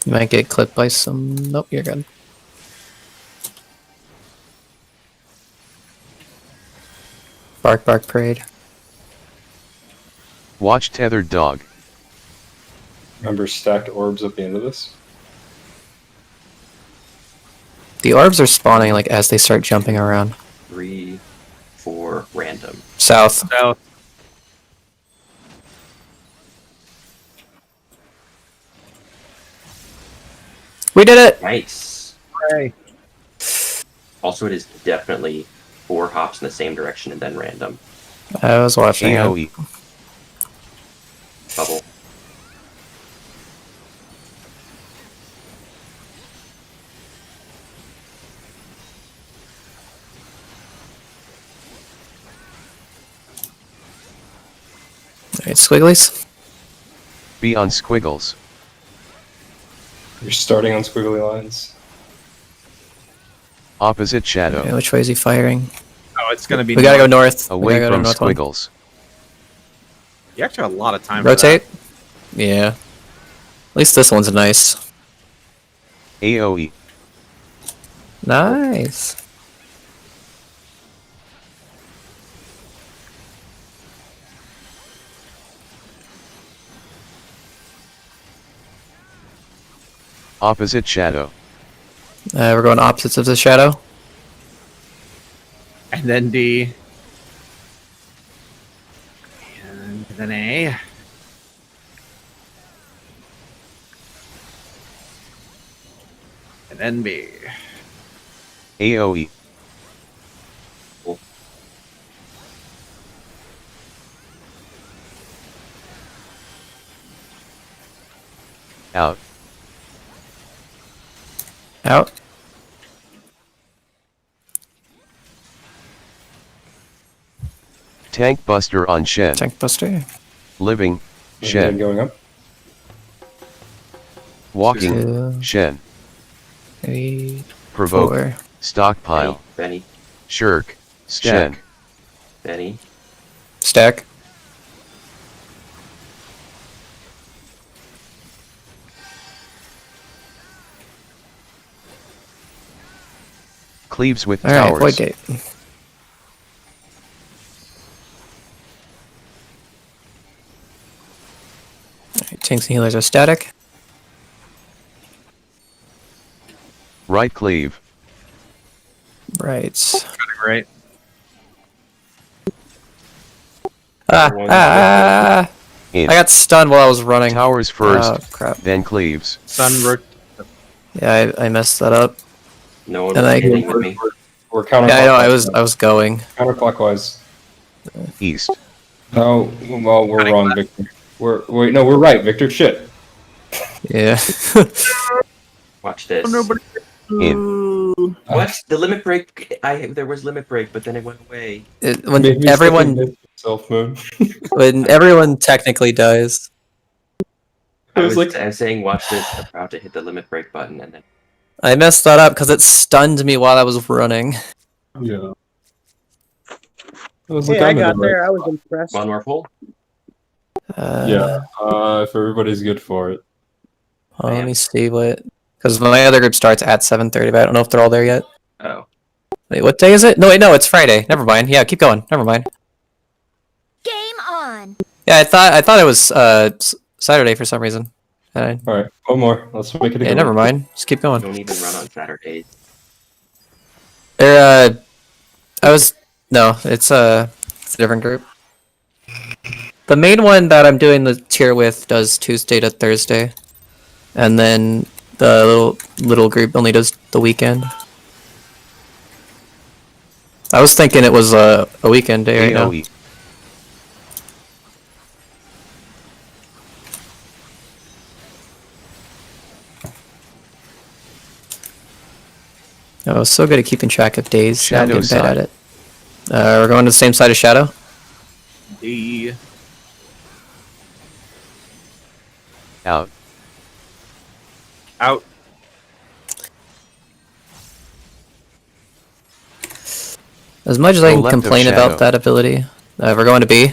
You might get clipped by some... Nope, you're good. Bark, bark, parade. Watch tethered dog. Remember stacked orbs at the end of this? The orbs are spawning, like, as they start jumping around. 3, 4, random. South. South. We did it! Nice. Hooray. Also, it is definitely 4 hops in the same direction and then random. I was watching it. AOE. Bubble. Okay, squigglies. Be on squiggles. You're starting on squiggly lines. Opposite shadow. Okay, which way is he firing? Oh, it's gonna be. We gotta go north. We Away gotta go to from north one. squiggles. You actually have a lot of time. Rotate. Yeah. At least this one's nice. AoE. Nice. Opposite shadow. We're going opposites of the shadow. And then D. And then A. And then B. AoE. Out. Out. Tank Buster on Shen. Tank buster. Living. And Shen. going up. Walking. Two, Shen. 3, Provoke. 4. Stockpile. Benny. Shirk. Stack. Shen. Benny. Stack. Cleaves with Alright, void towers. gate. Alright, tanks and healers are static. Right cleave. Right. Right. Ah! In. I got stunned while I was running. Towers first. Oh, crap. Then cleaves. Sun rot. Yeah, I messed that up. No one And was I- hitting with me. We're counterclockwise. Yeah, I know, I was going. Counterclockwise. East. Oh, well, we're wrong, Victor. We're right, Victor. Shit. Yeah. Watch this. In. What? The limit break? There was limit break, but then it went away. When Made me everyone second guess myself, Moon. when everyone technically dies. I was was like- saying, watch this. About to hit the limit break button, and then I messed that up because it stunned me while I was running. Yeah. I was Hey, like, I I'm in got the right there. I was spot. impressed. one more pull. Yeah. If everybody's good for it. Well, let me see what. Because my other group starts at 7:30, but I don't know if they're all there yet. Oh, Wait, what day is it? No, wait, no, it's Friday. Never mind. Yeah, keep going. Never mind. Game on. Yeah, I thought it was Saturday for some reason. All right, one more. Let's make it a Yeah, good never one. mind. Just keep you going. don't even run on Saturdays. There, no, it's a different group. The main one that I'm doing the tier with does Tuesday to Thursday, and then the little group only does the weekend. I was thinking it was a weekend day right now. AoE. I was so good at keeping track of days. Now I'm Shadow getting bad side. at it. We're going to the same side of Shadow. D. Out. Out. As much as I Go can left of complain Shadow. about that ability, we're going to B.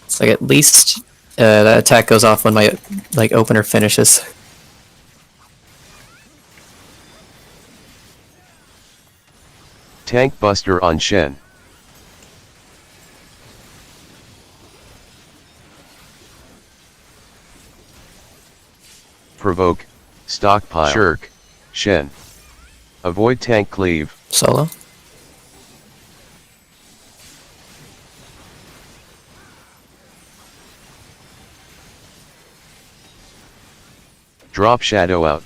It's like at least that attack goes off when my opener finishes. Tank Buster on Shen. Provoke. Stockpile. Shirk. Shen. Avoid tank cleave. Solo. Drop shadow out.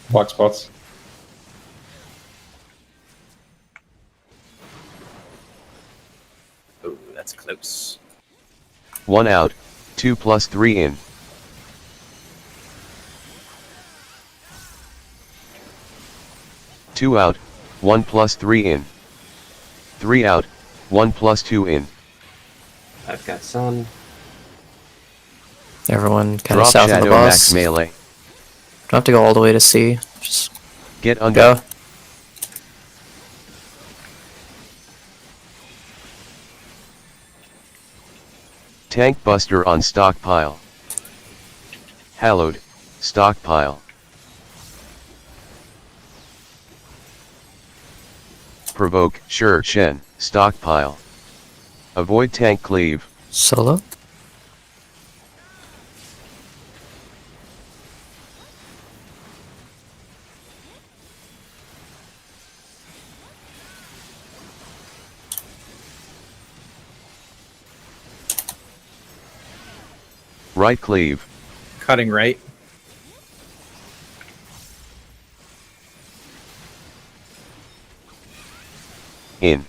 Block spots. Oh, that's close. 1 out. 2 plus 3 in. 2 out. 1 plus 3 in. 3 out. 1 plus 2 in. I've got sun. Everyone kind of Drop south of the shadow boss. max melee. Don't have to go all the way to C. Just Get under. go. Tank buster on stockpile. Hallowed, stockpile. Provoke, sure, Shen, stockpile. Avoid tank cleave. Solo. Right cleave. Cutting right. In.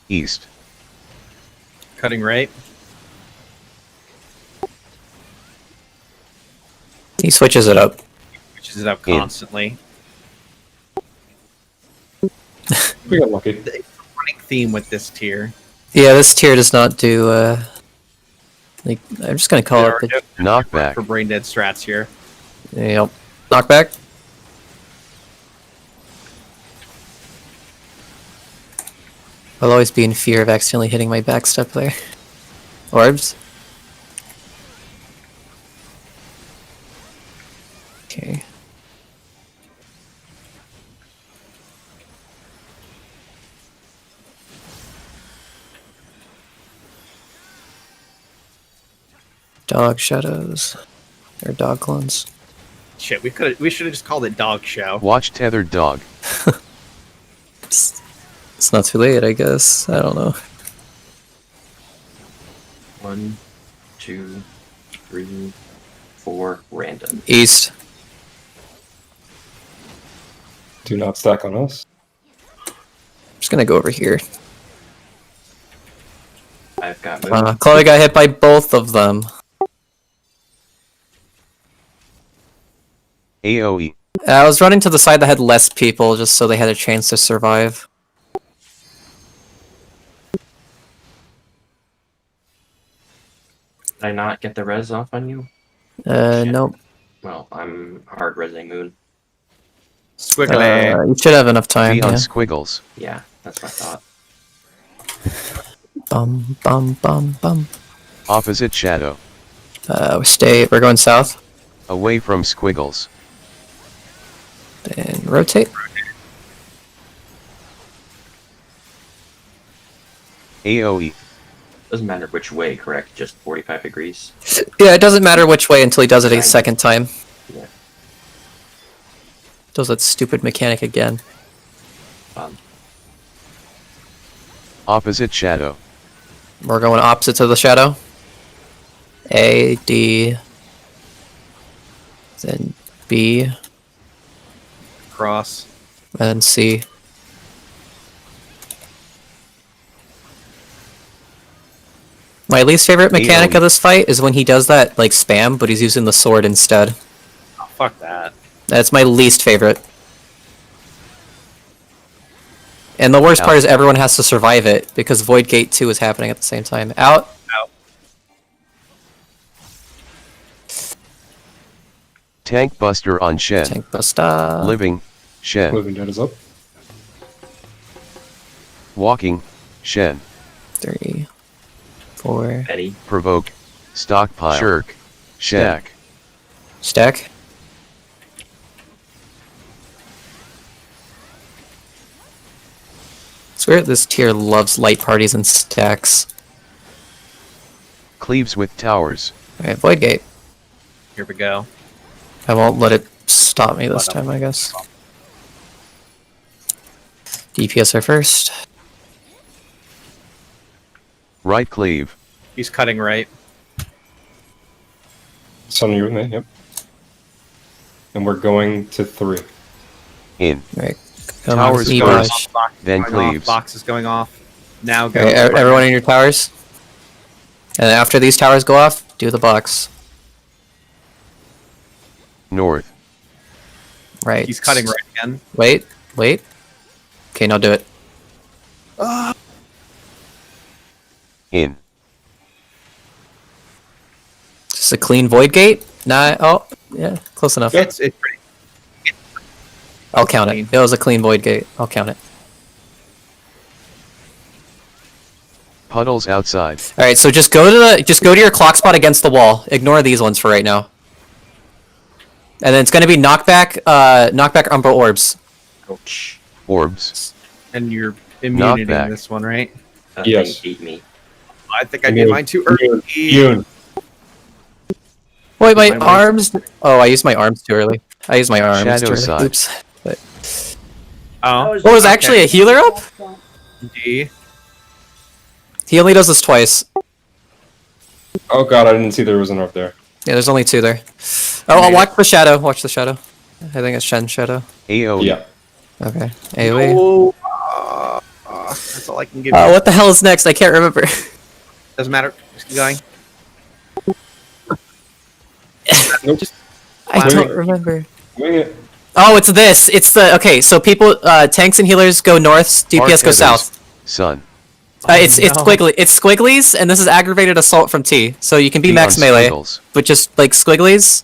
East. Cutting right. He switches it up. Switches it up In. constantly. We got lucky. The running theme with this tier. Yeah, this tier does not do, like, I'm just gonna call There it are the, no Knockback. for brain dead strats here. yep. Knockback. I'll always be in fear of accidentally hitting my backstep there. Orbs. Okay. Dog shadows. Or dog clones. Shit, we should have just called it dog show. Watch tethered dog. It's not too late, I guess. I don't know. 1, 2, 3, 4, random. East. Do not stack on us. I'm just gonna go over here. I've got movement. Chloe got hit by both of them. AoE. I was running to the side that had less people, just so they had a chance to survive. Did I not get the res off on you? Nope. Well, I'm hard resing Moon. Squiggly. You should have enough time, Be on yeah. squiggles. Yeah, that's my thought. Bum, bum, bum, bum. Opposite shadow. We're going south. Away from squiggles. Then rotate. AoE. Doesn't matter which way, correct? Just 45 degrees. Yeah, it doesn't matter which way until he does it a second time. Yeah. Does that stupid mechanic again. Opposite shadow. We're going opposite to the shadow. A, D, then B, Cross. and then C. My least favorite mechanic of this fight is when he does that, like, spam, but he's using the sword instead. Oh, fuck that. That's my least favorite. And the worst part is everyone has to survive it, because Void Gate 2 is happening at the same time. Out. Out. Tank buster on Shen. Tank Busta. Living. Shen. Living Dead is up. Walking. Shen. 3, 4. Betty. Provoke. Stockpile. Shirk. Shack. Stack. It's weird this tier loves light parties and stacks. Cleaves with towers. Alright, Void Gate. Here we go. I won't let it stop me this time, I guess. DPS are first. Right cleave. He's cutting right. Son, you with me? Yep. And we're going to 3. In. Alright. Towers E-Barrage. first. Then Going off, cleaves. box is going off. Now go. Alright, everyone in your towers. And after these towers go off, do the box. North. Right. He's cutting right again. Wait. Okay, now do it. In. Just a clean void gate? Nah. Oh, yeah, close enough. It's pretty. I'll count clean. it. It was a clean void gate. I'll count it. Puddles outside. All right, so just go to your clock spot against the wall. Ignore these ones for right now. And then it's going to be knockback umbral orbs. Ouch. Orbs. And you're immunity Knockback. this one, right? That Yes. thing ate me. I think I did mine too early. Yoon. Wait, my My arms. Oh, I used my arms too early. I used my arms Shadow too early. side. Oops. But, Oh, what was actually a healer up? D. He only does this twice. Oh god, I didn't see there was an up there. Yeah, there's only 2 there. Oh, I'll watch the shadow. Watch the shadow. I think it's Shen's shadow. AoE. Yeah. Okay. AoE. Oh, that's all I can give you. What the hell is next? I can't remember. Doesn't matter. Just keep going. Nope. I Fine. don't remember. Wing it. Oh, it's this. It's the okay. So people, tanks and healers go north. DPS go Hard-hitters. south. Sun. It's no. squiggly. It's squigglies, and this is aggravated assault from T. So you can be Be max on melee, squiggles. but just like squigglies.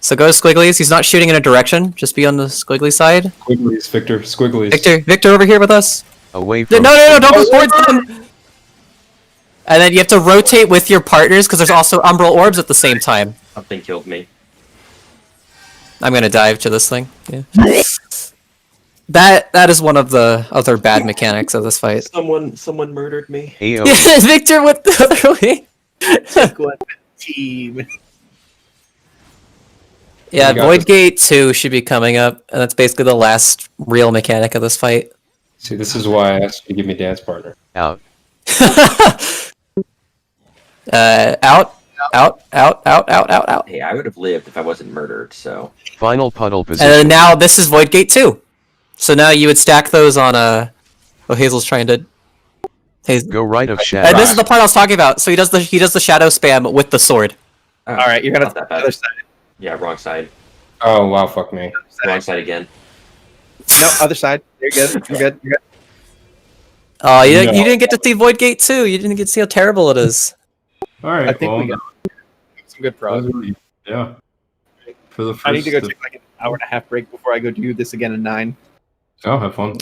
So go squigglies. He's not shooting in a direction. Just be on the squiggly side. Squigglies, Victor. Squigglies. Victor over here with us. Away No, from. don't go towards them. And then you have to rotate with your partners because there's also umbral orbs at the same time. Something killed me. I'm gonna dive to this thing. Yeah. That is one of the other bad mechanics of this fight. Someone murdered me. AoE. Victor with the other way. Team. Yeah, You got Void this. Gate 2 should be coming up, and that's basically the last real mechanic of this fight. See, this is why I asked you to give me dance partner. Out. Out. Hey, I would have lived if I wasn't murdered, so... Final puddle And position. then now this is Void Gate 2. So now you would stack those on Oh, Hazel's trying to... Go right of shadow. And this is the part I was talking about. So he does the shadow spam with the sword. Oh, All right, you're gonna not that the bad. other side. Yeah, wrong side. Oh wow, fuck me. Wrong side again. No, other side. You're good. You're good. You're good. Oh, you No. didn't get to see Void Gate 2. You didn't get to see how terrible it is. Alright, I think we got some good progress. Yeah. For the first, I need to go take like an hour and a half break before I go do this again in 9. Oh, have fun.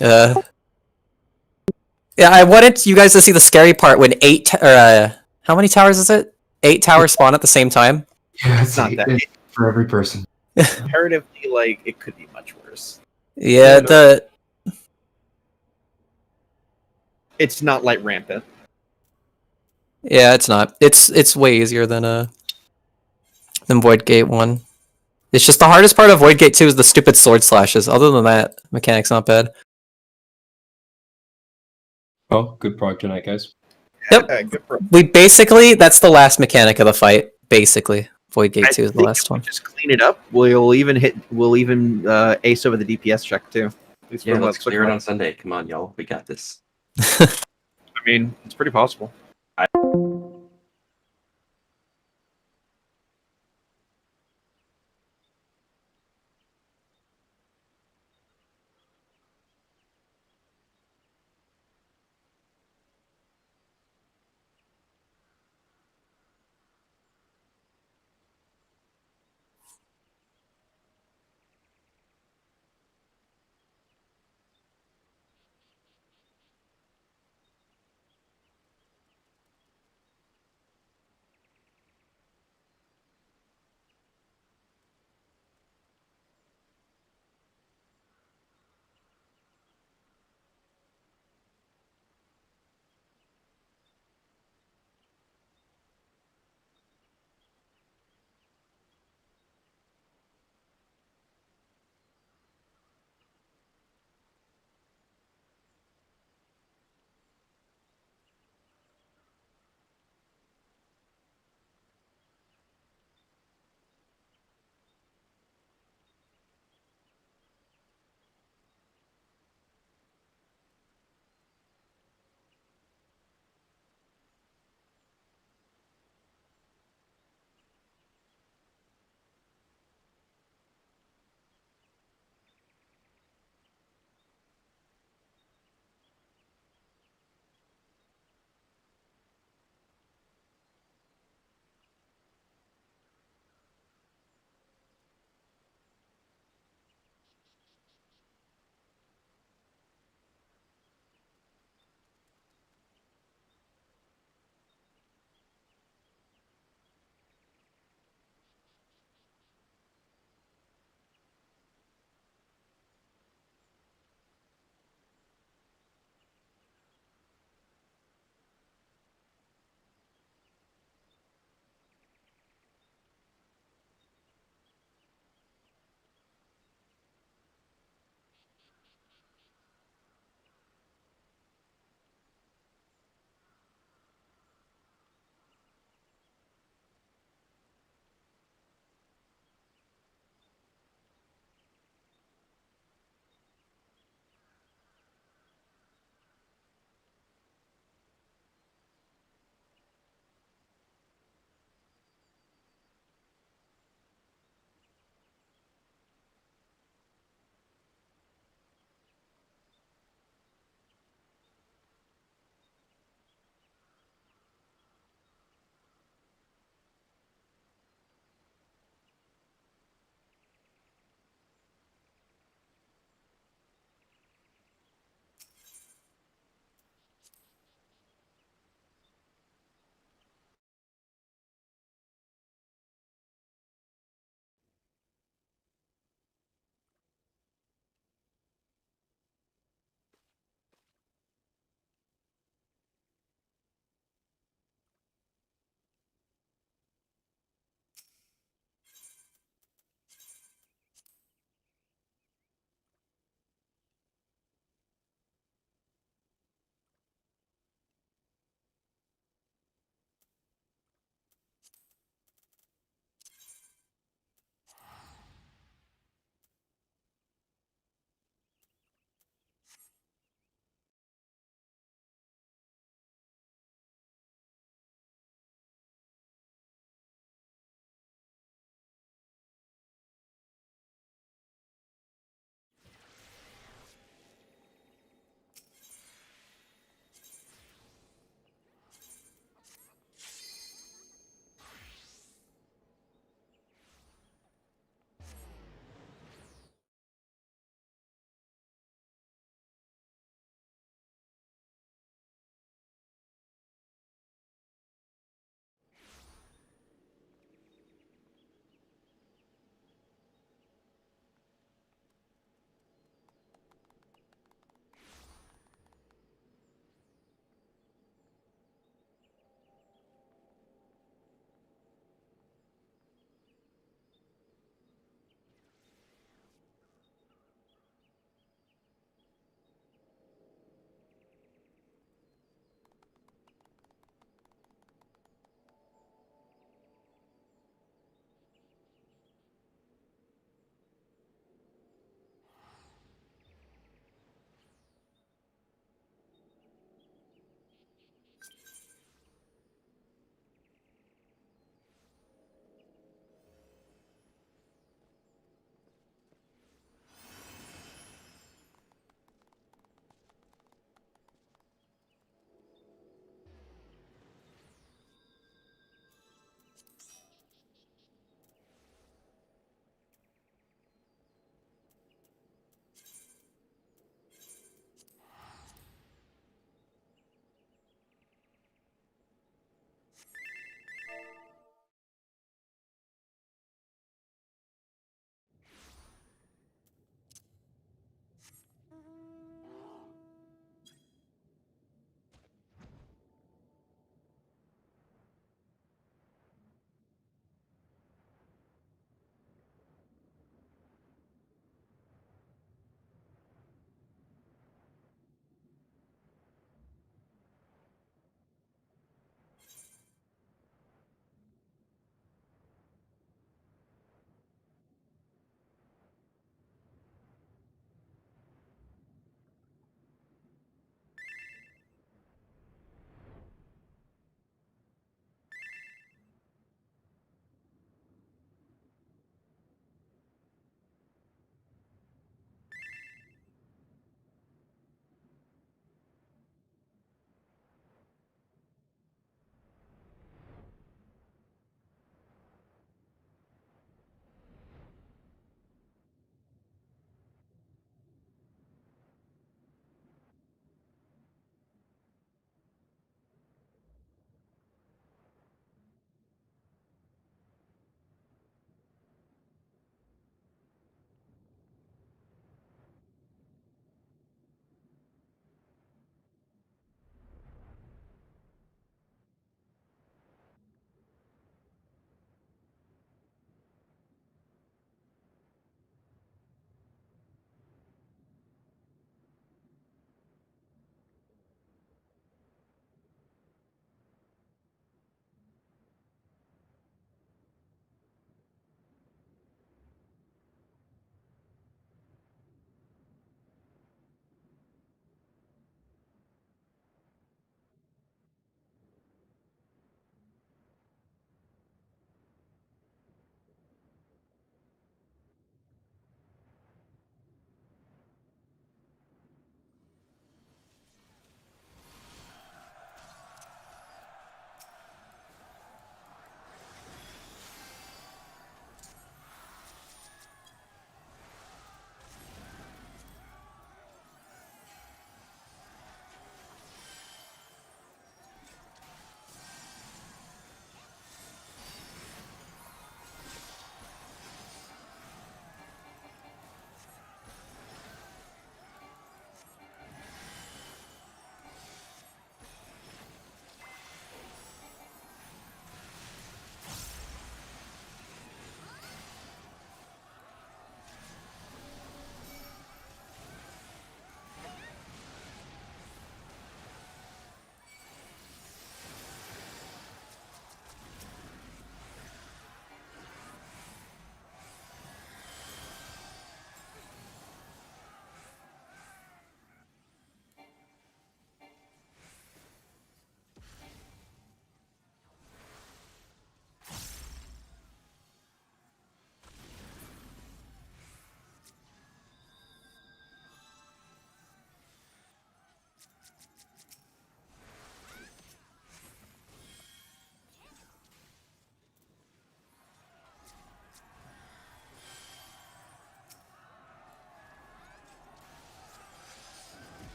Yeah, I wanted you guys to see the scary part when how many towers is it? 8 towers spawn at the same time. Yeah, It's not that. for every person. Comparatively, like it could be much worse. Yeah, It's not like rampant. yeah, it's not. It's way easier than Void Gate 1. It's just the hardest part of Void Gate 2 is the stupid sword slashes. Other than that, mechanic's not bad. Well, good prog tonight, guys. Yep. Good pro. That's the last mechanic of the fight. Basically, Void Gate 2 is the think last if we one. Just clean it up. We'll even ace over the DPS check too. At least Yeah, for let's what's clear it looking on Sunday. Come on, y'all. We got this. like. I mean, it's pretty possible.